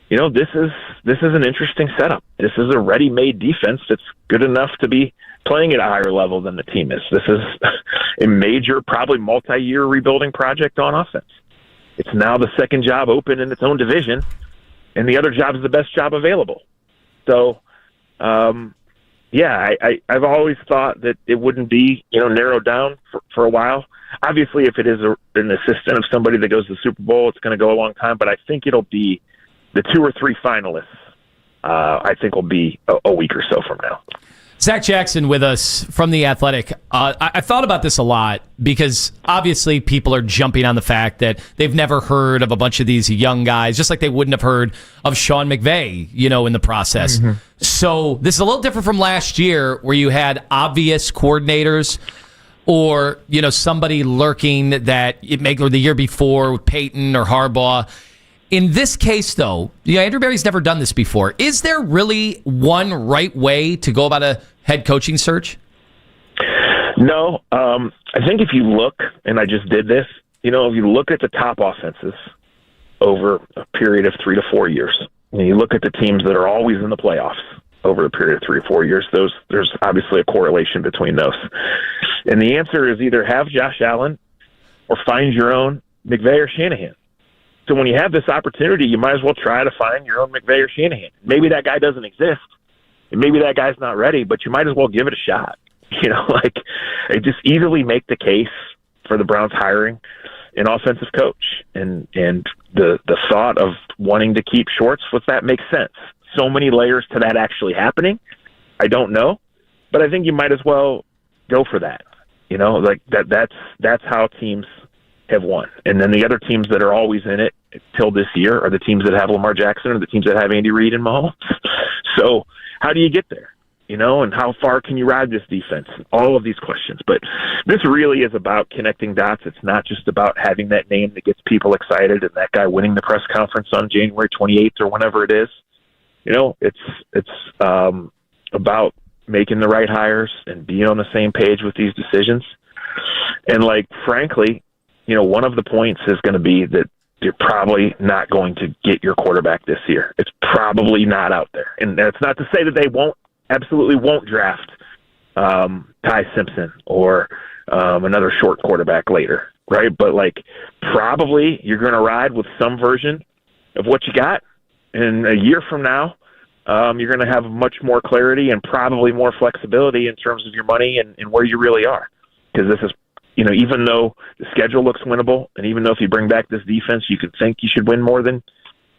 S2: You know, this is an interesting setup. This is a ready-made defense that's good enough to be playing at a higher level than the team is. This is a major, probably multi-year rebuilding project on offense. It's now the second job open in its own division, and the other job is the best job available. So, yeah, I've always thought that it wouldn't be, you know, narrowed down for a while. Obviously, if it is an assistant of somebody that goes to the Super Bowl, it's going to go a long time. But I think it'll be the 2 or 3 finalists. I think will be a week or so from now.
S11: Zack Jackson with us from The Athletic. I thought about this a lot because obviously people are jumping on the fact that they've never heard of a bunch of these young guys, just like they wouldn't have heard of Sean McVay, you know, in the process. Mm-hmm. So this is a little different from last year where you had obvious coordinators or, you know, somebody lurking that or the year before with Peyton or Harbaugh. In this case, though, Andrew Berry's never done this before. Is there really one right way to go about a head coaching search?
S2: No. I think if you look, and I just did this, you know, if you look at the top offenses over a period of 3 to 4 years, and you look at the teams that are always in the playoffs over a period of 3 or 4 years, there's obviously a correlation between those. And the answer is either have Josh Allen or find your own McVay or Shanahan. So when you have this opportunity, you might as well try to find your own McVay or Shanahan. Maybe that guy doesn't exist, and maybe that guy's not ready, but you might as well give it a shot. You know, like, just easily make the case for the Browns hiring an offensive coach, and the thought of wanting to keep Schwartz, that makes sense. So many layers to that actually happening, I don't know, but I think you might as well go for that. Like that's how teams have won. And then the other teams that are always in it till this year are the teams that have Lamar Jackson or the teams that have Andy Reid and Mahomes. So how do you get there? And how far can you ride this defense? All of these questions. But this really is about connecting dots. It's not just about having that name that gets people excited and that guy winning the press conference on January 28th or whenever it is. It's about making the right hires and being on the same page with these decisions. And, frankly, one of the points is going to be that you're probably not going to get your quarterback this year. It's probably not out there. And that's not to say that they absolutely won't draft Ty Simpson or another short quarterback later, right? But, probably you're going to ride with some version of what you got. And a year from now, you're going to have much more clarity and probably more flexibility in terms of your money and where you really are. Because this is, even though the schedule looks winnable, and even though if you bring back this defense, you could think you should win more than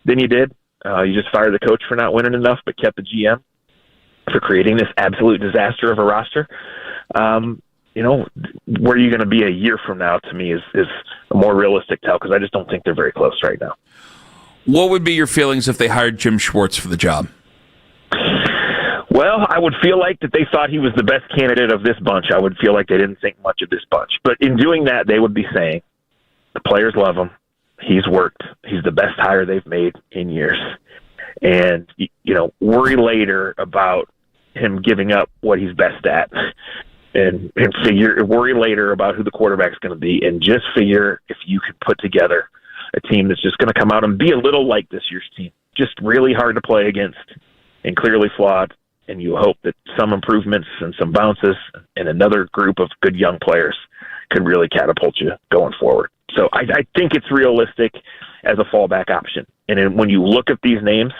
S2: you did. You just fired the coach for not winning enough, but kept the GM for creating this absolute disaster of a roster. Where you're going to be a year from now, to me, is a more realistic tell, because I just don't think they're very close right now.
S10: What would be your feelings if they hired Jim Schwartz for the job?
S2: Well, I would feel like that they thought he was the best candidate of this bunch. I would feel like they didn't think much of this bunch. But in doing that, they would be saying, the players love him. He's worked. He's the best hire they've made in years. And, worry later about him giving up what he's best at. And worry later about who the quarterback's going to be. And just figure if you could put together a team that's just going to come out and be a little like this year's team. Just really hard to play against and clearly flawed. And you hope that some improvements and some bounces and another group of good young players could really catapult you going forward. So I think it's realistic as a fallback option. And then when you look at these names,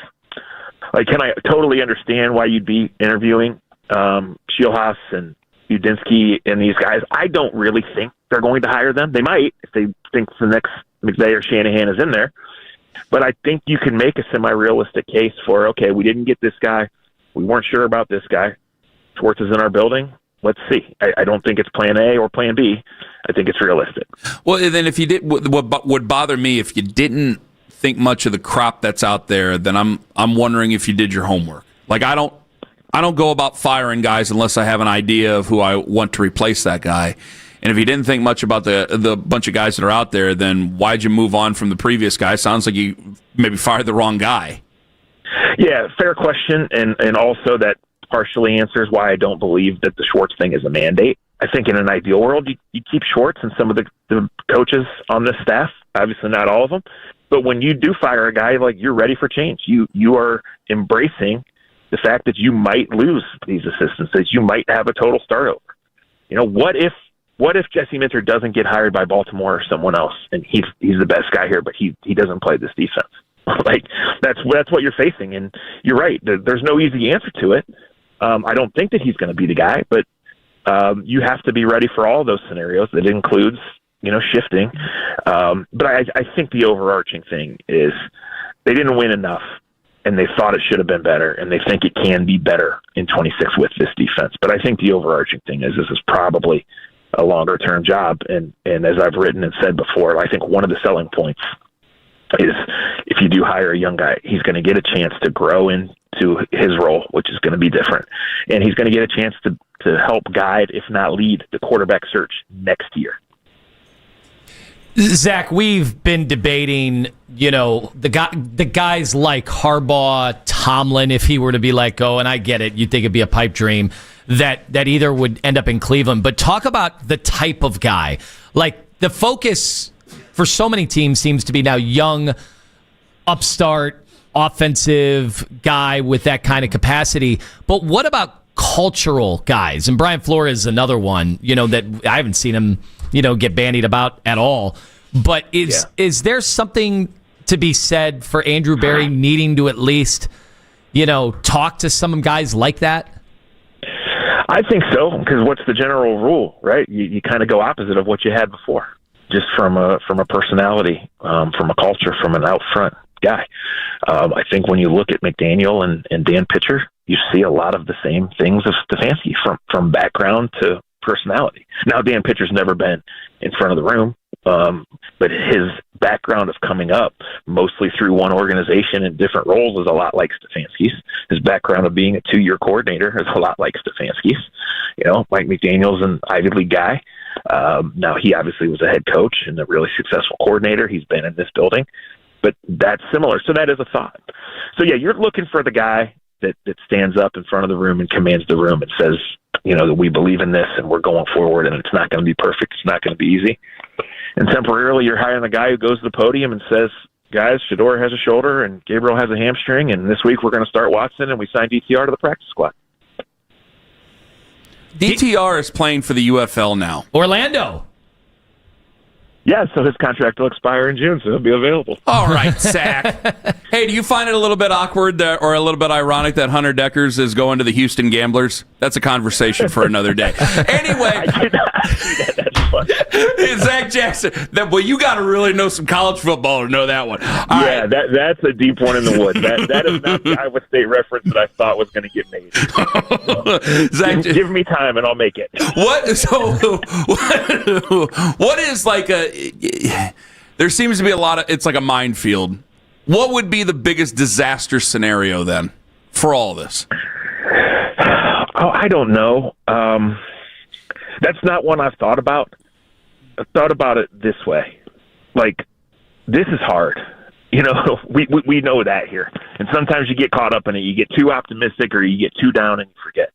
S2: can I totally understand why you'd be interviewing Schwartz and Udinski and these guys? I don't really think they're going to hire them. They might if they think the next McVay or Shanahan is in there. But I think you can make a semi-realistic case for, okay, we didn't get this guy. We weren't sure about this guy. Schwartz is in our building. Let's see. I don't think it's plan A or plan B. I think it's realistic.
S10: Well, then if you did, what would bother me if you didn't think much of the crop that's out there, then I'm wondering if you did your homework. I don't go about firing guys unless I have an idea of who I want to replace that guy. And if you didn't think much about the bunch of guys that are out there, then why'd you move on from the previous guy? Sounds like you maybe fired the wrong guy.
S2: Yeah, fair question, and also that partially answers why I don't believe that the Schwartz thing is a mandate. I think in an ideal world, you keep Schwartz and some of the coaches on this staff, obviously not all of them, but when you do fire a guy, you're ready for change. You are embracing the fact that you might lose these assistants, that you might have a total start over. What if Jesse Minter doesn't get hired by Baltimore or someone else, and he's the best guy here, but he doesn't play this defense? That's what you're facing, and you're right. There's no easy answer to it. I don't think that he's going to be the guy, but you have to be ready for all those scenarios. That includes, shifting. But I think the overarching thing is they didn't win enough, and they thought it should have been better, and they think it can be better in 26 with this defense. But I think the overarching thing is this is probably a longer-term job, and as I've written and said before, I think one of the selling points is if you do hire a young guy, he's going to get a chance to grow into his role, which is going to be different. And he's going to get a chance to help guide, if not lead, the quarterback search next year.
S11: Zach, we've been debating, the guys like Harbaugh, Tomlin, if he were to be let go, and I get it, you'd think it'd be a pipe dream, that either would end up in Cleveland. But talk about the type of guy. The focus for so many teams seems to be now young, upstart, offensive guy with that kind of capacity. But what about cultural guys? And Brian Flores is another one, that I haven't seen him, get bandied about at all. But is there something to be said for Andrew Berry needing to at least, talk to some guys like that?
S2: I think so, because what's the general rule, right? You kind of go opposite of what you had before. just from a personality, from a culture, from an out front guy. I think when you look at McDaniel and Dan Pitcher, you see a lot of the same things of Stefanski from background to personality. Now, Dan Pitcher's never been in front of the room, but his background of coming up mostly through one organization in different roles is a lot like Stefanski's. His background of being a 2-year coordinator is a lot like Stefanski's. Mike McDaniel's an Ivy League guy. Now, he obviously was a head coach and a really successful coordinator. He's been in this building, but that's similar. So that is a thought. So, yeah, you're looking for the guy that stands up in front of the room and commands the room and says, that we believe in this and we're going forward, and it's not going to be perfect. It's not going to be easy. And temporarily you're hiring the guy who goes to the podium and says, guys, Shedeur has a shoulder and Gabriel has a hamstring, and this week we're going to start Watson, and we signed DTR to the practice squad.
S10: DTR is playing for the UFL now.
S11: Orlando.
S2: Yeah, so his contract will expire in June, so he'll be available.
S10: All right, Zach. Hey, do you find it a little bit awkward or a little bit ironic that Hunter Deckers is going to the Houston Gamblers? That's a conversation for another day. Anyway.
S2: I did not see that. That's funny.
S10: Zach Jackson. Well, you got to really know some college football to know that one. All right.
S2: That's a deep one in the woods. That is not the Iowa State reference that I thought was going to get made.
S10: Zach,
S2: give me time and I'll make it.
S10: What is like there seems to be a lot of, it's like a minefield. What would be the biggest disaster scenario then for all this?
S2: Oh, I don't know. That's not one I've thought about. I've thought about it this way. Like, this is hard. We know that here. And sometimes you get caught up in it. You get too optimistic or you get too down and you forget.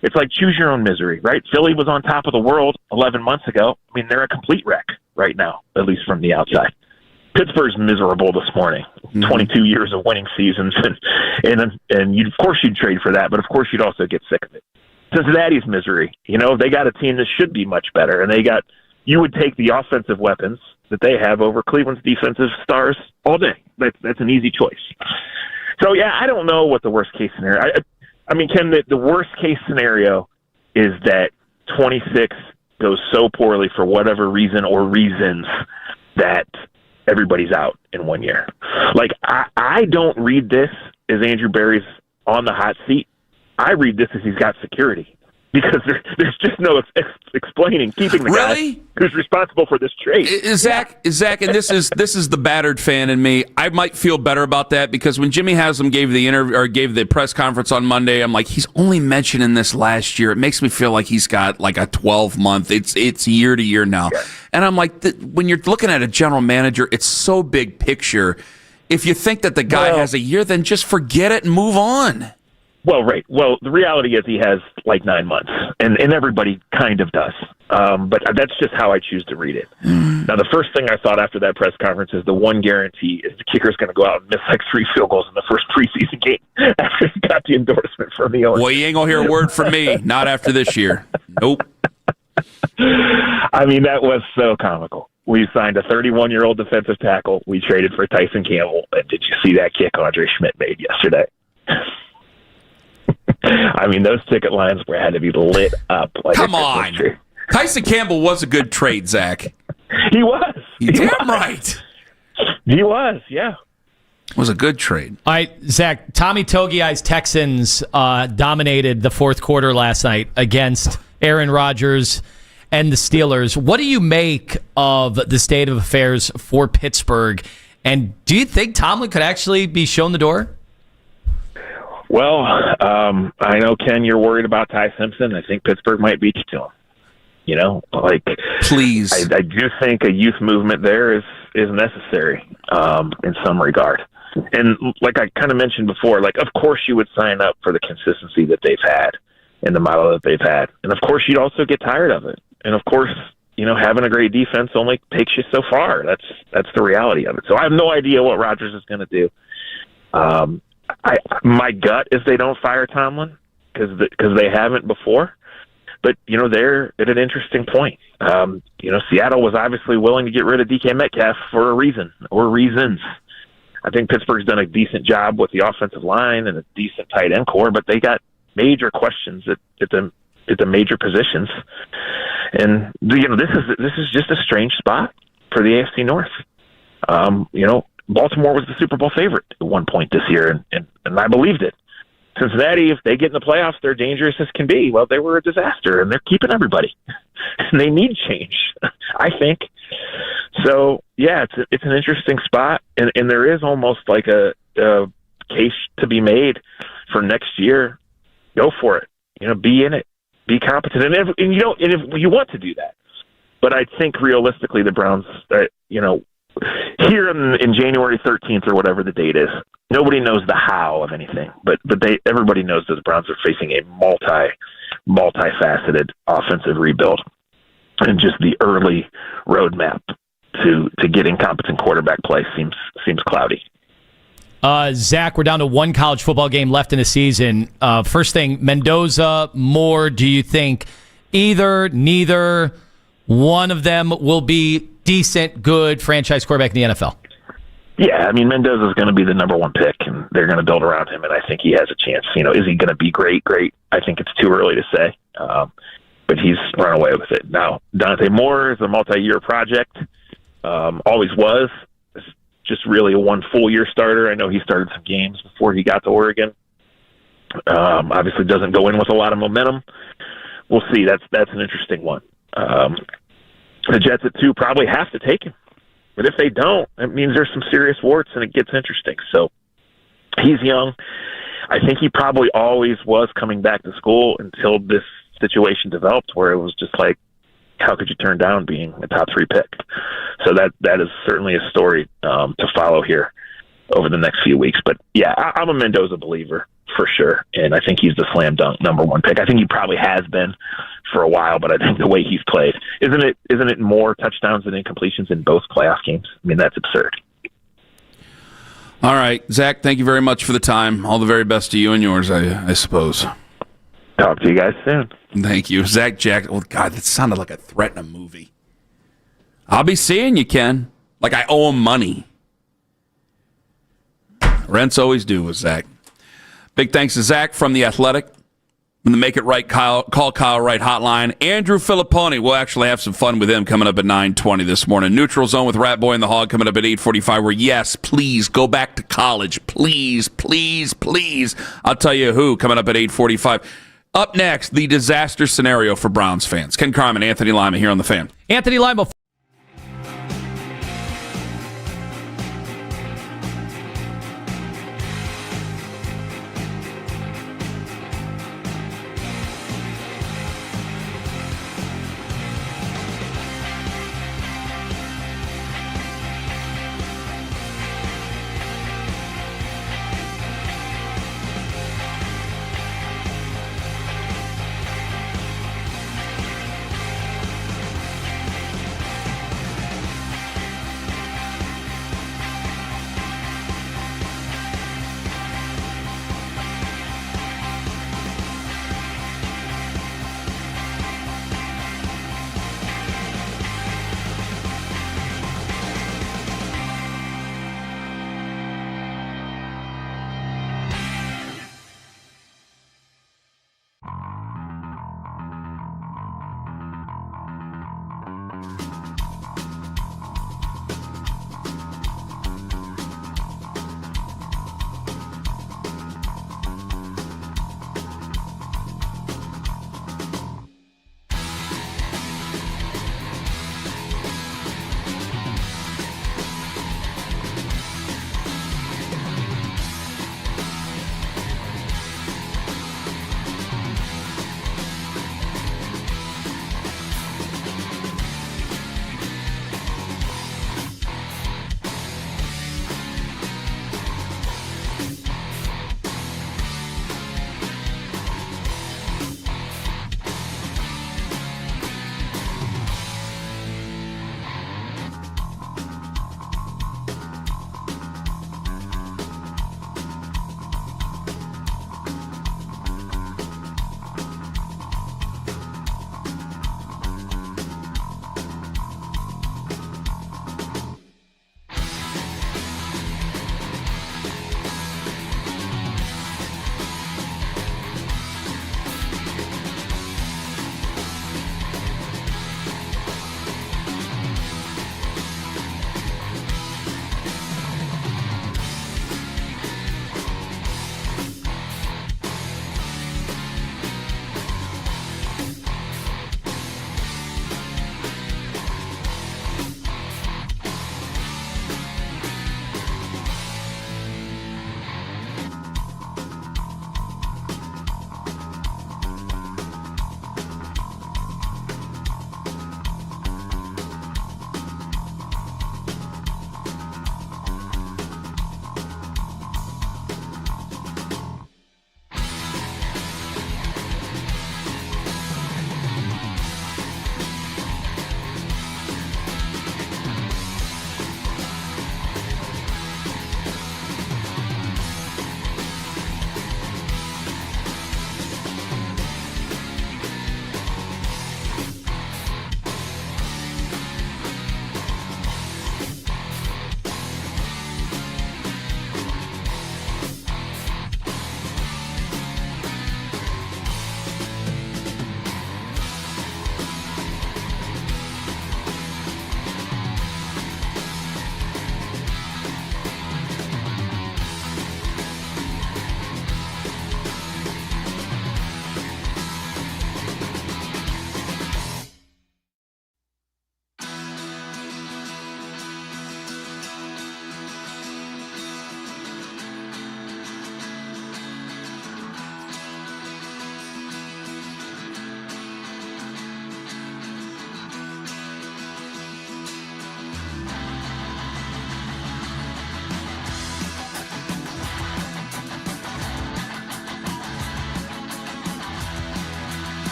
S2: It's like choose your own misery, right? Philly was on top of the world 11 months ago. I mean, they're a complete wreck right now, at least from the outside. Pittsburgh's miserable this morning. 22 years of winning seasons, and of course you'd trade for that, but of course you'd also get sick of it. Cincinnati's misery. They got a team that should be much better, and you would take the offensive weapons that they have over Cleveland's defensive stars all day. That's an easy choice. So yeah, I don't know what the worst case scenario. I mean, Ken, the worst case scenario is that 26 goes so poorly for whatever reason or reasons that everybody's out in 1 year. Like, I don't read this as Andrew Berry's on the hot seat. I read this as he's got security, because there's just no explaining keeping the guy who's responsible for this trade.
S10: Zach, and this is the battered fan in me. I might feel better about that, because when Jimmy Haslam gave the press conference on Monday, I'm like, he's only mentioning this last year. It makes me feel like he's got like a 12-month. It's year to year now, and I'm like, when you're looking at a general manager, it's so big picture. If you think that the guy has a year, then just forget it and move on.
S2: Well, right. Well, the reality is he has like 9 months, and everybody kind of does. But that's just how I choose to read it. Now, the first thing I thought after that press conference is the one guarantee is the kicker's going to go out and miss like 3 field goals in the first preseason game after he got the endorsement from the owner.
S10: Well, you ain't going to hear a word from me. Not after this year. Nope.
S2: I mean, that was so comical. We signed a 31-year-old defensive tackle. We traded for Tyson Campbell. And did you see that kick Andre Schmidt made yesterday? I mean, those ticket lines had to be lit up. Like,
S10: come on. Tyson Campbell was a good trade, Zach.
S2: He was.
S10: Damn right.
S2: He was, yeah.
S10: Was a good trade.
S11: All right, Zach, Tommy Togiai's Texans dominated the fourth quarter last night against Aaron Rodgers and the Steelers. What do you make of the state of affairs for Pittsburgh? And do you think Tomlin could actually be shown the door?
S2: Well, I know, Ken, you're worried about Ty Simpson. I think Pittsburgh might beat you to him.
S10: Please.
S2: I do think a youth movement there is necessary in some regard. And like I kind of mentioned before, of course you would sign up for the consistency that they've had and the model that they've had. And of course you'd also get tired of it. And of course, having a great defense only takes you so far. That's the reality of it. So I have no idea what Rodgers is going to do. My gut is they don't fire Tomlin because they haven't before. But, they're at an interesting point. Seattle was obviously willing to get rid of DK Metcalf for a reason or reasons. I think Pittsburgh's done a decent job with the offensive line and a decent tight end core, but they got major questions at the at the major positions. And this is just a strange spot for the AFC North. Baltimore was the Super Bowl favorite at one point this year, and I believed it. Cincinnati, if they get in the playoffs, they're dangerous as can be. Well, they were a disaster, and they're keeping everybody. And they need change, I think. So, yeah, it's an interesting spot, and there is almost like a case to be made for next year. Go for it. Be in it. Be competent. And if you want to do that. But I think realistically the Browns, here in January 13th or whatever the date is, nobody knows the how of anything, but everybody knows that the Browns are facing a multifaceted offensive rebuild, and just the early roadmap to getting competent quarterback play seems cloudy.
S11: Zach, we're down to one college football game left in the season. First thing, Mendoza, Moore, do you think neither, one of them will be decent, good franchise quarterback in the NFL?
S2: Yeah, I mean, Mendoza's going to be the number one pick, and they're going to build around him, and I think he has a chance. Is he going to be great? I think it's too early to say, but he's run away with it. Now, Dante Moore is a multi-year project, always was. It's just really a one full-year starter. I know he started some games before he got to Oregon. Obviously doesn't go in with a lot of momentum. We'll see. That's an interesting one. The Jets at 2 probably have to take him. But if they don't, it means there's some serious warts and it gets interesting. So he's young. I think he probably always was coming back to school until this situation developed where it was just like, how could you turn down being a top 3 pick? So that is certainly a story to follow here over the next few weeks. But yeah, I'm a Mendoza believer for sure. And I think he's the slam dunk number 1 pick. I think he probably has been for a while, but I think the way he's played, isn't it more touchdowns than incompletions in both playoff games? I mean, that's absurd.
S10: All right, Zach, thank you very much for the time. All the very best to you and yours, I suppose.
S2: Talk to you guys soon.
S10: Thank you. Zack Jackson. Oh, God, that sounded like a threat in a movie. I'll be seeing you, Ken. Like I owe him money. Rents always do with Zach. Big thanks to Zach from The Athletic. From the Make It Right Call Kyle Wright hotline. Andrew Filipony. We'll actually have some fun with him coming up at 9:20 this morning. Neutral Zone with Rat Boy and the Hog coming up at 8:45. Where, yes, please go back to college. Please, please, please. I'll tell you who coming up at 8:45. Up next, the disaster scenario for Browns fans. Ken Carman, Anthony Lima here on The Fan.
S11: Anthony Lima.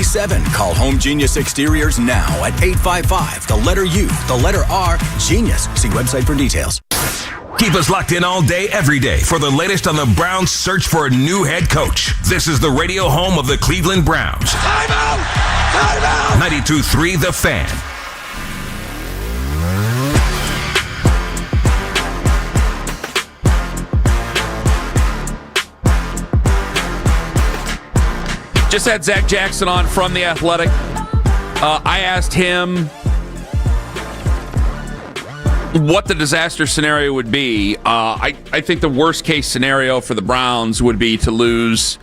S4: 77. Call Home Genius Exteriors now at 855, the letter U, the letter R, Genius. See website for details.
S3: Keep us locked in all day, every day for the latest on the Browns' search for a new head coach. This is the radio home of the Cleveland Browns. Time out! Time out! 92.3 The Fan.
S10: Just had Zack Jackson on from The Athletic. I asked him what the disaster scenario would be. I think the worst case scenario for the Browns would be to lose,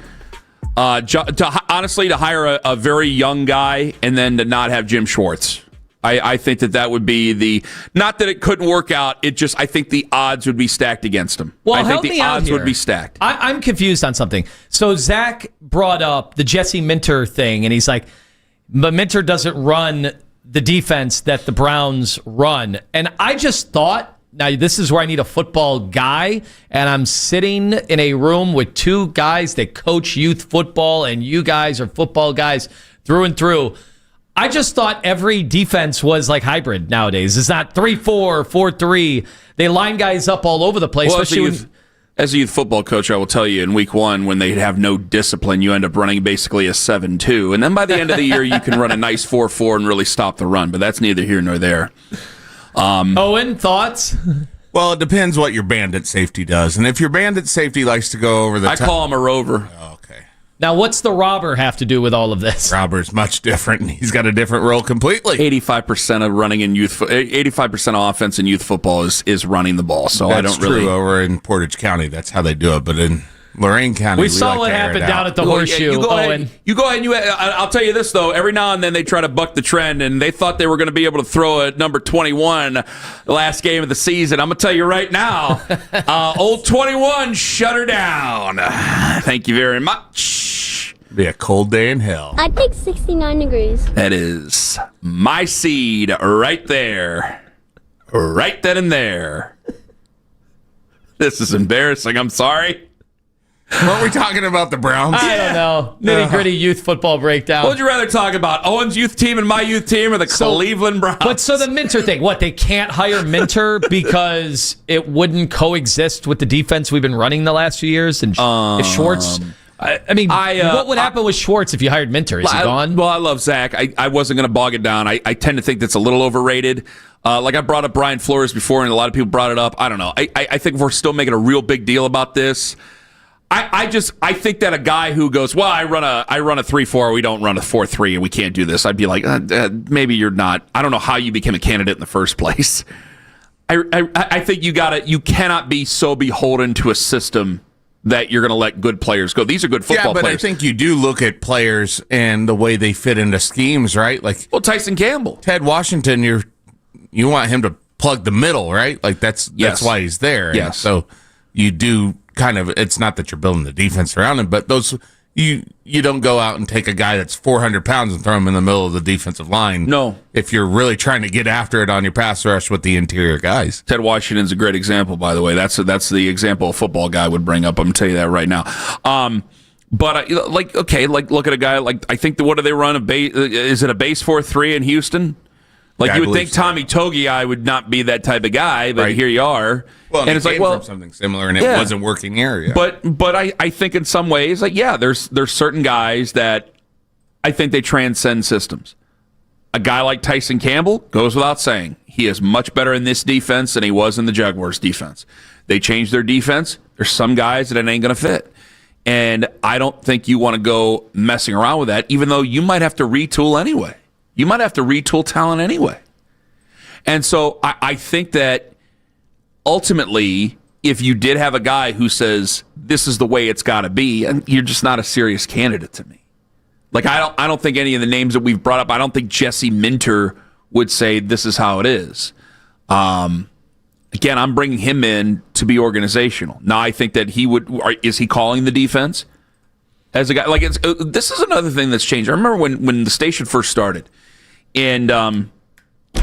S10: honestly, to hire a very young guy and then to not have Jim Schwarz. I think that would be not that it couldn't work out. I think the odds would be stacked against him.
S11: Well,
S10: I think
S11: help me
S10: the
S11: out
S10: odds
S11: here.
S10: would be stacked.
S11: I'm confused on something. So Zach brought up the Jesse Minter thing, and he's like, but Minter doesn't run the defense that the Browns run. And I just thought, now this is where I need a football guy, and I'm sitting in a room with two guys that coach youth football, and you guys are football guys through and through. I just thought every defense was like hybrid nowadays. It's not 3-4, 4-3. They line guys up all over the place.
S10: Well,
S11: especially
S10: as a youth football coach, I will tell you, in week one, when they have no discipline, you end up running basically a 7-2. And then by the end of the year, you can run a nice 4-4 and really stop the run. But that's neither here nor there.
S11: Owen, thoughts?
S12: Well, it depends what your bandit safety does. And if your bandit safety likes to go over the
S10: I call him a rover.
S11: Now, what's the robber have to do with all of this?
S12: Robber's much different. He's got a different role completely.
S10: 85% of running in 85% of offense in youth football is running the ball. So
S12: That's
S10: I don't really
S12: true over in Portage County. That's how they do it. But in Lorain County,
S11: we saw
S12: like
S11: what
S12: to air
S11: happened
S12: it
S11: down
S12: out.
S11: at the Horseshoe.
S10: You go
S11: Owen.
S10: ahead. I'll tell you this though. Every now and then they try to buck the trend, and they thought they were going to be able to throw at number 21 the last game of the season. I'm going to tell you right now, old 21 shut her down. Thank you very much.
S12: Be a cold day in hell.
S5: I picked 69 degrees.
S10: That is my seed right there. Right then and there. This is embarrassing. I'm sorry.
S12: Weren't we talking about the Browns?
S11: I don't know. Nitty-gritty youth football breakdown.
S10: What would you rather talk about? Owen's youth team and my youth team or the Cleveland Browns?
S11: But so the Minter thing, what, they can't hire Minter because it wouldn't coexist with the defense we've been running the last few years? And if Schwartz... I mean, what would happen with Schwartz if you hired Minter? Is he gone?
S10: Well, I love Zach. I wasn't going to bog it down. I tend to think that's a little overrated. Like I brought up Brian Flores before, and a lot of people brought it up. I don't know. I think we're still making a real big deal about this. I think that a guy who goes, well, I run a 3-4, we don't run a 4-3, and we can't do this. I'd be like, maybe you're not. I don't know how you became a candidate in the first place. I think you cannot be so beholden to a system that you're going to let good players go. These are good football players.
S12: Yeah, but I think you do look at players and the way they fit into schemes, right? Like,
S10: well, Tyson Campbell,
S12: Ted Washington, you want him to plug the middle, right? Like that's why he's there.
S10: Yes.
S12: And so you do kind of. It's not that you're building the defense around him, but those you don't go out and take a guy that's 400 pounds and throw him in the middle of the defensive line.
S10: No,
S12: if you're really trying to get after it on your pass rush with the interior guys.
S10: Ted Washington's a great example, by the way. That's the example a football guy would bring up. I'm gonna tell you that right now. But look at a guy like I think what do they run is it a base 4-3 in Houston? Like
S12: Yeah,
S10: you
S12: I
S10: would think
S12: believe so.
S10: Tommy Togiai would not be that type of guy, but here you are.
S12: Well,
S10: and it's like, well,
S12: from something similar, and it wasn't working area.
S10: But I think in some ways, like there's certain guys that I think they transcend systems. A guy like Tyson Campbell goes without saying. He is much better in this defense than he was in the Jaguars' defense. They changed their defense. There's some guys that it ain't going to fit. And I don't think you want to go messing around with that, even though you might have to retool anyway. You might have to retool talent anyway. And so I think that ultimately, if you did have a guy who says, this is the way it's got to be, and you're just not a serious candidate to me. Like, I don't think any of the names that we've brought up, I don't think Jesse Minter would say this is how it is. Again, I'm bringing him in to be organizational. Now, I think that is he calling the defense? As a guy, like this is another thing that's changed. I remember when the station first started, and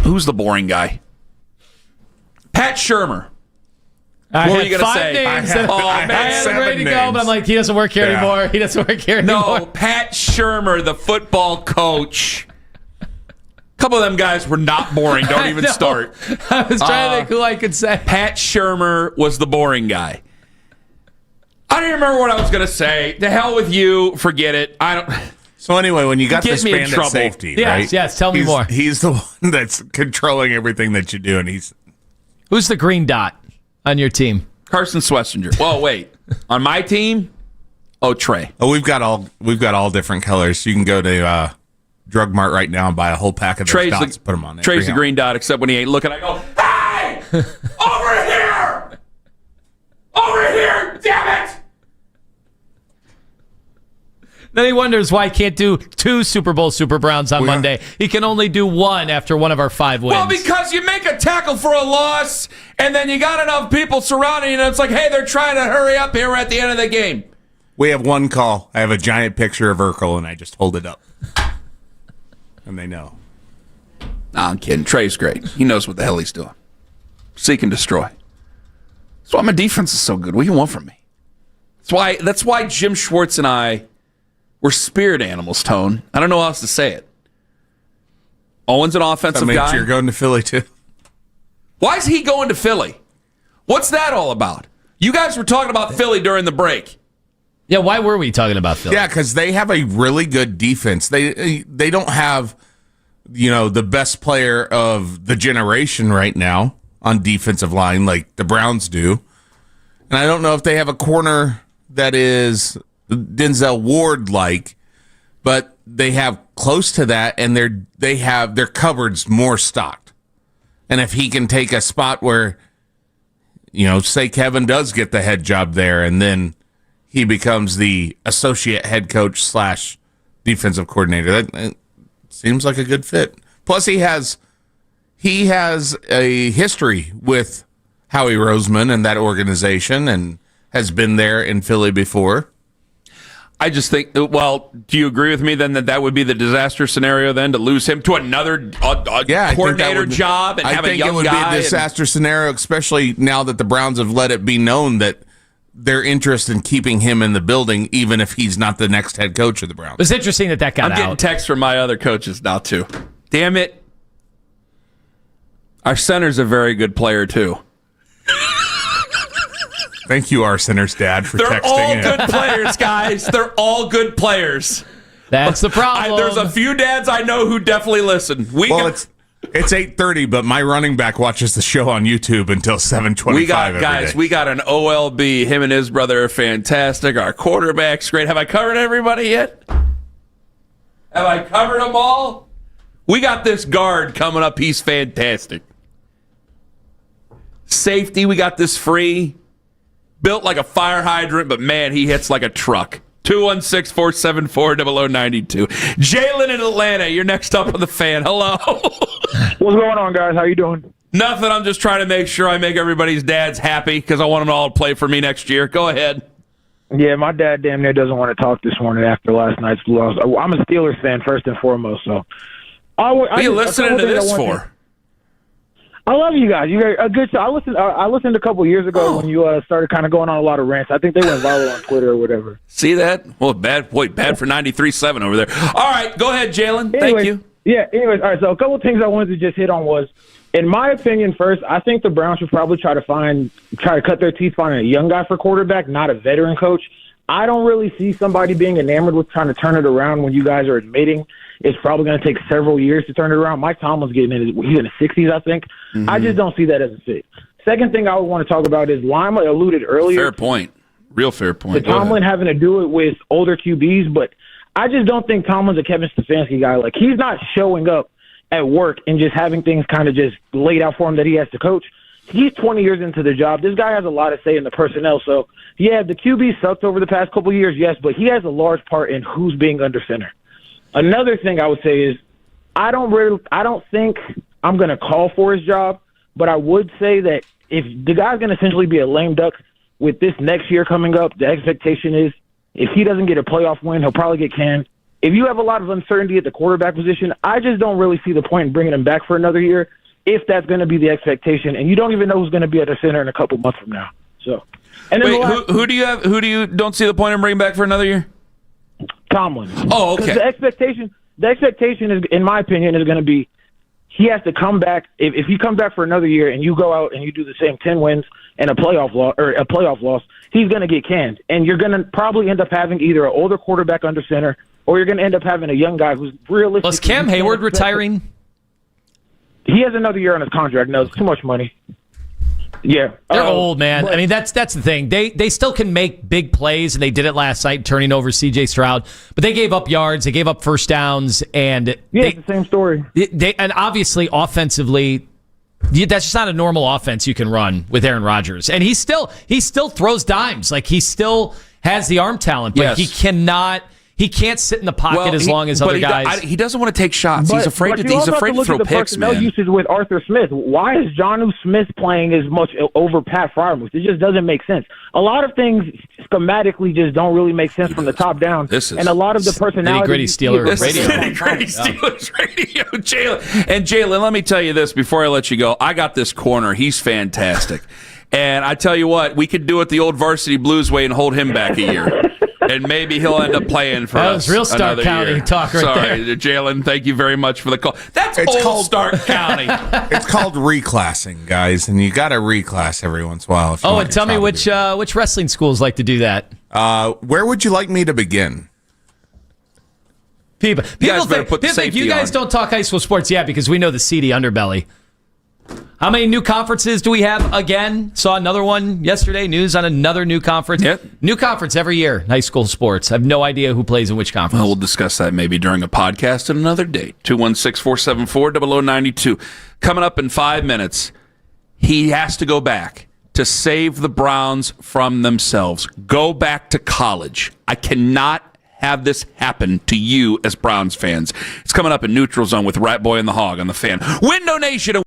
S10: who's the boring guy? Pat Shurmur.
S11: I
S10: what were
S11: had
S10: you going to
S11: 5
S10: say?
S11: names.
S10: I
S11: had
S12: seven
S11: ready to go,
S12: names.
S11: but I'm like, he doesn't work here anymore. He doesn't work here anymore.
S10: No, Pat Shurmur, the football coach. A couple of them guys were not boring. Don't even start.
S11: I was trying to think who I could say.
S10: Pat Shurmur was the boring guy. I don't even remember what I was going to say. The hell with you. Forget it. I don't.
S12: So anyway, when you got
S10: Get
S12: this
S10: me in
S12: man at
S10: trouble.
S12: safety,
S11: Yes,
S12: right?
S11: yes, tell me more.
S12: He's the one that's controlling everything that you do, and he's
S11: Who's the green dot on your team?
S10: Carson Schlesinger. Well, wait. On my team? Oh, Trey.
S12: Oh, we've got all different colors. You can go to Drug Mart right now and buy a whole pack of those
S10: Trey's
S12: dots.
S10: the,
S12: Put them on there.
S10: Trey's the green dot, except when he ain't looking. I go, hey! Over here! Over here! Damn it!
S11: Then he wonders why he can't do 2 Super Bowl Super Browns on Monday. He can only do 1 after one of our 5 wins.
S10: Well, because you make a tackle for a loss, and then you got enough people surrounding you, and it's like, hey, they're trying to hurry up here at the end of the game.
S12: We have one call. I have a giant picture of Urkel, and I just hold it up. And they know.
S10: Nah, I'm kidding. Trey's great. He knows what the hell he's doing. Seek and destroy. That's why my defense is so good. What do you want from me? That's why Jim Schwartz and I were spirit animals, Tone. I don't know how else to say it. Owen's an offensive guy.
S12: You're going to Philly, too?
S10: Why is he going to Philly? What's that all about? You guys were talking about Philly during the break.
S11: Yeah, why were we talking about Philly?
S12: Yeah, because they have a really good defense. They don't have, the best player of the generation right now on defensive line like the Browns do. And I don't know if they have a corner that is Denzel Ward-like, but they have close to that, and their cupboards more stocked. And if he can take a spot where, say Kevin does get the head job there, and then he becomes the associate head coach / defensive coordinator, that seems like a good fit. Plus, he has a history with Howie Roseman and that organization, and has been there in Philly before.
S10: I just think, well, do you agree with me then that would be the disaster scenario then, to lose him to another coordinator job and have a young guy?
S12: I think it would be a disaster scenario, especially now that the Browns have let it be known that their interest in keeping him in the building, even if he's not the next head coach of the Browns.
S11: It's interesting that got out.
S10: I'm getting texts from my other coaches now, too. Damn it. Our center's a very good player, too.
S12: Thank you, our center's dad, for texting in.
S10: They're all good players, guys. They're all good players.
S11: That's the problem.
S10: There's a few dads I know who definitely listen.
S12: It's 8:30, but my running back watches the show on YouTube until 7:25 every day.
S10: We got an OLB. Him and his brother are fantastic. Our quarterback's great. Have I covered everybody yet? Have I covered them all? We got this guard coming up. He's fantastic. Safety, we got this free. Built like a fire hydrant, but man, he hits like a truck. 216-474-0092. Jalen in Atlanta, you're next up on the Fan. Hello.
S7: What's going on, guys? How you doing?
S10: Nothing. I'm just trying to make sure I make everybody's dads happy because I want them to all play for me next year. Go ahead.
S7: Yeah, my dad damn near doesn't want to talk this morning after last night's loss. I'm a Steelers fan first and foremost, so.
S10: What are you listening to this for?
S7: I love you guys. You guys are good. I listened a couple years ago when you started kind of going on a lot of rants. I think they went viral on Twitter or whatever.
S10: See that? Well, bad for 93.7 over there. All right, go ahead, Jalen. Thank you.
S7: Yeah. Anyways, all right. So a couple of things I wanted to just hit on was, in my opinion, first, I think the Browns should probably try to cut their teeth finding a young guy for quarterback, not a veteran coach. I don't really see somebody being enamored with trying to turn it around when you guys are admitting it's probably going to take several years to turn it around. Mike Tomlin's he's in the 60s, I think. Mm-hmm. I just don't see that as a fit. Second thing I would want to talk about is Lima alluded earlier.
S10: Fair point. Real fair point.
S7: To Tomlin having to do it with older QBs, but I just don't think Tomlin's a Kevin Stefanski guy. Like, he's not showing up at work and just having things kind of just laid out for him that he has to coach. He's 20 years into the job. This guy has a lot to say in the personnel. So, yeah, the QB sucked over the past couple of years, yes, but he has a large part in who's being under center. Another thing I would say is I don't think I'm going to call for his job, but I would say that if the guy's going to essentially be a lame duck with this next year coming up, the expectation is if he doesn't get a playoff win, he'll probably get canned. If you have a lot of uncertainty at the quarterback position, I just don't really see the point in bringing him back for another year if that's going to be the expectation, and you don't even know who's going to be at the center in a couple months from now. So, and then
S10: wait, who do you have? Who do you don't see the point in bringing back for another year?
S7: Tomlin.
S10: Oh, okay.
S7: The expectation is, in my opinion, is going to be he has to come back. If he comes back for another year and you go out and you do the same 10 wins and a playoff loss, he's going to get canned, and you're going to probably end up having either an older quarterback under center, or you're going to end up having a young guy who's realistic.
S11: Was Cam Hayward retiring?
S7: He has another year on his contract. No, it's too much money. Yeah,
S11: they're old, man. I mean, that's the thing. They still can make big plays, and they did it last night, turning over C.J. Stroud. But they gave up yards, they gave up first downs, and
S7: it's the same story.
S11: And obviously, offensively, that's just not a normal offense you can run with Aaron Rodgers. And he still throws dimes. Like, he still has the arm talent, but he cannot. He can't sit in the pocket as long as other guys.
S10: He doesn't want to take shots. He's afraid to throw picks, man.
S7: Personnel usage with Arthur Smith. Why is Jonnu Smith playing as much over Pat Freiermuth? It just doesn't make sense. A lot of things schematically just don't really make sense from the top down. And a lot of the personality.
S11: Nitty-gritty Steelers radio.
S10: Nitty-gritty Steelers radio. Jalen, let me tell you this before I let you go. I got this corner. He's fantastic. And I tell you what, we could do it the old Varsity Blues way and hold him back a year. And maybe he'll end up playing for us.
S11: That was real Stark County
S10: year.
S11: talk right
S10: Sorry,
S11: there.
S10: Jalen, thank you very much for the call. It's called Stark County.
S12: It's called reclassing, guys, and you got to reclass every once in a while.
S11: Oh, and tell me which wrestling schools like to do that.
S12: Where would you like me to begin?
S11: People think you guys don't talk high school sports. Yeah, because we know the seedy underbelly. How many new conferences do we have again? Saw another one yesterday. News on another new conference.
S10: Yep.
S11: New conference every year, high school sports. I have no idea who plays in which conference.
S10: Well, we'll discuss that maybe during a podcast at another date. 216-474-0092. Coming up in 5 minutes, he has to go back to save the Browns from themselves. Go back to college. I cannot have this happen to you as Browns fans. It's coming up in Neutral Zone with Rat Boy and the Hog on the Fan. Window Nation.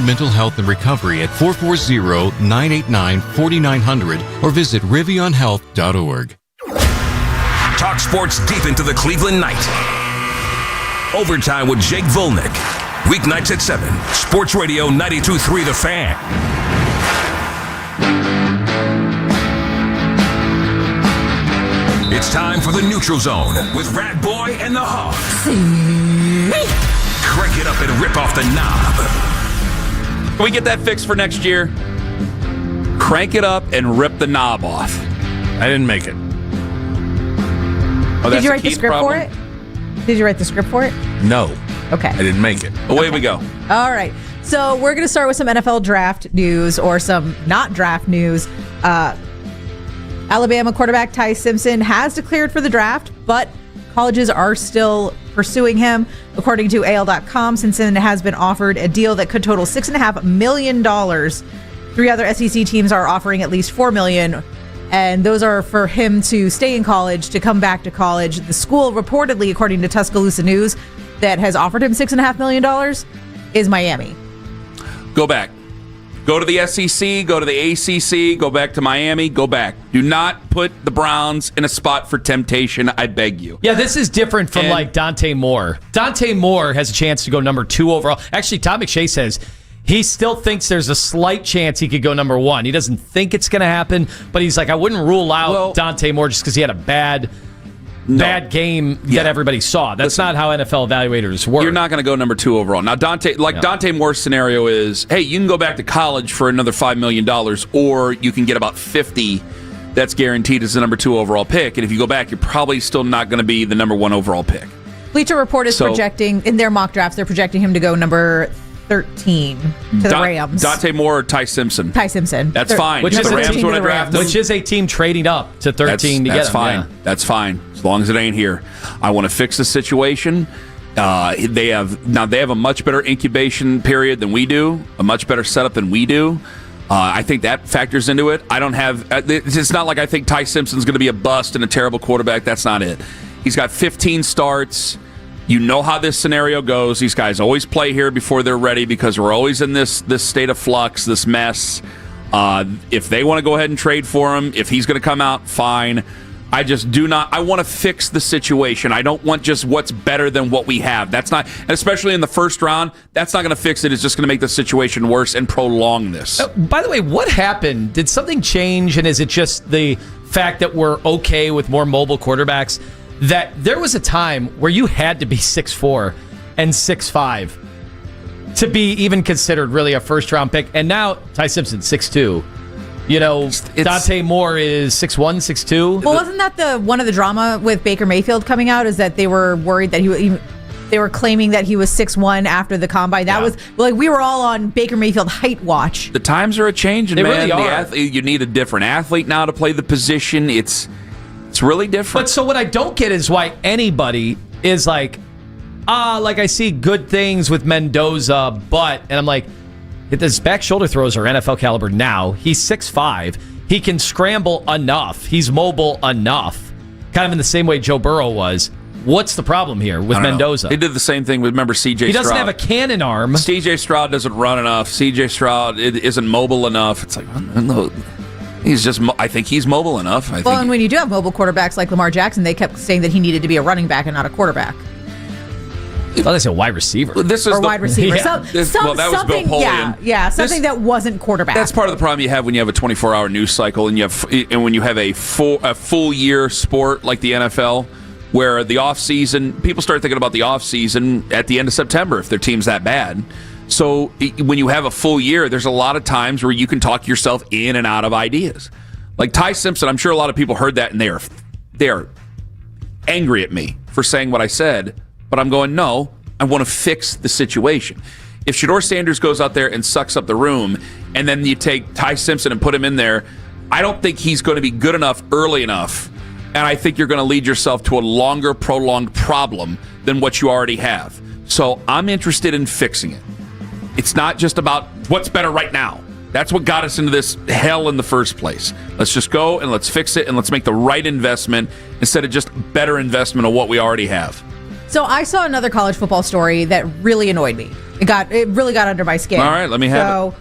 S8: Mental Health and Recovery at 440-989-4900 or visit rivionhealth.org.
S3: Talk sports deep into the Cleveland night. Overtime with Jake Volnick. Weeknights at 7. Sports Radio 92.3 The Fan. It's time for the Neutral Zone with Rat Boy and the Hawk. Crank it up and rip off the knob.
S10: Can we get that fixed for next year? Crank it up and rip the knob off.
S12: I didn't make it.
S10: Oh,
S23: Did you write the script for it? Did you write the script for it?
S12: No.
S23: Okay.
S12: I didn't make it.
S10: Away we go.
S23: All right. So we're going to start with some NFL draft news or some not draft news. Alabama quarterback Ty Simpson has declared for the draft, but colleges are still pursuing him. According to AL.com, Simpson has been offered a deal that could total $6.5 million. 3 other SEC teams are offering at least $4 million, and those are for him to stay in college, to come back to college. The school reportedly, according to Tuscaloosa News, that has offered him $6.5 million is Miami.
S10: Go back. Go to the SEC, go to the ACC, go back to Miami, go back. Do not put the Browns in a spot for temptation, I beg you.
S11: Yeah, this is different from like Dante Moore. Dante Moore has a chance to go number 2 overall. Actually, Todd McShay says he still thinks there's a slight chance he could go number 1. He doesn't think it's going to happen, but he's like, I wouldn't rule out Dante Moore just because he had a bad game that everybody saw. That's not how NFL evaluators work.
S10: You're not going to go number 2 overall. Now, Dante Moore's scenario is, hey, you can go back to college for another $5 million, or you can get about 50 that's guaranteed as the number 2 overall pick. And if you go back, you're probably still not going to be the number 1 overall pick.
S23: Bleacher Report is projecting, in their mock drafts, they're projecting him to go number 13 to the Rams.
S10: Dante Moore or Ty Simpson?
S23: Ty Simpson.
S10: That's fine.
S11: Which is
S10: the Rams want to draft him.
S11: Which is a team trading up to 13 to get him.
S10: That's fine.
S11: Yeah.
S10: That's fine. As long as it ain't here. I want to fix the situation. They have a much better incubation period than we do, a much better setup than we do. I think that factors into it. I don't have. It's not like I think Ty Simpson's going to be a bust and a terrible quarterback. That's not it. He's got 15 starts. You know how this scenario goes. These guys always play here before they're ready because we're always in this state of flux, this mess. If they want to go ahead and trade for him, if he's going to come out, fine. I just do not. I want to fix the situation. I don't want just what's better than what we have. That's not, and especially in the first round, that's not going to fix it. It's just going to make the situation worse and prolong this.
S11: By the way, what happened? Did something change, and is it just the fact that we're okay with more mobile quarterbacks? That there was a time where you had to be 6'4" and 6'5" to be even considered really a first-round pick, and now Ty Simpson 6'2". You know, Dante Moore is 6'1", 6'2".
S23: Well, wasn't that one of the drama with Baker Mayfield coming out? Is that they were worried that they were claiming that he was 6'1" after the combine. That was like we were all on Baker Mayfield height watch.
S10: The times are a changing,
S11: they
S10: man.
S11: Really are.
S10: You need a different athlete now to play the position. It's really different.
S11: But so what I don't get is why anybody is like I see good things with Mendoza, and I'm like, his back shoulder throws are NFL caliber now. He's 6'5". He can scramble enough. He's mobile enough. Kind of in the same way Joe Burrow was. What's the problem here with Mendoza?
S10: He did the same thing with, remember, C.J. Stroud.
S11: He doesn't have a cannon arm.
S10: C.J. Stroud doesn't run enough. C.J. Stroud isn't mobile enough. It's like, I think he's mobile enough.
S23: And when you do have mobile quarterbacks like Lamar Jackson, they kept saying that he needed to be a running back and not a quarterback.
S11: Well, that's a wide receiver.
S23: Wide receiver.
S10: Yeah. That was Bill Polian.
S23: Yeah, something that wasn't quarterback.
S10: That's part of the problem you have when you have a 24-hour news cycle and when you have a full year sport like the NFL, where the off season, people start thinking about the off season at the end of September if their team's that bad. So when you have a full year, there's a lot of times where you can talk yourself in and out of ideas. Like Ty Simpson, I'm sure a lot of people heard that and they are angry at me for saying what I said. But I'm going, no, I want to fix the situation. If Shedeur Sanders goes out there and sucks up the room, and then you take Ty Simpson and put him in there, I don't think he's going to be good enough early enough. And I think you're going to lead yourself to a longer, prolonged problem than what you already have. So I'm interested in fixing it. It's not just about what's better right now. That's what got us into this hell in the first place. Let's just go and let's fix it and let's make the right investment instead of just better investment of what we already have.
S23: So I saw another college football story that really annoyed me. It really got under my skin.
S10: All right, let me have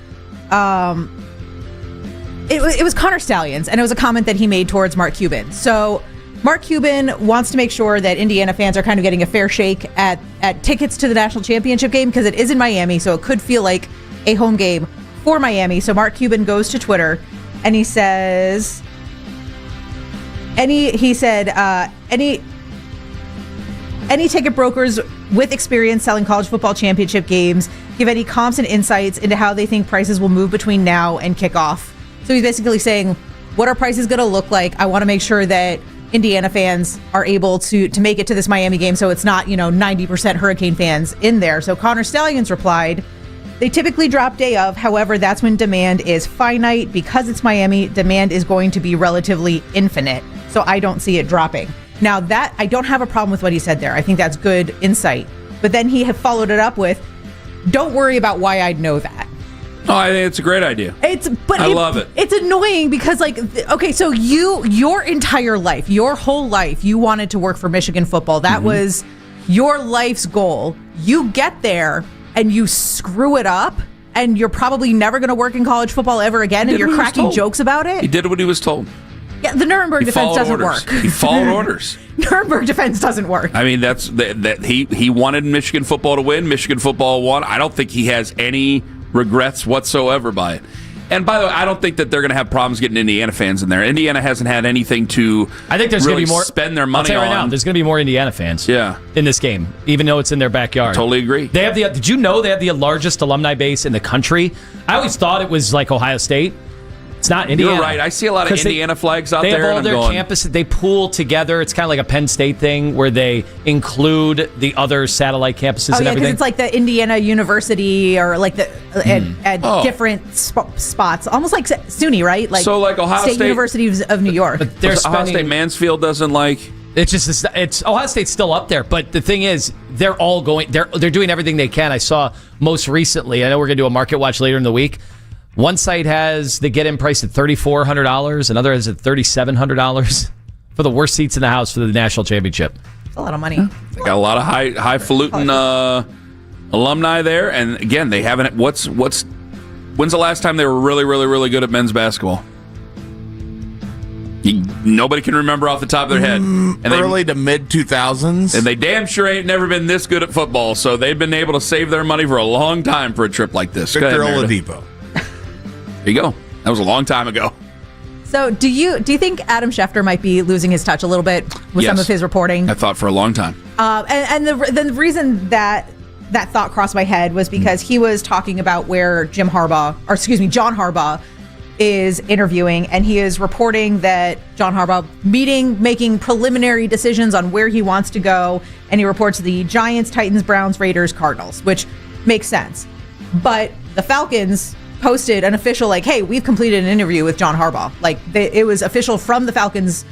S23: it was Connor Stallions, and it was a comment that he made towards Mark Cuban. So Mark Cuban wants to make sure that Indiana fans are kind of getting a fair shake at tickets to the national championship game because it is in Miami, so it could feel like a home game for Miami. So Mark Cuban goes to Twitter and he says, any ticket brokers with experience selling college football championship games give any comps and insights into how they think prices will move between now and kickoff. So he's basically saying, what are prices going to look like? I want to make sure that Indiana fans are able to make it to this Miami game so it's not, 90% Hurricane fans in there. So Connor Stallions replied, they typically drop day of. However, that's when demand is finite. Because it's Miami, demand is going to be relatively infinite. So I don't see it dropping. Now that I don't have a problem with what he said there. I think that's good insight. But then he had followed it up with, don't worry about why I'd know that.
S10: Oh, I think it's a great idea. I love it.
S23: It's annoying because, okay, so your entire life, your whole life, you wanted to work for Michigan football. That was your life's goal. You get there and you screw it up, and you're probably never going to work in college football ever again, and you're cracking jokes about it.
S10: He did what he was told.
S23: Yeah, the Nuremberg defense doesn't work.
S10: He followed orders.
S23: Nuremberg defense doesn't work.
S10: I mean, he wanted Michigan football to win. Michigan football won. I don't think he has any regrets whatsoever by it. And by the way, I don't think that they're going to have problems getting Indiana fans in there. Indiana hasn't had anything to
S11: I think there's
S10: really
S11: going to be more
S10: spend their money
S11: I'll tell you
S10: on.
S11: right now, there's going to be more Indiana fans in this game, even though it's in their backyard.
S10: Totally agree.
S11: They have did you know they have the largest alumni base in the country? I always thought it was like Ohio State. It's not Indiana.
S10: You're right. I see a lot of Indiana flags out there.
S11: They have all
S10: and
S11: their campuses. They pool together. It's kind of like a Penn State thing where they include the other satellite campuses and everything.
S23: Because it's like the Indiana University or like the at different spots, almost like SUNY, right?
S10: So like Ohio State
S23: University of New York.
S10: But Ohio State Mansfield doesn't like.
S11: It's Ohio State's still up there, but the thing is, they're all going. They're doing everything they can. I saw most recently. I know we're going to do a market watch later in the week. One site has the get-in price at $3,400. Another has at $3,700 for the worst seats in the house for the national championship.
S23: That's a lot of money.
S10: They got a lot of highfalutin alumni there, and again, they haven't. When's the last time they were really, really, really good at men's basketball? Nobody can remember off the top of their head. And
S12: early to mid 2000s,
S10: and they damn sure ain't never been this good at football. So they've been able to save their money for a long time for a trip like this.
S12: Victor Oladipo.
S10: There you go. That was a long time ago.
S23: So do you think Adam Schefter might be losing his touch a little bit with some of his reporting?
S10: I thought for a long time.
S23: And the reason that thought crossed my head was because he was talking about where John Harbaugh is interviewing, and he is reporting that John Harbaugh making preliminary decisions on where he wants to go, and he reports the Giants, Titans, Browns, Raiders, Cardinals, which makes sense. But the Falcons posted an official hey, we've completed an interview with John Harbaugh. It was official from the Falcons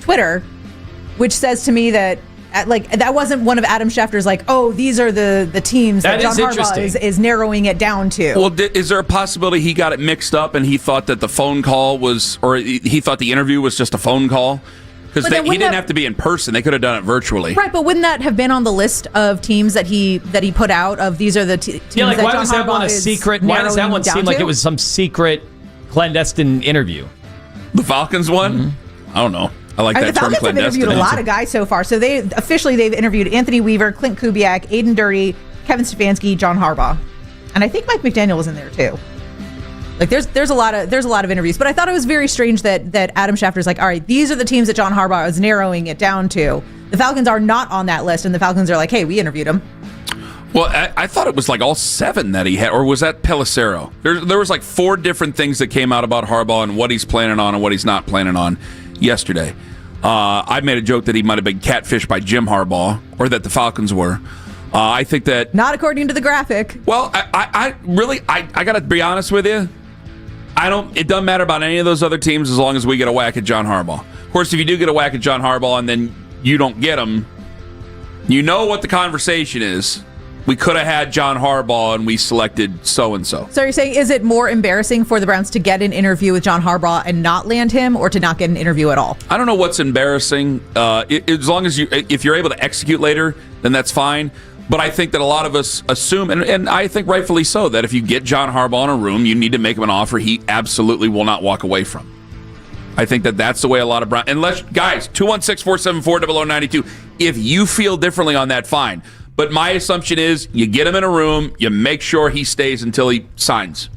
S23: Twitter, which says to me that that wasn't one of Adam Schefter's these are the teams that John Harbaugh is narrowing it down to.
S10: Well, is there a possibility he got it mixed up and he thought that the phone call was, or he thought the interview was just a phone call? Because he didn't have to be in person; they could have done it virtually.
S23: Right, but wouldn't that have been on the list of teams that he put out? Of these are the teams that John Harbaugh is
S11: why was that one a secret? Why does that one seem like it was some secret clandestine interview?
S10: The Falcons one? I don't know. I like that
S23: the
S10: term,
S23: Falcons have interviewed a lot of guys so far. So they've interviewed Anthony Weaver, Clint Kubiak, Aiden Dirty, Kevin Stefanski, John Harbaugh, and I think Mike McDaniel was in there too. There's a lot of interviews, but I thought it was very strange that Adam Schefter's all right, these are the teams that John Harbaugh is narrowing it down to. The Falcons are not on that list, and the Falcons are hey, we interviewed him.
S10: Well, I thought it was all 7 that he had, or was that Pelissero? There was 4 different things that came out about Harbaugh and what he's planning on and what he's not planning on yesterday. I made a joke that he might have been catfished by Jim Harbaugh, or that the Falcons were. I think that
S23: not according to the graphic.
S10: Well, I got to be honest with you. It doesn't matter about any of those other teams as long as we get a whack at John Harbaugh. Of course, if you do get a whack at John Harbaugh and then you don't get him, you know what the conversation is. We could have had John Harbaugh, and we selected so-and-so.
S23: So you're saying, is it more embarrassing for the Browns to get an interview with John Harbaugh and not land him, or to not get an interview at all?
S10: I don't know what's embarrassing. As long as if you're able to execute later, then that's fine. But I think that a lot of us assume, and I think rightfully so, that if you get John Harbaugh in a room, you need to make him an offer he absolutely will not walk away from. I think that that's the way a lot of Browns... Unless, guys, 216-474-0092. If you feel differently on that, fine. But my assumption is you get him in a room, you make sure he stays until he signs.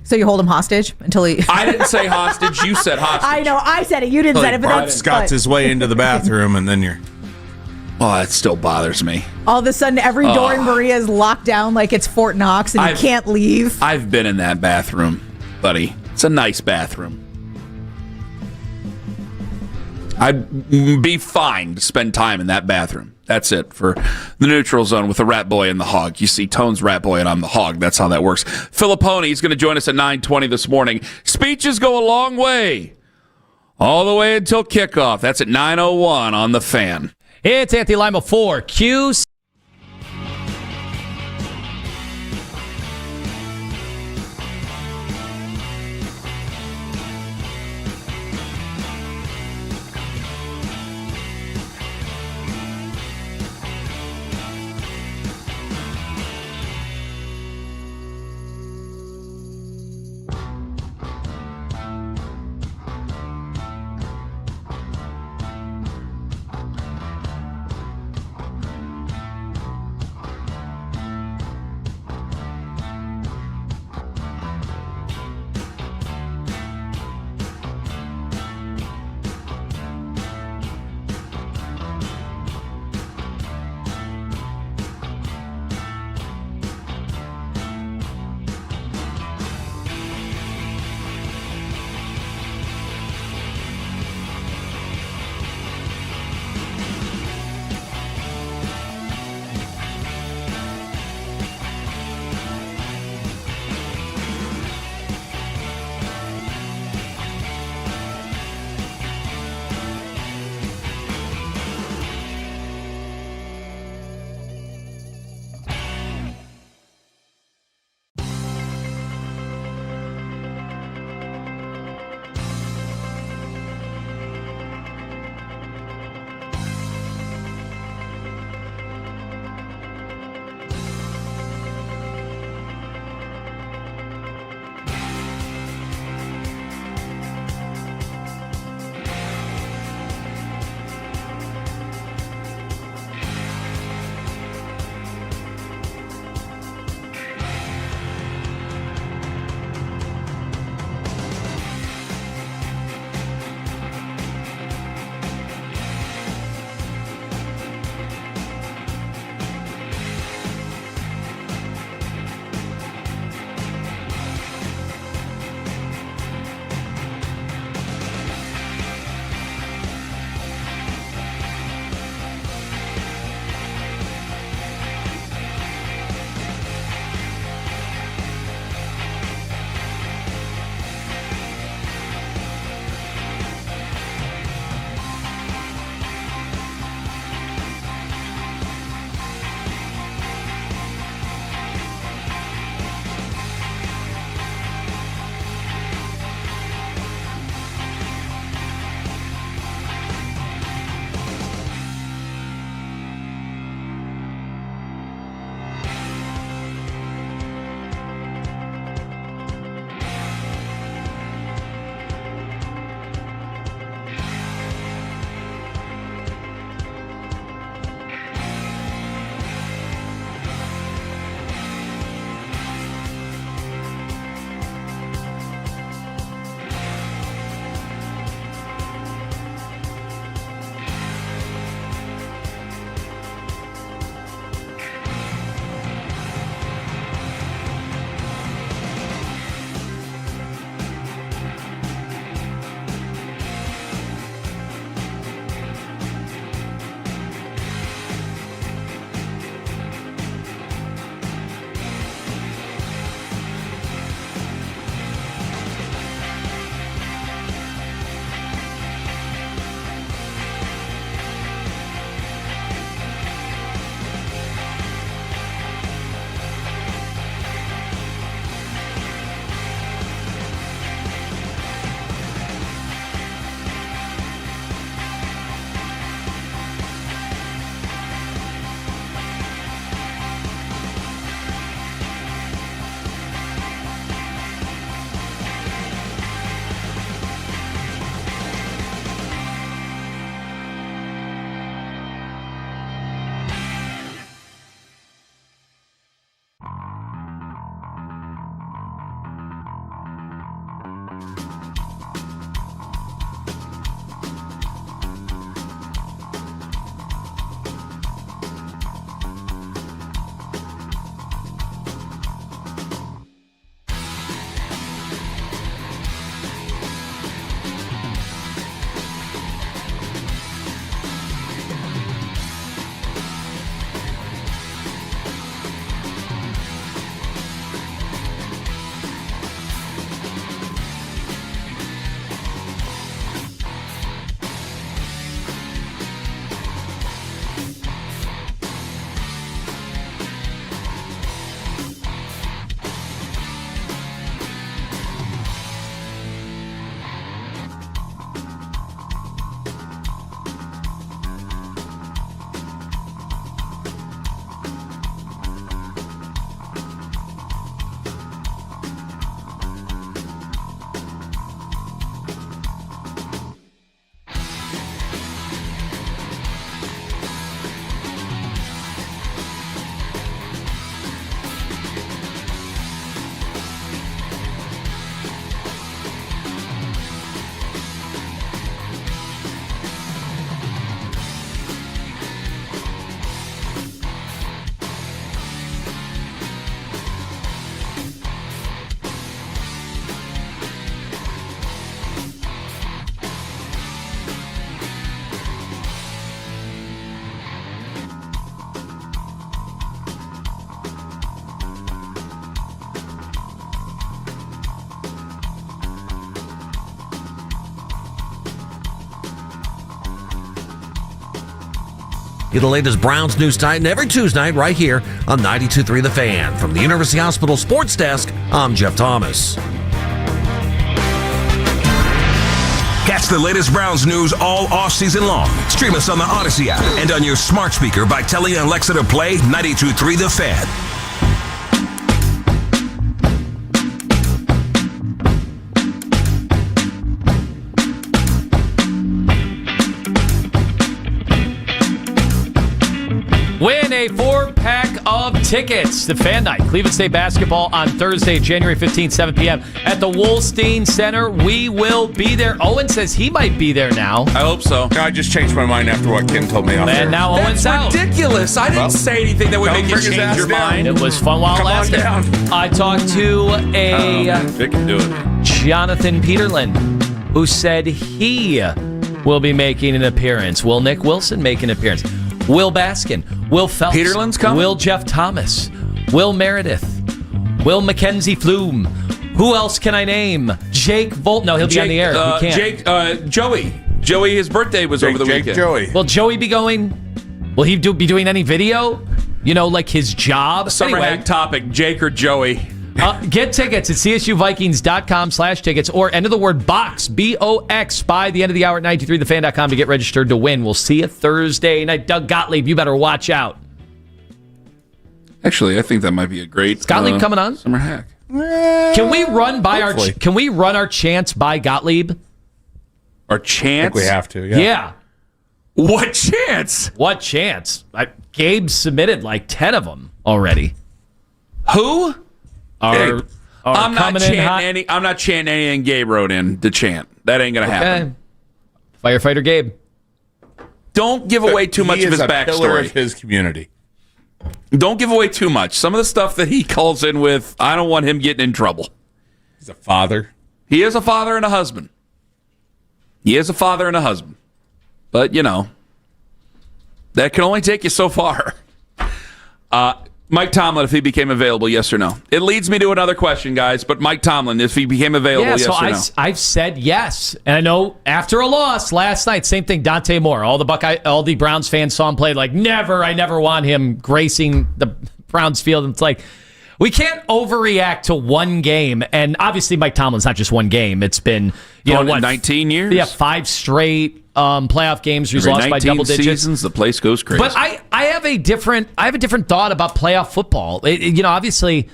S23: So you hold him hostage until he...
S10: I didn't say hostage. You said hostage.
S23: I know. I said it. You didn't say it. But
S12: Bart Scott's his way into the bathroom, and then you're...
S10: Oh, that still bothers me.
S23: All of a sudden, every door in Maria is locked down like it's Fort Knox, and you can't leave.
S10: I've been in that bathroom, buddy. It's a nice bathroom. I'd be fine to spend time in that bathroom. That's it for the neutral zone with the Rat Boy and the Hog. You see Tone's Rat Boy and I'm the Hog. That's how that works. Filipony is going to join us at 9:20 this morning. Speeches go a long way. All the way until kickoff. That's at 9:01 on The Fan.
S11: It's Anthony Lima for Q.
S1: Get the latest Browns news tonight and every Tuesday night right here on 92.3 The Fan. From the University Hospital Sports Desk, I'm Jeff Thomas.
S3: Catch the latest Browns news all off-season long. Stream us on the Odyssey app and on your smart speaker by telling Alexa to play 92.3 The Fan.
S11: Win a 4-pack of tickets to Fan Night, Cleveland State basketball on Thursday, January 15th, 7 p.m. at the Wolstein Center. We will be there. Owen says he might be there now.
S12: I hope so. I just changed my mind after what Ken told me.
S11: And now Owen's out.
S10: That's ridiculous. I didn't say anything that would make you change your mind.
S11: It was fun while it lasted. I talked to
S10: Vic can do it.
S11: Jonathan Peterlin, who said he will be making an appearance. Will Nick Wilson make an appearance? Will Baskin, Will Phelps,
S10: Peterlin's coming?
S11: Will Jeff Thomas, Will Meredith, Will Mackenzie Flume. Who else can I name? Jake Volt. No, he'll be on the air. He can't.
S10: Joey. Joey, his birthday was over the weekend.
S12: Joey.
S11: Will Joey be going? Will he be doing any video? You know, like his job?
S10: Summer hack topic, Jake or Joey.
S11: Get tickets at csuvikings.com/tickets or enter the word BOX, B-O-X, by the end of the hour at 93thefan.com to get registered to win. We'll see you Thursday night. Doug Gottlieb, you better watch out.
S10: Actually, I think that might be a great
S11: Is Gottlieb coming on?
S10: Summer hack.
S11: Can we run our chance by Gottlieb?
S10: Our chance?
S12: I think we have to,
S11: Yeah.
S10: What chance?
S11: What chance? Gabe submitted like 10 of them already.
S10: Who?
S11: I'm
S10: not chanting anything Gabe wrote in to chant. That ain't gonna happen.
S11: Firefighter Gabe.
S10: Don't give away too much of his backstory.
S12: Pillar of his community.
S10: Don't give away too much. Some of the stuff that he calls in with, I don't want him getting in trouble.
S12: He's a father.
S10: He is a father and a husband. But, you know, that can only take you so far. Mike Tomlin, if he became available, yes or no? It leads me to another question, guys. But Mike Tomlin, if he became available, yes or no?
S11: I've said yes. And I know after a loss last night, same thing, Dante Moore. All the Browns fans saw him play like, I never want him gracing the Browns field. And it's like, we can't overreact to one game. And obviously, Mike Tomlin's not just one game. It's been,
S10: 19 years?
S11: Yeah, 5 straight playoff games where he's lost by double digits.
S10: Seasons, the place goes crazy.
S11: But I have a different thought about playoff football. Obviously,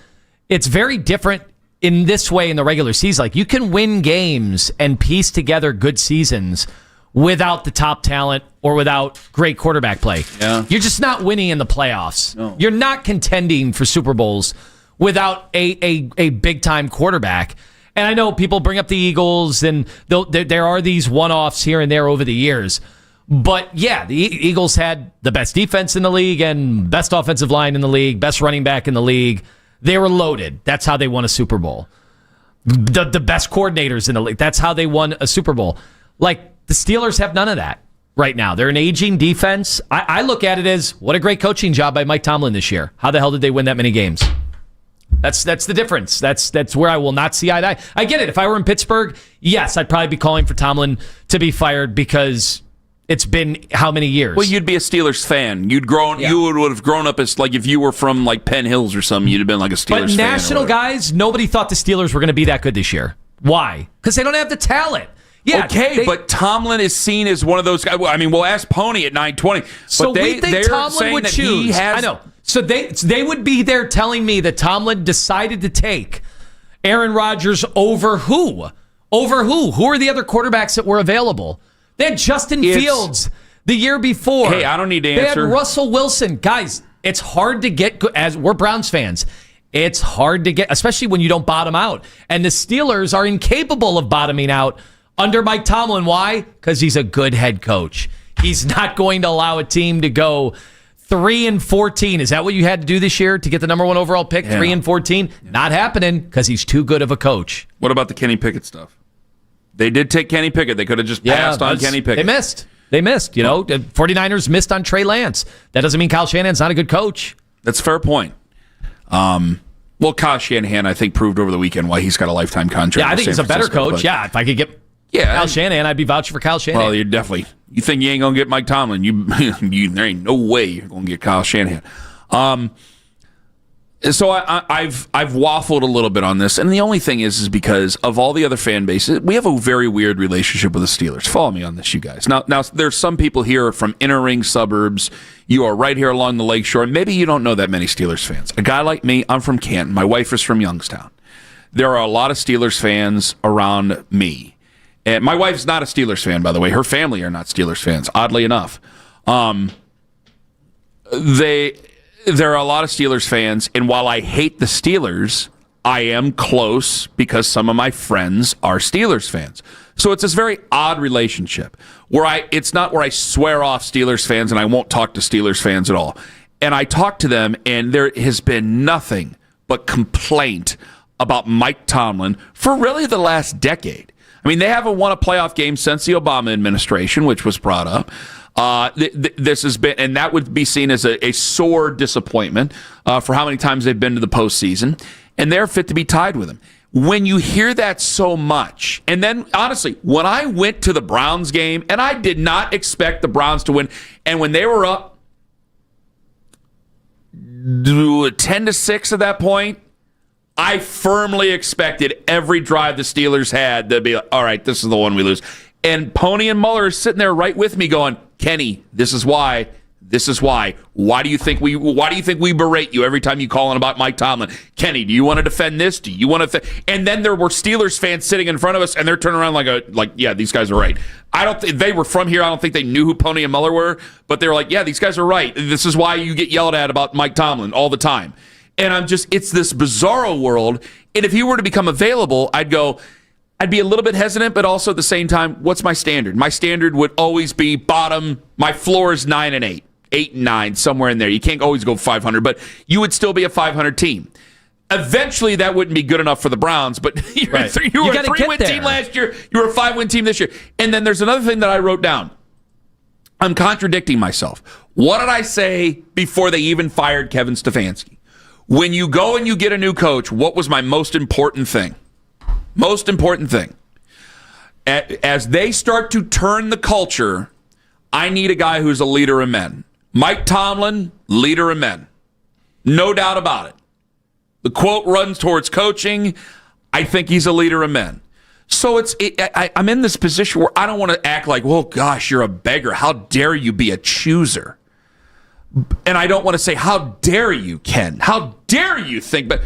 S11: it's very different in this way in the regular season. Like, you can win games and piece together good seasons without the top talent or without great quarterback play.
S10: Yeah.
S11: You're just not winning in the playoffs.
S10: No.
S11: You're not contending for Super Bowls without a big-time quarterback. And I know people bring up the Eagles, and there are these one-offs here and there over the years. But, yeah, the Eagles had the best defense in the league and best offensive line in the league, best running back in the league. They were loaded. That's how they won a Super Bowl. The best coordinators in the league. That's how they won a Super Bowl. Like, the Steelers have none of that right now. They're an aging defense. I look at it as, what a great coaching job by Mike Tomlin this year. How the hell did they win that many games? That's the difference. That's where I will not see eye to eye. I get it. If I were in Pittsburgh, yes, I'd probably be calling for Tomlin to be fired because it's been how many years?
S10: Well, you'd be a Steelers fan. You would have grown up as, like, if you were from like Penn Hills or something, you'd have been like a Steelers fan.
S11: But national guys, nobody thought the Steelers were going to be that good this year. Why? Because they don't have the talent. Yeah,
S10: okay, but Tomlin is seen as one of those guys. I mean, we'll ask Pony at 9:20.
S11: So we think Tomlin would choose. I know. So they would be there telling me that Tomlin decided to take Aaron Rodgers over who? Over who? Who are the other quarterbacks that were available? They had Justin Fields the year before.
S10: Hey, I don't need to answer.
S11: They had Russell Wilson. Guys, it's hard to get good. As we're Browns fans, it's hard to get, especially when you don't bottom out. And the Steelers are incapable of bottoming out under Mike Tomlin. Why? Because he's a good head coach. He's not going to allow a team to go 3-14. Is that what you had to do this year to get the number 1 overall pick? 3-14? Not happening because he's too good of a coach.
S10: What about the Kenny Pickett stuff? They did take Kenny Pickett. They could have just passed on Kenny Pickett.
S11: They missed. You know, the 49ers missed on Trey Lance. That doesn't mean Kyle Shanahan's not a good coach.
S10: That's a fair point. Well, Kyle Shanahan, I think, proved over the weekend why he's got a lifetime contract.
S11: Yeah, I think he's a better coach. Yeah, if I could get Kyle Shanahan, I'd be vouching for Kyle Shanahan.
S10: Well, you're definitely You think you ain't going to get Mike Tomlin. There ain't no way you're going to get Kyle Shanahan. So I've waffled a little bit on this, and the only thing is because of all the other fan bases, we have a very weird relationship with the Steelers. Follow me on this, you guys. Now there's some people here from inner ring suburbs. You are right here along the lakeshore, and maybe you don't know that many Steelers fans. A guy like me, I'm from Canton. My wife is from Youngstown. There are a lot of Steelers fans around me. And my wife's not a Steelers fan, by the way. Her family are not Steelers fans, oddly enough. There are a lot of Steelers fans, and while I hate the Steelers, I am close because some of my friends are Steelers fans. So it's this very odd relationship where it's not where I swear off Steelers fans and I won't talk to Steelers fans at all. And I talk to them, and there has been nothing but complaint about Mike Tomlin for really the last decade. I mean, they haven't won a playoff game since the Obama administration, which was brought up. This has been, and that would be seen as a sore disappointment for how many times they've been to the postseason, and they're fit to be tied with him. When you hear that so much, and then honestly, when I went to the Browns game, and I did not expect the Browns to win, and when they were up 10-6 at that point, I firmly expected every drive the Steelers had to be like, all right, this is the one we lose. And Pony and Muller are sitting there right with me going, Kenny, this is why. This is why. Why do you think we berate you every time you call in about Mike Tomlin? Kenny, do you want to defend this? Do you want to? And then there were Steelers fans sitting in front of us, and they're turning around like, yeah, these guys are right. I don't think they were from here. I don't think they knew who Pony and Muller were, but they were like, yeah, these guys are right. This is why you get yelled at about Mike Tomlin all the time. And it's this bizarro world. And if he were to become available, I'd be a little bit hesitant, but also at the same time, what's my standard? My standard would always be bottom. My floor is 9-8, 8-9, somewhere in there. You can't always go 500, but you would still be a 500 team. Eventually, that wouldn't be good enough for the Browns, but you were a 3-win team last year. You were a 5-win team this year. And then there's another thing that I wrote down. I'm contradicting myself. What did I say before they even fired Kevin Stefanski? When you go and you get a new coach, what was my most important thing? Most important thing. As they start to turn the culture, I need a guy who's a leader of men. Mike Tomlin, leader of men. No doubt about it. The quote runs towards coaching. I think he's a leader of men. So I'm in this position where I don't want to act like, well, gosh, you're a beggar. How dare you be a chooser? And I don't want to say, how dare you, Ken? How dare you think? But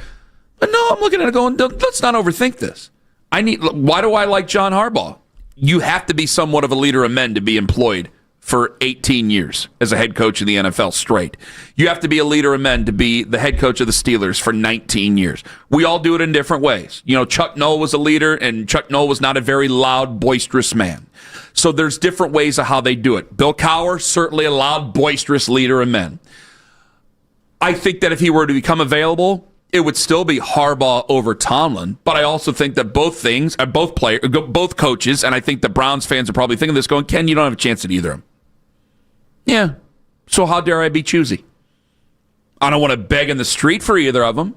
S10: no, I'm looking at it going, let's not overthink this. Why do I like John Harbaugh? You have to be somewhat of a leader of men to be employed for 18 years as a head coach in the NFL straight. You have to be a leader of men to be the head coach of the Steelers for 19 years. We all do it in different ways. You know, Chuck Noll was a leader, and Chuck Noll was not a very loud, boisterous man. So there's different ways of how they do it. Bill Cowher, certainly a loud, boisterous leader of men. I think that if he were to become available, it would still be Harbaugh over Tomlin, but I also think that both coaches, and I think the Browns fans are probably thinking this, going, Ken, you don't have a chance at either of them. Yeah, so how dare I be choosy? I don't want to beg in the street for either of them,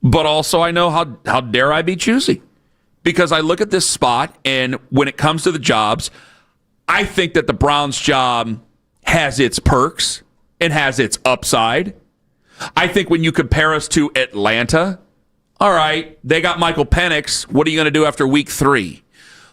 S10: but also I know how dare I be choosy? Because I look at this spot, and when it comes to the jobs, I think that the Browns job has its perks and has its upside. I think when you compare us to Atlanta, all right, they got Michael Penix. What are you going to do after week 3?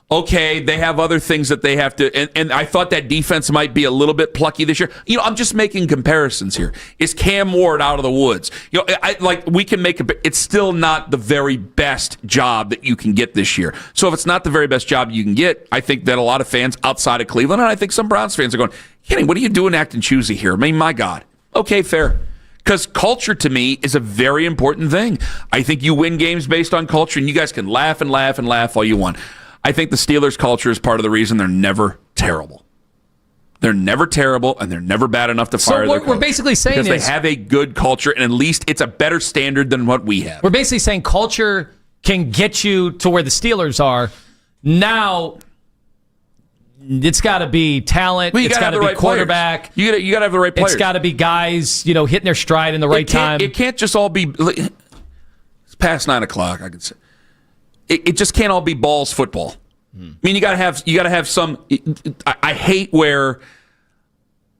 S10: Okay, they have other things that they have to, and I thought that defense might be a little bit plucky this year. You know, I'm just making comparisons here. Is Cam Ward out of the woods? You know, we can make it's still not the very best job that you can get this year. So if it's not the very best job you can get, I think that a lot of fans outside of Cleveland, and I think some Browns fans are going, Kenny, what are you doing acting choosy here? I mean, my God. Okay, fair. Because culture, to me, is a very important thing. I think you win games based on culture, and you guys can laugh and laugh and laugh all you want. I think the Steelers' culture is part of the reason they're never terrible. They're never terrible, and they're never bad enough to fire their coach.
S11: So what we're basically saying
S10: is, they have a good culture, and at least it's a better standard than what we have.
S11: We're basically saying culture can get you to where the Steelers are. Now, it's got to be talent.
S10: Well,
S11: it's got to be quarterback.
S10: You got to have the right players.
S11: It's got to be guys, hitting their stride in the right time.
S10: It can't just all be. It's past 9 o'clock. I can say it just can't all be balls football. I mean, you got to have some. I hate where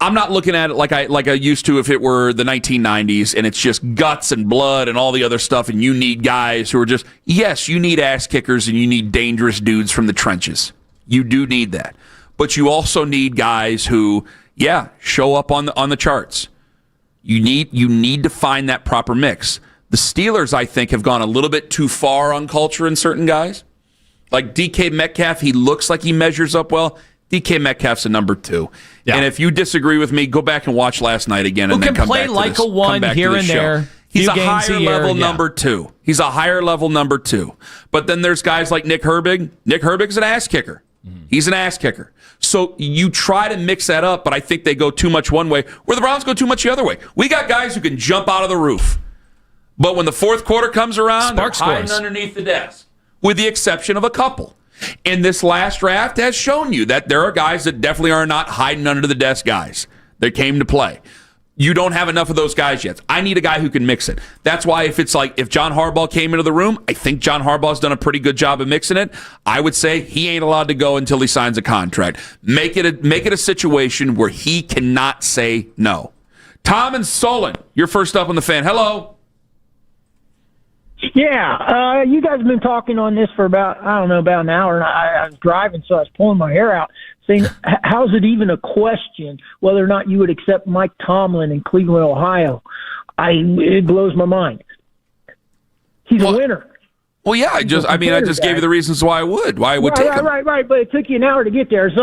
S10: I'm not looking at it like I used to if it were the 1990s and it's just guts and blood and all the other stuff, and you need guys who are just, yes, you need ass kickers and you need dangerous dudes from the trenches. You do need that, but you also need guys who, show up on the charts. You need to find that proper mix. The Steelers, I think, have gone a little bit too far on culture in certain guys. Like DK Metcalf, he looks like he measures up well. DK Metcalf's a number 2. Yeah. And if you disagree with me, go back and watch last night again and then come back to this. Who can play like a 1 here and there. He's a higher level number 2. He's a higher level number 2. But then there's guys like Nick Herbig. Nick Herbig's an ass kicker. He's an ass kicker. So you try to mix that up, but I think they go too much one way, where the Browns go too much the other way. We got guys who can jump out of the roof. But when the fourth quarter comes around, they're hiding underneath the desk, with the exception of a couple. And this last draft has shown you that there are guys that definitely are not hiding under the desk guys that came to play. You don't have enough of those guys yet. I need a guy who can mix it. That's why if John Harbaugh came into the room, I think John Harbaugh's done a pretty good job of mixing it. I would say he ain't allowed to go until he signs a contract. Make it a situation where he cannot say no. Tom and Solon, you're first up on the Fan. Hello.
S13: Yeah, you guys have been talking on this for about an hour, and I was driving, so I was pulling my hair out, saying, how's it even a question whether or not you would accept Mike Tomlin in Cleveland, Ohio? It blows my mind. He's a winner.
S10: Well, yeah, I just gave you the reasons why I would take him.
S13: Right, but it took you an hour to get there, so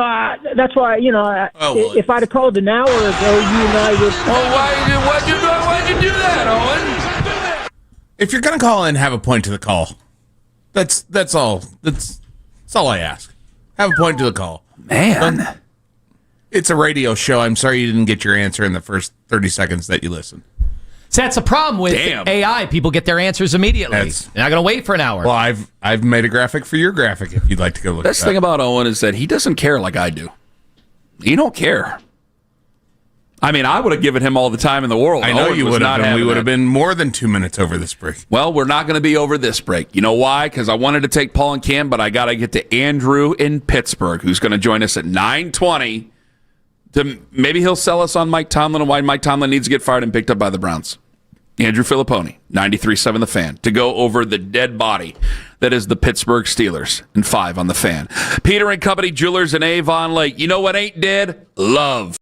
S13: that's why, if I'd have called an hour ago, you and I would...
S10: Oh, why'd you do that, Owen?
S12: If you're going to call in, have a point to the call. That's all. That's all I ask. Have a point to the call.
S10: Man.
S12: It's a radio show. I'm sorry you didn't get your answer in the first 30 seconds that you listened.
S11: So that's a problem with AI. People get their answers immediately. They're not going to wait for an hour.
S12: Well, I've made a graphic for your graphic if you'd like to go look at that.
S10: Best thing about Owen is that he doesn't care like I do. He don't care. I mean, I would have given him all the time in the world.
S12: I know you would have, and we would have been more than 2 minutes over this break.
S10: Well, we're not going to be over this break. You know why? Because I wanted to take Paul and Cam, but I got to get to Andrew in Pittsburgh, who's going to join us at 9:20. Maybe he'll sell us on Mike Tomlin and why Mike Tomlin needs to get fired and picked up by the Browns. Andrew Filipony, 93.7 The Fan, to go over the dead body that is the Pittsburgh Steelers, and 5 on The Fan. Peter and Company Jewelers in Avon Lake. You know what ain't dead? Love.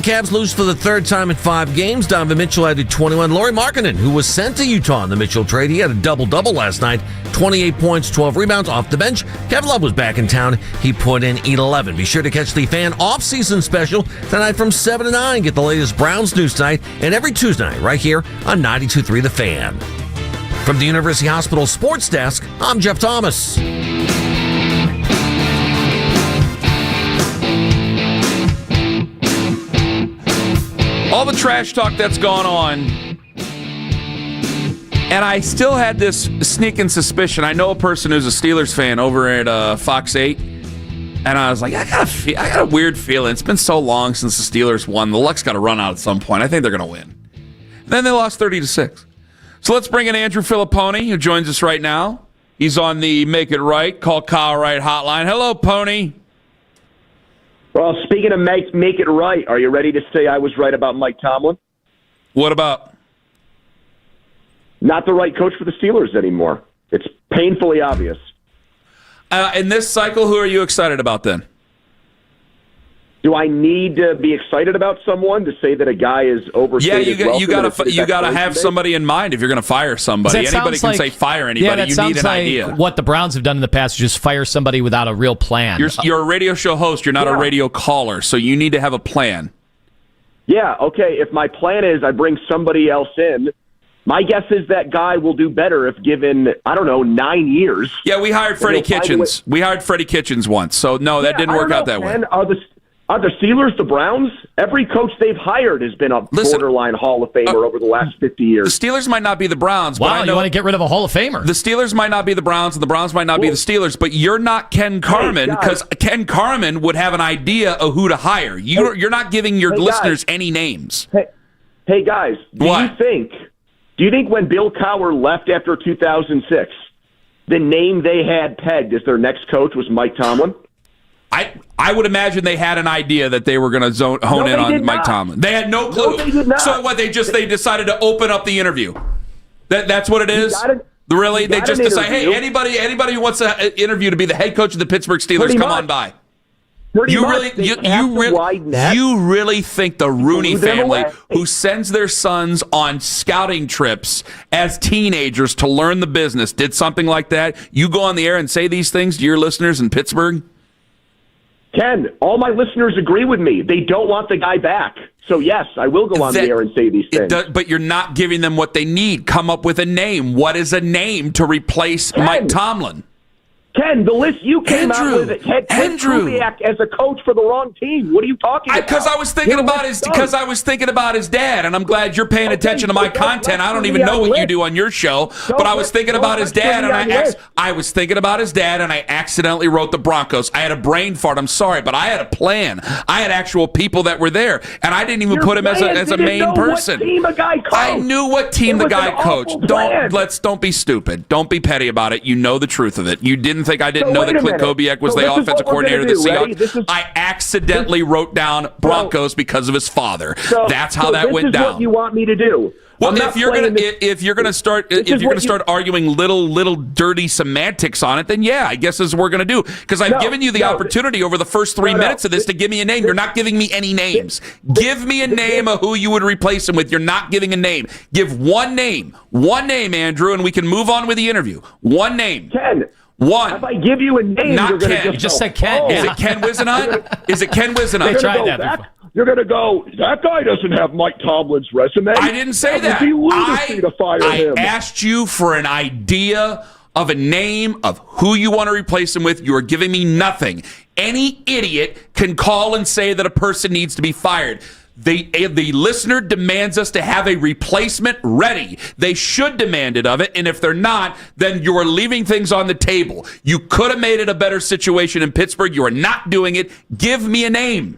S1: Cavs lose for the third time in 5 games. Donovan Mitchell added 21. Lauri Markkanen, who was sent to Utah in the Mitchell trade, he had a double-double last night. 28 points, 12 rebounds off the bench. Kevin Love was back in town. He put in 11. Be sure to catch the Fan Off-Season Special tonight from 7 to 9. Get the latest Browns news tonight and every Tuesday night right here on 92.3 The Fan. From the University Hospital Sports Desk, I'm Jeff Thomas.
S10: All the trash talk that's gone on, and I still had this sneaking suspicion. I know a person who's a Steelers fan over at Fox 8, and I was like, I got a weird feeling. It's been so long since the Steelers won. The luck's got to run out at some point. I think they're going to win. And then they lost 30-6. So let's bring in Andrew Filipony, who joins us right now. He's on the Make It Right, Call Kyle Right hotline. Hello, Pony.
S14: Well, speaking of make it right, are you ready to say I was right about Mike Tomlin?
S10: What about?
S14: Not the right coach for the Steelers anymore. It's painfully obvious.
S10: In this cycle, who are you excited about then?
S14: Do I need to be excited about someone to say that a guy is overstated?
S10: Yeah, you got to have somebody in mind if you're going to fire somebody. Anybody can say fire anybody. You need an idea.
S11: What the Browns have done in the past is just fire somebody without a real plan.
S10: You're a radio show host. You're not a radio caller, so you need to have a plan.
S14: Yeah, okay. If my plan is I bring somebody else in, my guess is that guy will do better if given, 9 years.
S10: Yeah, we hired Freddie Kitchens. We hired Freddie Kitchens once, so no, that didn't work out that way.
S14: Are the Steelers the Browns? Every coach they've hired has been a borderline Hall of Famer over the last 50 years.
S10: The Steelers might not be the Browns.
S11: Wow,
S10: but I know
S11: you want to get rid of a Hall of Famer.
S10: The Steelers might not be the Browns, and the Browns might not be the Steelers, but you're not Ken Carman, because Ken Carman would have an idea of who to hire. You're not giving your listeners any names.
S14: Hey guys, do you think when Bill Cowher left after 2006, the name they had pegged as their next coach was Mike Tomlin?
S10: I would imagine they had an idea that they were going to hone in on Mike Tomlin. They had no clue.
S14: No, they did not.
S10: So what? They decided to open up the interview. That's what it is. Really? They just decide, hey, anybody who wants to interview to be the head coach of the Pittsburgh Steelers, come on by. You really think the Rooney family, who sends their sons on scouting trips as teenagers to learn the business, did something like that? You go on the air and say these things to your listeners in Pittsburgh?
S14: Ken, all my listeners agree with me. They don't want the guy back. So, yes, I will go on the air and say these things.
S10: But you're not giving them what they need. Come up with a name. What is a name to replace Mike Tomlin?
S14: Ken, the list you came out with it had Kubiak as a coach for the wrong team. What are you talking about?
S10: Because I was thinking about his dad, and I'm glad you're paying attention to my content. I don't even know what you do on your show, but I was thinking about his dad, and I was thinking about his dad, and I accidentally wrote the Broncos. I had a brain fart. I'm sorry, but I had a plan. I had actual people that were there, and I didn't even put him as a main person.
S14: What team a guy coached.
S10: I knew what team the guy coached. Don't be stupid. Don't be petty about it. You know the truth of it. You didn't think I didn't know that Clint Kubiak was the offensive coordinator of the Seahawks. I accidentally wrote down Broncos because of his father. That's how that went down.
S14: This is what you want me to do.
S10: Well, if you're gonna start arguing little dirty semantics on it, then yeah, I guess is what we're gonna do. Because I've given you the opportunity over the first 3 minutes of this to give me a name. You're not giving me any names. Give me a name of who you would replace him with. You're not giving a name. Give one name, Andrew, and we can move on with the interview. One name.
S14: Ken.
S10: One.
S14: If I give you a name,
S10: not
S14: you're going
S10: Ken.
S14: to
S11: You just said Ken.
S10: Is it Ken Wisenhunt? Is it Ken Wisenhunt?
S11: I tried that before.
S14: You're going to go, that guy doesn't have Mike Tomlin's resume.
S10: I didn't say that.
S14: Would be lunacy to fire him.
S10: I asked you for an idea of a name of who you want to replace him with. You are giving me nothing. Any idiot can call and say that a person needs to be fired. The listener demands us to have a replacement ready. They should demand it of it, and if they're not, then you are leaving things on the table. You could have made it a better situation in Pittsburgh. You are not doing it. Give me a name.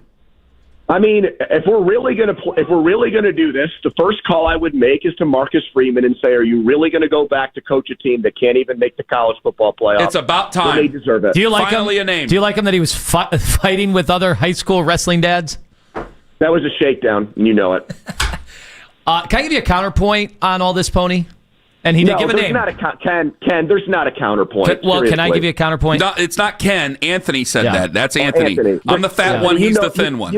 S14: I mean, if we're really going to do this, the first call I would make is to Marcus Freeman and say, "Are you really going to go back to coach a team that can't even make the college football playoff?"
S10: It's about time.
S14: They deserve it.
S11: Do you like
S10: Finally
S11: him?
S10: A name.
S11: Do you like him that he was fighting with other high school wrestling dads?
S14: That was a shakedown, and you know it.
S11: Can I give you a counterpoint on all this, Pony? And he did give a name.
S14: Ken, there's not a counterpoint.
S11: Can I give you a counterpoint?
S10: No, it's not Ken. Anthony said that. That's Anthony. I'm the fat one. He's the thin one.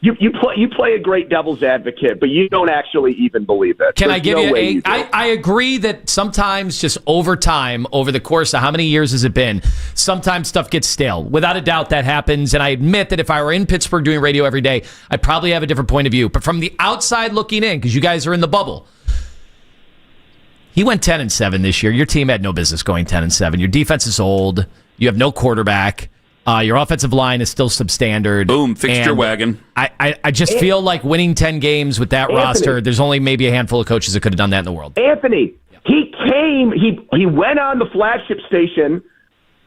S14: You play a great devil's advocate, but you don't actually even believe it.
S11: Can
S14: There's
S11: I give
S14: no way
S11: you I agree that sometimes just over time, over the course of how many years has it been, sometimes stuff gets stale. Without a doubt that happens, and I admit that if I were in Pittsburgh doing radio every day, I'd probably have a different point of view. But from the outside looking in, because you guys are in the bubble, he went 10-7 this year. Your team had no business going 10-7. Your defense is old. You have no quarterback. Your offensive line is still substandard.
S10: Boom, fixed your wagon.
S11: I just feel like winning 10 games with that roster, there's only maybe a handful of coaches that could have done that in the world.
S14: Anthony, he went on the flagship station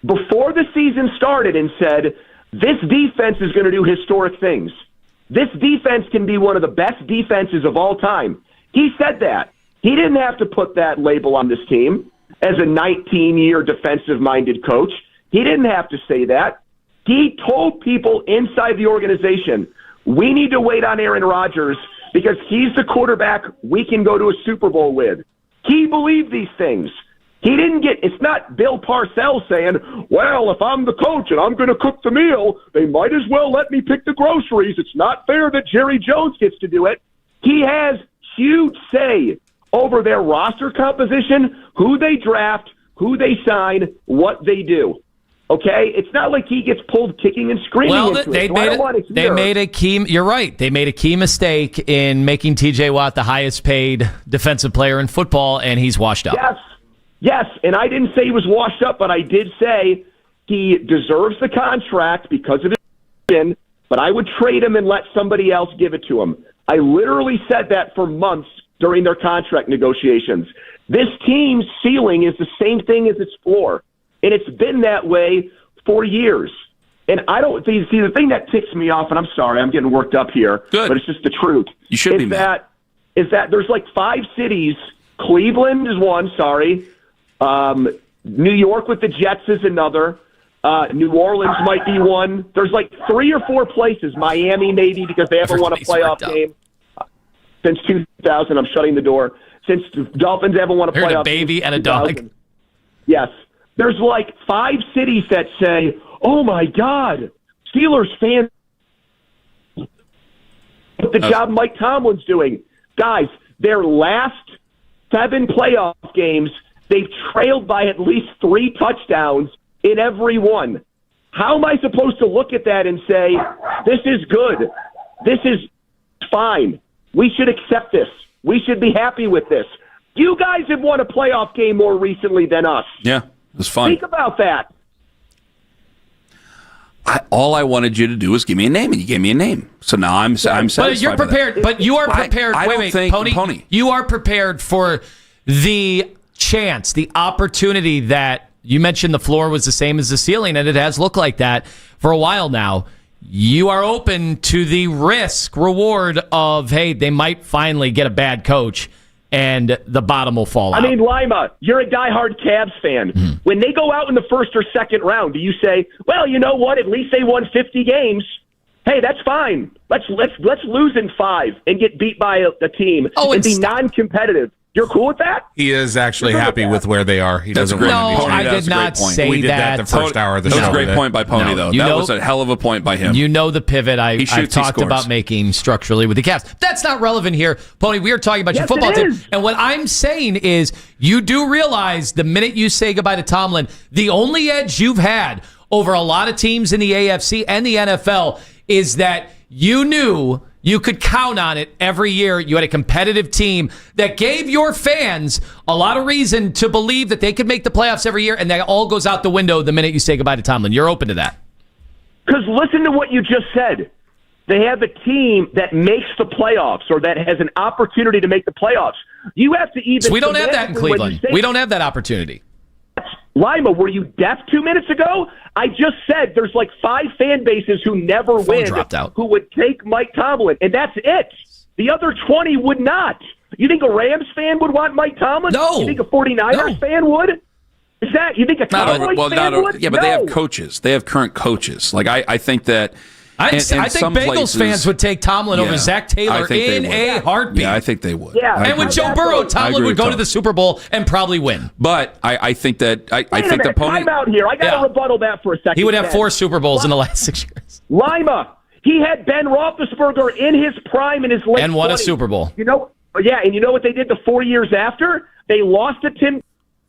S14: before the season started and said, this defense is going to do historic things. This defense can be one of the best defenses of all time. He said that. He didn't have to put that label on this team as a 19-year defensive-minded coach. He didn't have to say that. He told people inside the organization, we need to wait on Aaron Rodgers because he's the quarterback we can go to a Super Bowl with. He believed these things. It's not Bill Parcells saying, well, if I'm the coach and I'm going to cook the meal, they might as well let me pick the groceries. It's not fair that Jerry Jones gets to do it. He has huge say over their roster composition, who they draft, who they sign, what they do. Okay, it's not like he gets pulled kicking and screaming.
S11: Well,
S14: into
S11: they made a key. You're right. They made a key mistake in making T.J. Watt the highest paid defensive player in football, and he's washed up.
S14: Yes, and I didn't say he was washed up, but I did say he deserves the contract because of his sin. But I would trade him and let somebody else give it to him. I literally said that for months during their contract negotiations. This team's ceiling is the same thing as its floor. And it's been that way for years. And I don't see the thing that ticks me off, and I'm sorry, I'm getting worked up here, but it's just the truth.
S10: You should be mad.
S14: Is that there's like 5 cities. Cleveland is one, sorry. New York with the Jets is another. New Orleans might be one. There's like 3 or 4 places. Miami maybe because they haven't won a playoff game since 2000. I'm shutting the door. Since the Dolphins haven't won a playoff game.
S11: Heard a baby and a dog.
S14: Yes. There's like 5 cities that say, oh, my God, Steelers fans, the job Mike Tomlin's doing. Guys, their last 7 playoff games, they've trailed by at least 3 touchdowns in every one. How am I supposed to look at that and say, this is good, this is fine, we should accept this, we should be happy with this? You guys have won a playoff game more recently than us.
S10: Yeah. It was fun.
S14: Think about that.
S10: All I wanted you to do was give me a name, and you gave me a name. So now I'm satisfied.
S11: But you're prepared. But you are prepared. Wait, Pony. You are prepared for the chance, the opportunity that you mentioned. The floor was the same as the ceiling, and it has looked like that for a while now. You are open to the risk reward of, hey, they might finally get a bad coach, and the bottom will fall out.
S14: I mean, Lima, you're a diehard Cavs fan. When they go out in the first or second round, do you say, well, you know what? At least they won 50 games. Hey, that's fine. Let's lose in 5 and get beat by a team and be non-competitive. You're cool with that?
S12: He is actually happy with where they are. He doesn't want to be.
S11: No, I did not say
S12: we did that the first hour of the show.
S10: That was a great point by Pony, though. That was a hell of a point by him.
S11: You know the pivot I've talked about making structurally with the Cavs. That's not relevant here, Pony. We are talking about your football team. And what I'm saying is you do realize the minute you say goodbye to Tomlin, the only edge you've had over a lot of teams in the AFC and the NFL is that you knew you could count on it every year. You had a competitive team that gave your fans a lot of reason to believe that they could make the playoffs every year, and that all goes out the window the minute you say goodbye to Tomlin. You're open to that.
S14: Because listen to what you just said. They have a team that makes the playoffs or that has an opportunity to make the playoffs. You have to even...
S11: So we don't have that in Cleveland. We don't have that opportunity.
S14: Lima, were you deaf 2 minutes ago? I just said there's like 5 fan bases who never win who would take Mike Tomlin, and that's it. The other 20 would not. You think a Rams fan would want Mike Tomlin?
S11: No.
S14: You think a 49ers fan would? Is that, you think a Cowboys fan would?
S10: Yeah, but they have coaches. They have current coaches. Like, I think that...
S11: I think Bengals fans would take Tomlin over Zach Taylor in a heartbeat.
S10: Yeah, I think they would.
S14: Yeah,
S11: and with Joe Burrow, Tomlin would go to the Super Bowl and probably win.
S10: But I think that I think the Pony.
S14: Time out here. I got to rebuttal that for a second.
S11: He would have 4 Super Bowls in the last 6 years.
S14: Lima, He had Ben Roethlisberger in his prime in his late
S11: and won
S14: 20s.
S11: a Super Bowl.
S14: You know, yeah, and you know what they did the 4 years after? They lost to Tim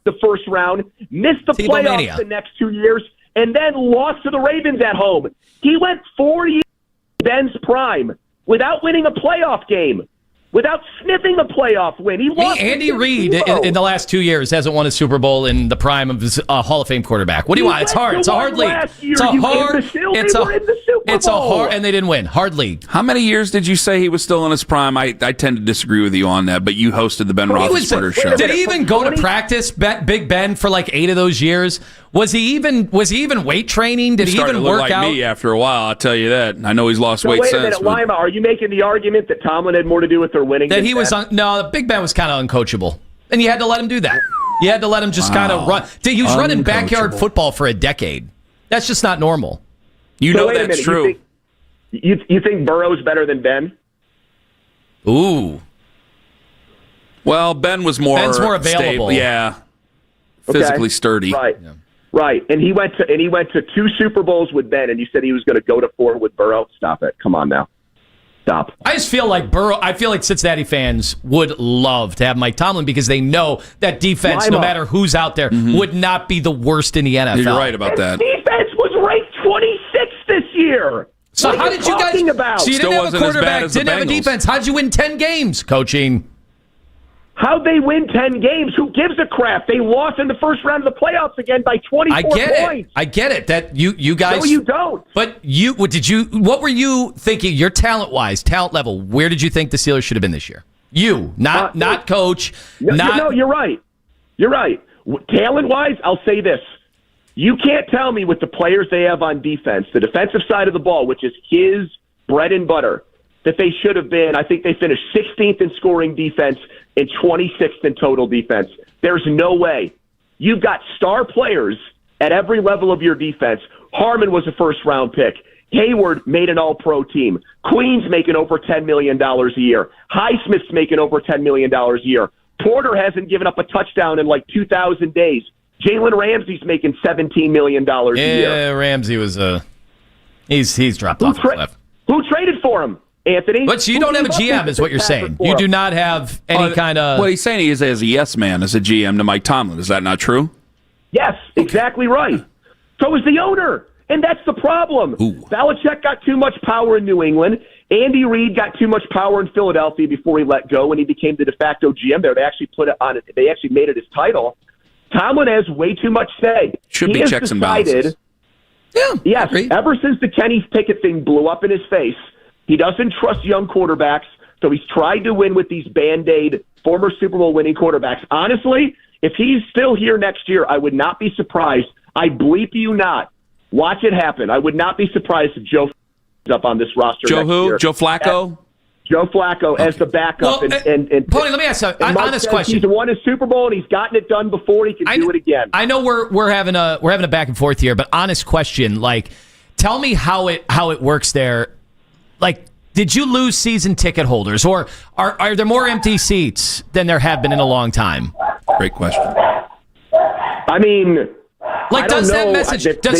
S14: the first round, missed the playoffs the next 2 years, and then lost to the Ravens at home. He went 4 years in Ben's prime without winning a playoff game. Without sniffing a playoff win. He lost.
S11: Andy Reid in the last 2 years hasn't won a Super Bowl in the prime of his Hall of Fame quarterback. What do you want? It's hard. It's a hard league. It's a hard. It's a hard, and they didn't win. Hard league.
S10: How many years did you say he was still in his prime? I tend to disagree with you on that, but you hosted the Ben Roethlisberger show.
S11: Did he even go to practice, Big Ben, for like 8 of those years? Was he even weight training? Did he even work
S10: like
S11: out?
S10: Me after a while, I'll tell you that. I know he's lost
S14: So
S10: weight
S14: wait
S10: since.
S14: a minute, Lima, are you making the argument that Tomlin had more to do with their winning?
S11: That he was no, Big Ben was kind of uncoachable, and you had to let him do that. You had to let him just kind of run. He was running backyard football for a decade. That's just not normal.
S10: You
S14: So
S10: know
S14: wait a
S10: that's
S14: minute,
S10: true.
S14: You think Burrow's better than Ben?
S11: Ooh.
S10: Well, Ben's more
S11: available.
S10: Stable. Yeah. Physically sturdy.
S14: Right. Yeah. Right. And he went to 2 Super Bowls with Ben, and you said he was going to go to 4 with Burrow. Stop it. Come on now. Stop.
S11: I just feel like Cincinnati fans would love to have Mike Tomlin because they know that defense, no matter who's out there, would not be the worst in the NFL.
S10: You're right about that.
S14: Defense was ranked 26th this year.
S11: So how did you guys?
S14: About?
S11: So you didn't have a quarterback, didn't have a defense. How'd you win 10 games? Coaching.
S14: How'd they win 10 games? Who gives a crap? They lost in the first round of the playoffs again by 24 points.
S11: I get it. That you guys.
S14: No, you don't.
S11: But what were you thinking? Your talent level. Where did you think the Steelers should have been this year? Not coach.
S14: No, you're right. You're right. Talent wise, I'll say this. You can't tell me with the players they have on defense, the defensive side of the ball, which is his bread and butter, that they should have been. I think they finished 16th in scoring defense and 26th in total defense. There's no way. You've got star players at every level of your defense. Harman was a first-round pick. Hayward made an all-pro team. Queen's making over $10 million a year. Highsmith's making over $10 million a year. Porter hasn't given up a touchdown in like 2,000 days. Jalen Ramsey's making $17 million a year.
S11: Yeah, Ramsey was he's dropped off the cliff.
S14: Who traded for him? Anthony?
S11: But you don't have a GM, is what you're saying. You do not have any kind of...
S10: What he's saying he is as a yes man, as a GM to Mike Tomlin. Is that not true?
S14: Yes, exactly right. So is the owner, and that's the problem. Belichick got too much power in New England. Andy Reid got too much power in Philadelphia before he let go, and he became the de facto GM there. They actually put it on. They actually made it his title. Tomlin has way too much say.
S10: Should be checks and balances.
S11: Yeah,
S14: yes. Ever since the Kenny Pickett thing blew up in his face, he doesn't trust young quarterbacks, so he's tried to win with these Band-Aid former Super Bowl winning quarterbacks. Honestly, if he's still here next year, I would not be surprised. I bleep you not. Watch it happen. I would not be surprised if Joe is up on this roster next year.
S10: Joe Flacco?
S14: Joe Flacco as the backup.
S11: Well, Pony, let me ask you an honest question.
S14: He's won a Super Bowl and he's gotten it done before. He can do it again.
S11: I know we're having a back and forth here, but honest question, like, tell me how it works there. Like, did you lose season ticket holders, or are there more empty seats than there have been in a long time?
S10: Great question.
S14: I mean,
S11: like,
S14: does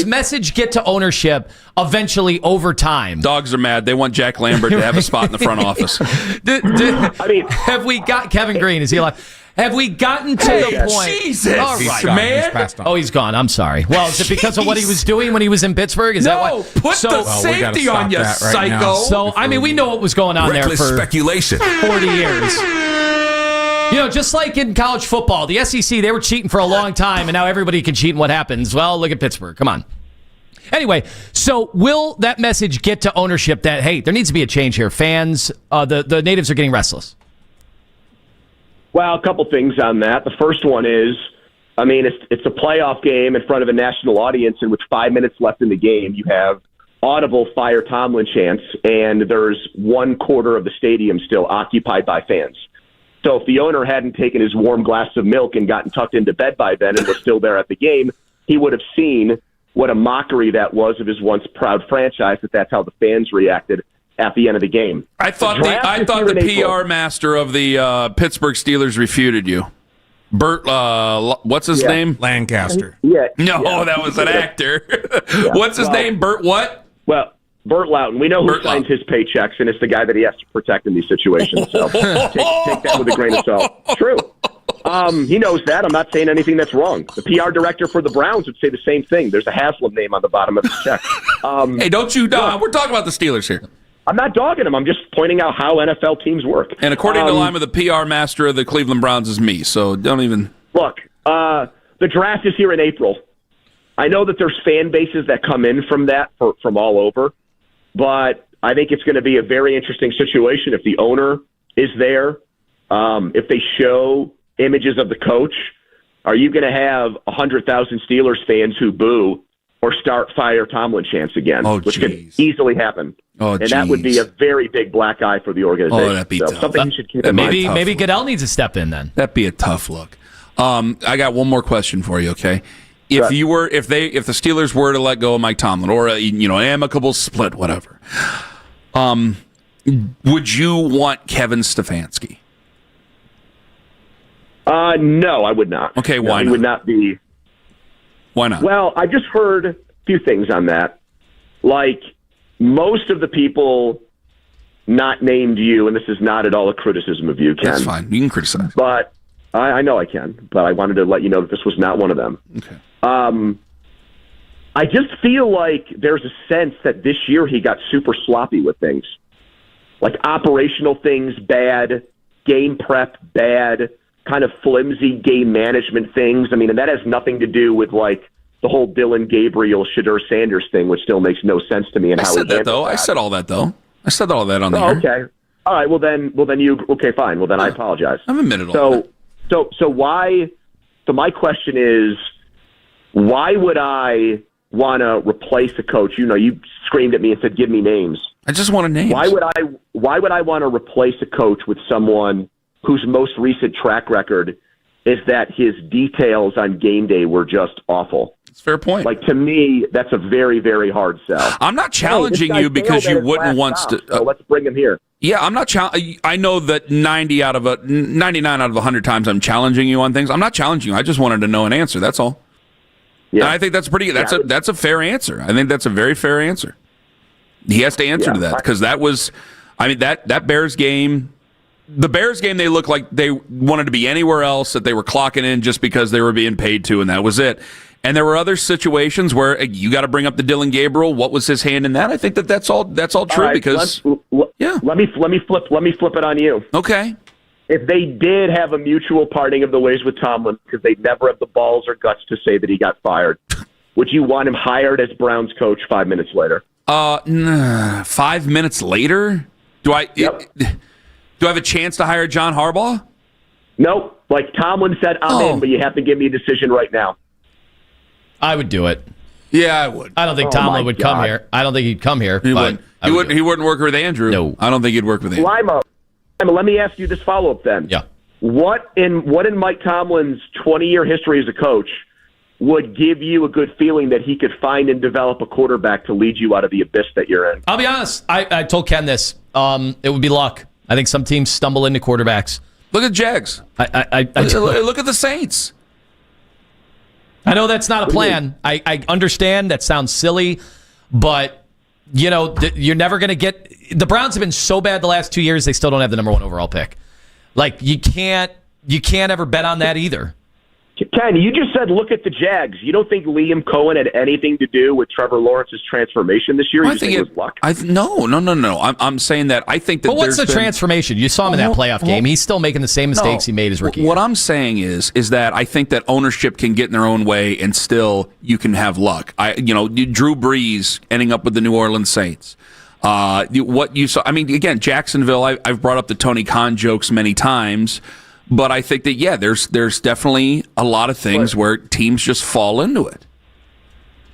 S11: message get to ownership eventually over time?
S10: Dogs are mad. They want Jack Lambert to have a spot in the front office.
S14: I mean,
S11: have we got Kevin Green? Is he alive? Have we gotten to the point?
S10: Jesus,
S11: all right,
S10: man.
S11: He's gone. I'm sorry. Well, is it because of what he was doing when he was in Pittsburgh? Is that why?
S10: Put the safety on you, psycho.
S11: So, I mean, we know what was going on
S3: Reckless
S11: there for
S3: speculation.
S11: 40 years. You know, just like in college football, the SEC, they were cheating for a long time, and now everybody can cheat, and what happens? Well, look at Pittsburgh. Come on. Anyway, so will that message get to ownership that, hey, there needs to be a change here? Fans, the natives are getting restless.
S14: Well, a couple things on that. The first one is, I mean, it's a playoff game in front of a national audience in which 5 minutes left in the game. You have audible Fire Tomlin chants, and there's 1/4 of the stadium still occupied by fans. So if the owner hadn't taken his warm glass of milk and gotten tucked into bed by then and was still there at the game, he would have seen what a mockery that was of his once proud franchise, that's how the fans reacted at the end of the game.
S10: I thought the PR master of the Pittsburgh Steelers refuted you. Bert, what's his name?
S12: Lancaster.
S14: Yeah.
S10: No, that was an actor. What's his name? Bert what?
S14: Well, Burt Loughton. We know who signs his paychecks, and it's the guy that he has to protect in these situations. So take that with a grain of salt. It's true. He knows that. I'm not saying anything that's wrong. The PR director for the Browns would say the same thing. There's a Haslam name on the bottom of the check.
S10: Hey, don't you? We're talking about the Steelers here.
S14: I'm not dogging them. I'm just pointing out how NFL teams work.
S10: And according to Lima, the PR master of the Cleveland Browns is me. So don't even
S14: look. The draft is here in April. I know that there's fan bases that come in from that from all over, but I think it's going to be a very interesting situation if the owner is there. If they show images of the coach, are you going to have 100,000 Steelers fans who boo or start fire Tomlin chants again, which could easily happen? And that would be a very big black eye for the organization.
S10: That'd be tough.
S14: Something you should keep in mind.
S11: Maybe Goodell needs to step in then.
S10: That'd be a tough look. I got one more question for you. Okay, if the Steelers were to let go of Mike Tomlin or an amicable split, whatever, would you want Kevin Stefanski?
S14: No, I would not.
S10: Okay, why
S14: not? He would not be.
S10: Why not?
S14: Well, I just heard a few things on that. Like, most of the people not named you, and this is not at all a criticism of you, Ken.
S10: That's fine. You can criticize.
S14: But I know I can, but I wanted to let you know that this was not one of them.
S10: Okay.
S14: I just feel like there's a sense that this year he got super sloppy with things. Like operational things, bad. Game prep, bad. Kind of flimsy game management things. I mean, and that has nothing to do with like the whole Dylan Gabriel, Shadur Sanders thing, which still makes no sense to me. And
S10: I said that though. I said all that though. I said all that on the air.
S14: Okay. All right. Well then you. Okay, fine. Well then I apologize.
S10: I've admitted all that.
S14: So why? So my question is, why would I want to replace a coach? You screamed at me and said, "Give me names."
S10: I just want a name.
S14: Why would I want to replace a coach with someone whose most recent track record is that his details on game day were just awful?
S10: It's a fair point.
S14: Like, to me, that's a very, very hard sell.
S10: I'm not challenging you because you wouldn't want to.
S14: So let's bring him here.
S10: Yeah, I'm not. I know that 99 out of 100 times I'm challenging you on things. I'm not challenging you. I just wanted to know an answer. That's all. Yeah, and I think that's pretty. That's a fair answer. I think that's a very fair answer. He has to answer to that because that was. I mean that Bears game. The Bears game, they looked like they wanted to be anywhere else, that they were clocking in just because they were being paid to, and that was it. And there were other situations where you got to bring up the Dylan Gabriel. What was his hand in that? I think that's all true
S14: right,
S10: because
S14: let me flip it on you.
S10: Okay.
S14: If they did have a mutual parting of the ways with Tomlin because they never have the balls or guts to say that he got fired, would you want him hired as Browns coach 5 minutes later?
S10: 5 minutes later? Do I?
S14: Yep.
S10: Do I have a chance to hire John Harbaugh?
S14: Nope. Like Tomlin said, I'm in, but you have to give me a decision right now.
S11: I would do it.
S10: Yeah, I would.
S11: I don't think Tomlin would come here. I don't think he'd come here.
S10: He wouldn't. He wouldn't work with Andrew.
S11: No.
S10: I don't think he'd work with Andrew.
S14: Lima, let me ask you this follow-up then.
S11: Yeah.
S14: What in Mike Tomlin's 20-year history as a coach would give you a good feeling that he could find and develop a quarterback to lead you out of the abyss that you're in?
S11: I'll be honest. I told Ken this. It would be luck. I think some teams stumble into quarterbacks.
S10: Look at Jags. Look at the Saints.
S11: I know that's not a plan. I understand that sounds silly, but you're never going to get. The Browns have been so bad the last 2 years; they still don't have the number 1 overall pick. Like you can't ever bet on that either.
S14: Ken, you just said look at the Jags. You don't think Liam Cohen had anything to do with Trevor Lawrence's transformation this year? You think it was luck?
S10: No. I'm saying that I think that.
S11: But what's the transformation? You saw him in that playoff game. He's still making the same mistakes he made his rookie year.
S10: What I'm saying is that I think that ownership can get in their own way, and still you can have luck. Drew Brees ending up with the New Orleans Saints. What you saw? I mean, again, Jacksonville. I've brought up the Tony Khan jokes many times. But I think that, there's definitely a lot of things where teams just fall into it.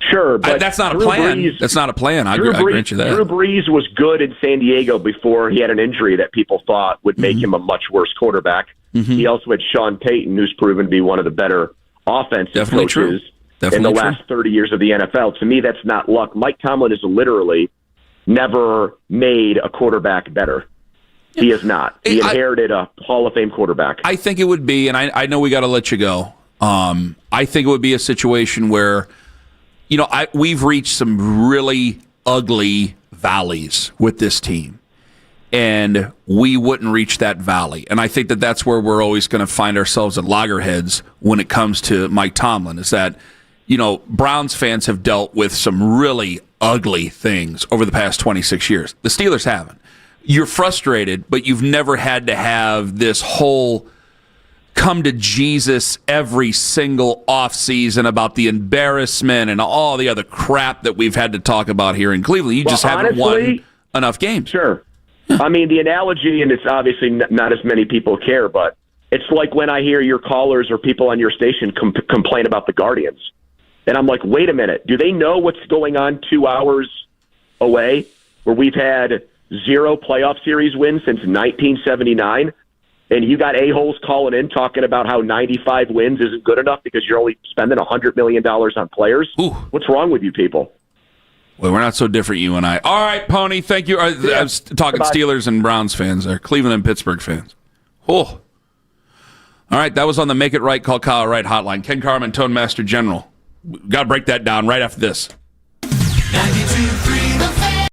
S14: Sure, but
S10: that's not a plan. That's not a plan. I grant you that.
S14: Drew Brees was good in San Diego before he had an injury that people thought would make him a much worse quarterback. Mm-hmm. He also had Sean Payton, who's proven to be one of the better offensive coaches in the last 30 years of the NFL. To me, that's not luck. Mike Tomlin has literally never made a quarterback better. He is not. He inherited a Hall of Fame quarterback.
S10: I think it would be, and I know we got to let you go. I think it would be a situation where, we've reached some really ugly, valleys with this team, and we wouldn't reach that valley. And I think that that's where we're always going to find ourselves at loggerheads when it comes to Mike Tomlin, is that, Browns fans have dealt with some really ugly things over the past 26 years. The Steelers haven't. You're frustrated, but you've never had to have this whole come to Jesus every single offseason about the embarrassment and all the other crap that we've had to talk about here in Cleveland. You just haven't won enough games.
S14: Sure. I mean, the analogy, and it's obviously not as many people care, but it's like when I hear your callers or people on your station complain about the Guardians. And I'm like, wait a minute. Do they know what's going on 2 hours away where we've had 0 playoff series wins since 1979? And you got a-holes calling in talking about how 95 wins isn't good enough because you're only spending $100 million on players?
S10: Ooh.
S14: What's wrong with you people?
S10: Well, we're not so different, you and I. All right, Pony, thank you. I was talking Steelers and Browns fans there, Cleveland and Pittsburgh fans. Oh. All right, that was on the Make It Right, Call Kyle Wright hotline. Ken Carman, Tone Master General. Got to break that down right after this.
S15: 92.3 The Fan.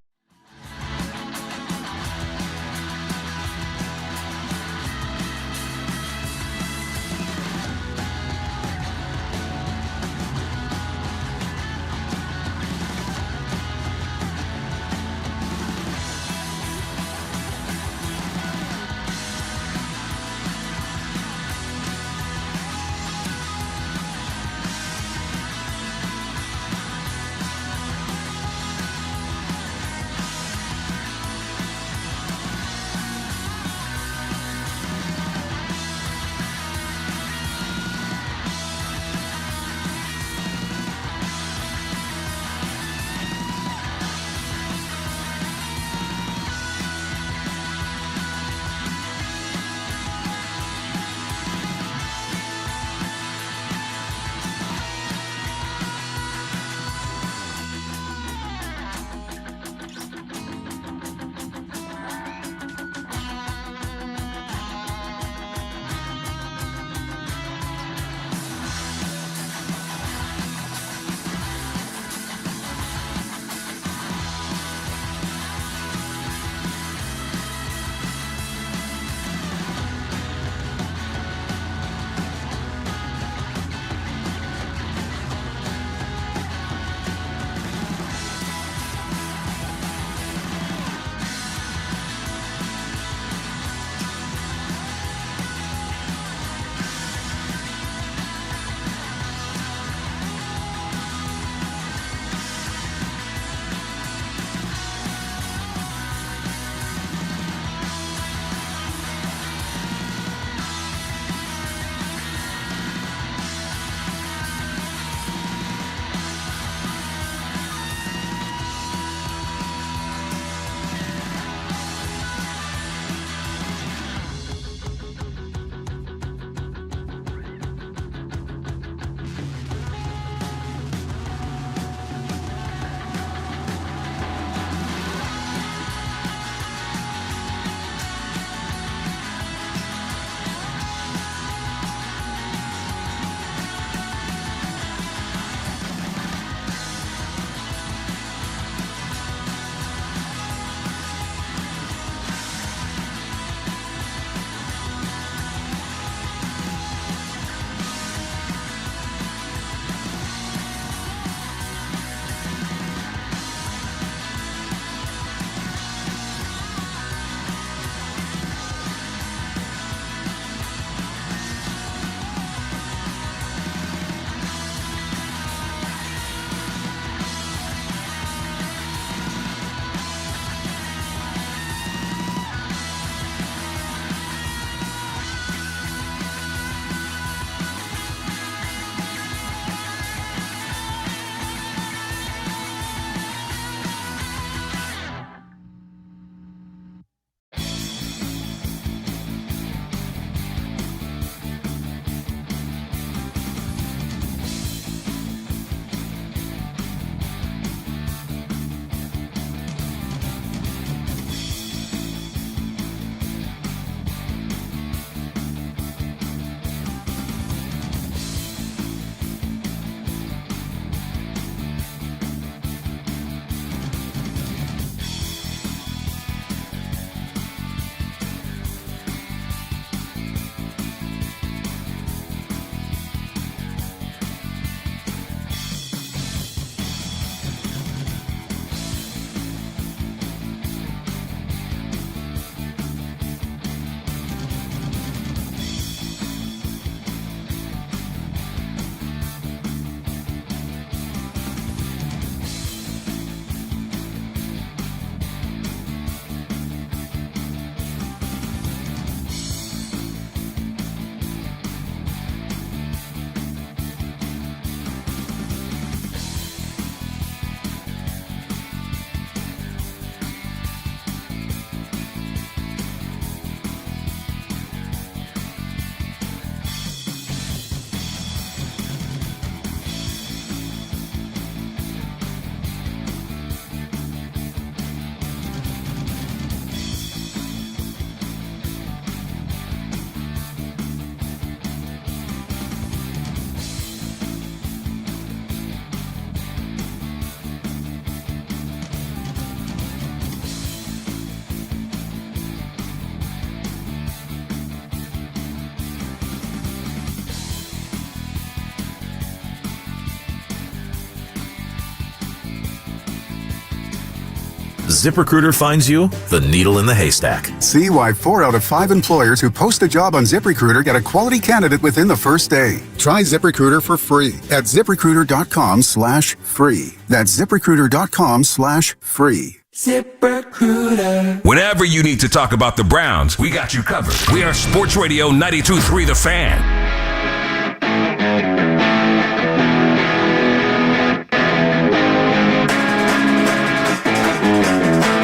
S15: ZipRecruiter finds you the needle in the haystack.
S16: See why 4 out of 5 employers who post a job on ZipRecruiter get a quality candidate within the first day. Try ZipRecruiter for free at ZipRecruiter.com/free. That's ZipRecruiter.com/free.
S3: ZipRecruiter. Whenever you need to talk about the Browns, we got you covered. We are Sports Radio 92.3 The Fan.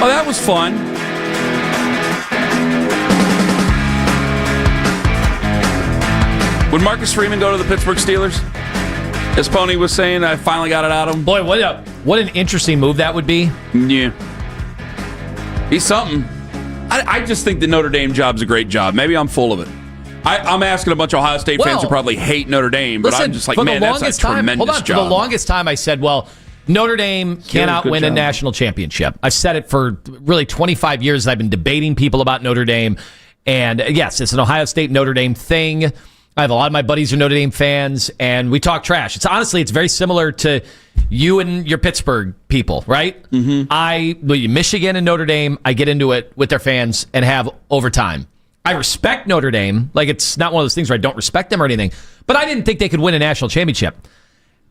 S10: Oh, that was fun. Would Marcus Freeman go to the Pittsburgh Steelers? As Pony was saying, I finally got it out of him.
S11: Boy, what an interesting move that would be.
S10: Yeah. He's something. I just think the Notre Dame job's a great job. Maybe I'm full of it. I'm asking a bunch of Ohio State fans who probably hate Notre Dame, but I'm just like, man, that's a tremendous job.
S11: For the longest time, I said, well, Notre Dame cannot win a national championship. I've said it for really 25 years. I've been debating people about Notre Dame. And yes, it's an Ohio State Notre Dame thing. I have a lot of my buddies are Notre Dame fans, and we talk trash. It's very similar to you and your Pittsburgh people, right? Mm-hmm. Michigan and Notre Dame, I get into it with their fans and have over time. I respect Notre Dame. Like, it's not one of those things where I don't respect them or anything. But I didn't think they could win a national championship.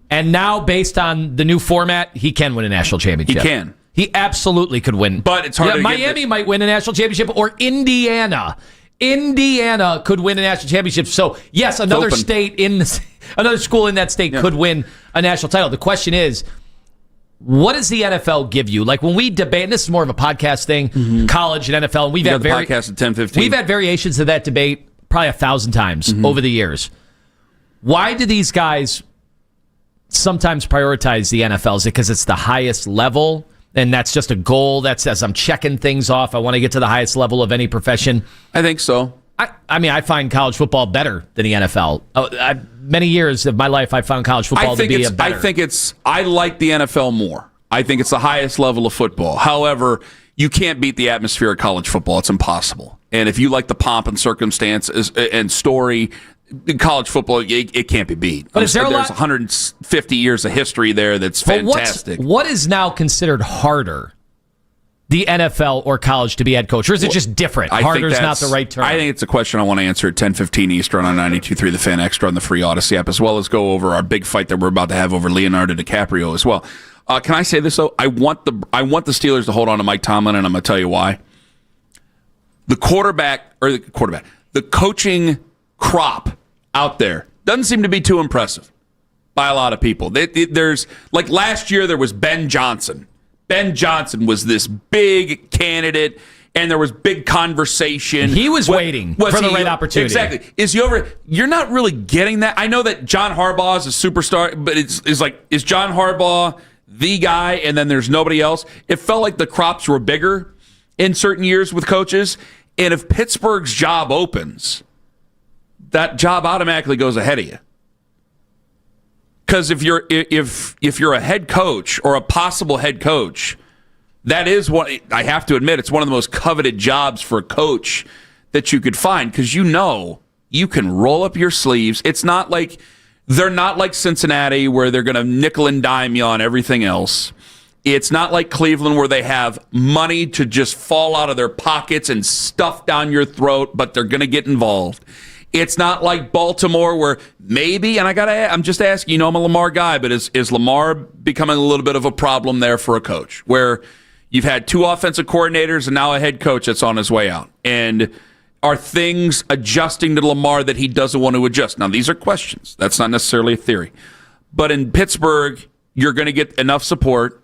S11: And now, based on the new format, he can win a national championship.
S10: He can.
S11: He absolutely could win.
S10: But it's hard to
S11: Miami might win a national championship, or Indiana. Indiana could win a national championship. So, yes, another school in that state could win a national title. The question is, what does the NFL give you? Like, when we debate, and this is more of a podcast thing, college and NFL, and we've had
S10: podcast at 10:15.
S11: We've had variations of that debate probably 1,000 times over the years. Why do these guys sometimes prioritize the NFL? Is it because it's the highest level, and that's just a goal? That's as I'm checking things off, I want to get to the highest level of any profession?
S10: I think so.
S11: I find college football better than the NFL. Many years of my life, I found college football to be better.
S10: I like the NFL more. I think it's the highest level of football. However, you can't beat the atmosphere of college football. It's impossible. And if you like the pomp and circumstance and story, college football, it can't be beat.
S11: But there's
S10: 150 years of history there that's fantastic.
S11: What is now considered harder, the NFL or college to be head coach? Or is it just different? Harder is not the right term.
S10: I think it's a question I want to answer at 10:15 Eastern on 92.3 The Fan Extra on the free Odyssey app, as well as go over our big fight that we're about to have over Leonardo DiCaprio as well. Can I say this, though? I want the Steelers to hold on to Mike Tomlin, and I'm going to tell you why. The coaching crop out there doesn't seem to be too impressive by a lot of people. There's, like, last year there was Ben Johnson. Ben Johnson was this big candidate, and there was big conversation.
S11: He was waiting for the right opportunity.
S10: Exactly. Is he over? You're not really getting that. I know that John Harbaugh is a superstar, but it's like, is John Harbaugh the guy, and then there's nobody else? It felt like the crops were bigger in certain years with coaches, and if Pittsburgh's job opens, that job automatically goes ahead of you. Because if you're a head coach or a possible head coach, that is what I have to admit. It's one of the most coveted jobs for a coach that you could find, because you can roll up your sleeves. It's not like they're not like Cincinnati where they're going to nickel and dime you on everything else. It's not like Cleveland where they have money to just fall out of their pockets and stuff down your throat, but they're going to get involved. It's not like Baltimore where maybe, and I'm just asking, I'm a Lamar guy, but is Lamar becoming a little bit of a problem there for a coach where you've had 2 offensive coordinators and now a head coach that's on his way out? And are things adjusting to Lamar that he doesn't want to adjust? Now, these are questions. That's not necessarily a theory. But in Pittsburgh, you're going to get enough support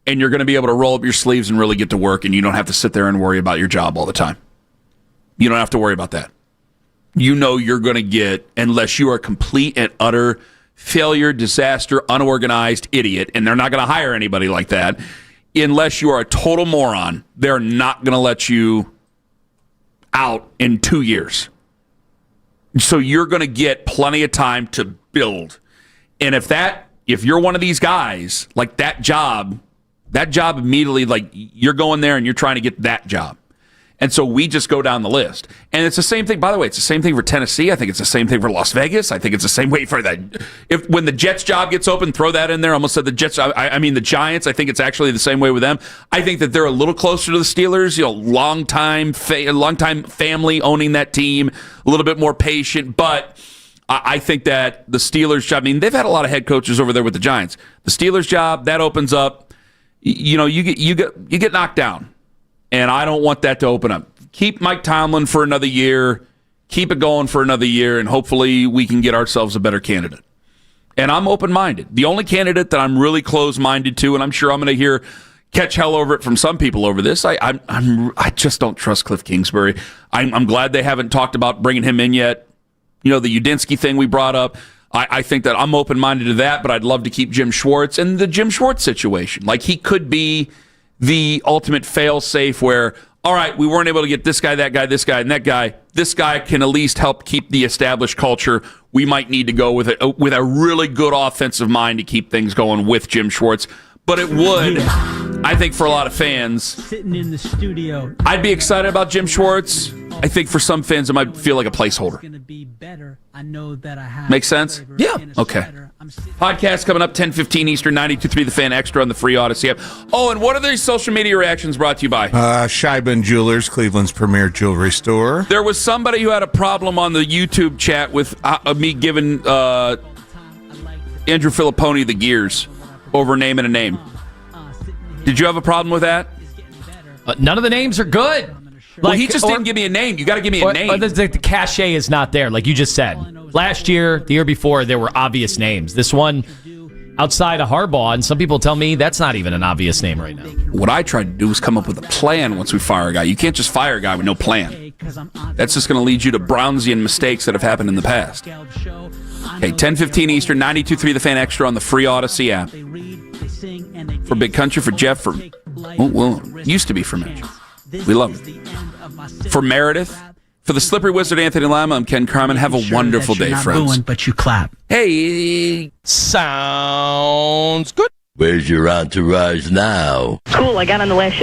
S10: and you're going to be able to roll up your sleeves and really get to work, and you don't have to sit there and worry about your job all the time. You don't have to worry about that. You're going to get, unless you are a complete and utter failure, disaster, unorganized idiot, and they're not going to hire anybody like that, unless you are a total moron, they're not going to let you out in 2 years. So you're going to get plenty of time to build. And if you're one of these guys, like that job immediately, like you're going there and you're trying to get that job. And so we just go down the list. And it's the same thing, by the way, it's the same thing for Tennessee. I think it's the same thing for Las Vegas. I think it's the same way for that. When the Jets job gets open, throw that in there. I almost said the Jets. I mean the Giants. I think it's actually the same way with them. I think that they're a little closer to the Steelers. Long time family owning that team, a little bit more patient. But I think that the Steelers job, I mean, they've had a lot of head coaches over there with the Giants. The Steelers job, that opens up, you get knocked down. And I don't want that to open up. Keep Mike Tomlin for another year. Keep it going for another year, and hopefully we can get ourselves a better candidate. And I'm open-minded. The only candidate that I'm really closed-minded to, and I'm sure I'm going to catch hell over it from some people over this, I just don't trust Cliff Kingsbury. I'm glad they haven't talked about bringing him in yet. The Udinski thing we brought up. I think that I'm open-minded to that, but I'd love to keep Jim Schwarz. And the Jim Schwarz situation, like he could be the ultimate fail-safe where, all right, we weren't able to get this guy, that guy, this guy, and that guy. This guy can at least help keep the established culture. We might need to go with a really good offensive mind to keep things going with Jim Schwarz. But it would, I think, for a lot of fans,
S17: sitting in the studio,
S10: I'd be excited about Jim Schwarz. I think for some fans, it might feel like a placeholder. Make sense? Yeah. Okay. Podcast coming up 10:15 Eastern, 92.3 The Fan Extra on the free Odyssey app. Oh, and what are these social media reactions brought to you by?
S12: Scheibin Jewelers, Cleveland's premier jewelry store.
S10: There was somebody who had a problem on the YouTube chat with me giving Andrew Filipony the gears over naming a name. Did you have a problem with that?
S11: None of the names are good.
S10: Well, he just didn't give me a name. You got to give me a name.
S11: The cachet is not there, like you just said. Last year, the year before, there were obvious names. This one, outside of Harbaugh, and some people tell me that's not even an obvious name right now.
S10: What I tried to do was come up with a plan once we fire a guy. You can't just fire a guy with no plan. That's just going to lead you to Brownsian mistakes that have happened in the past. Okay, 10:15 Eastern, 92.3 The Fan Extra on the free Odyssey app. For Big Country, for Jeff, used to be for Mitch. We love it. For Meredith, for the Slippery Wizard Anthony Lima, I'm Ken Carman. Have a wonderful day, friends.
S17: Booing, but you clap.
S10: Hey,
S18: sounds good. Where's your entourage now?
S20: Cool, I got on the last show.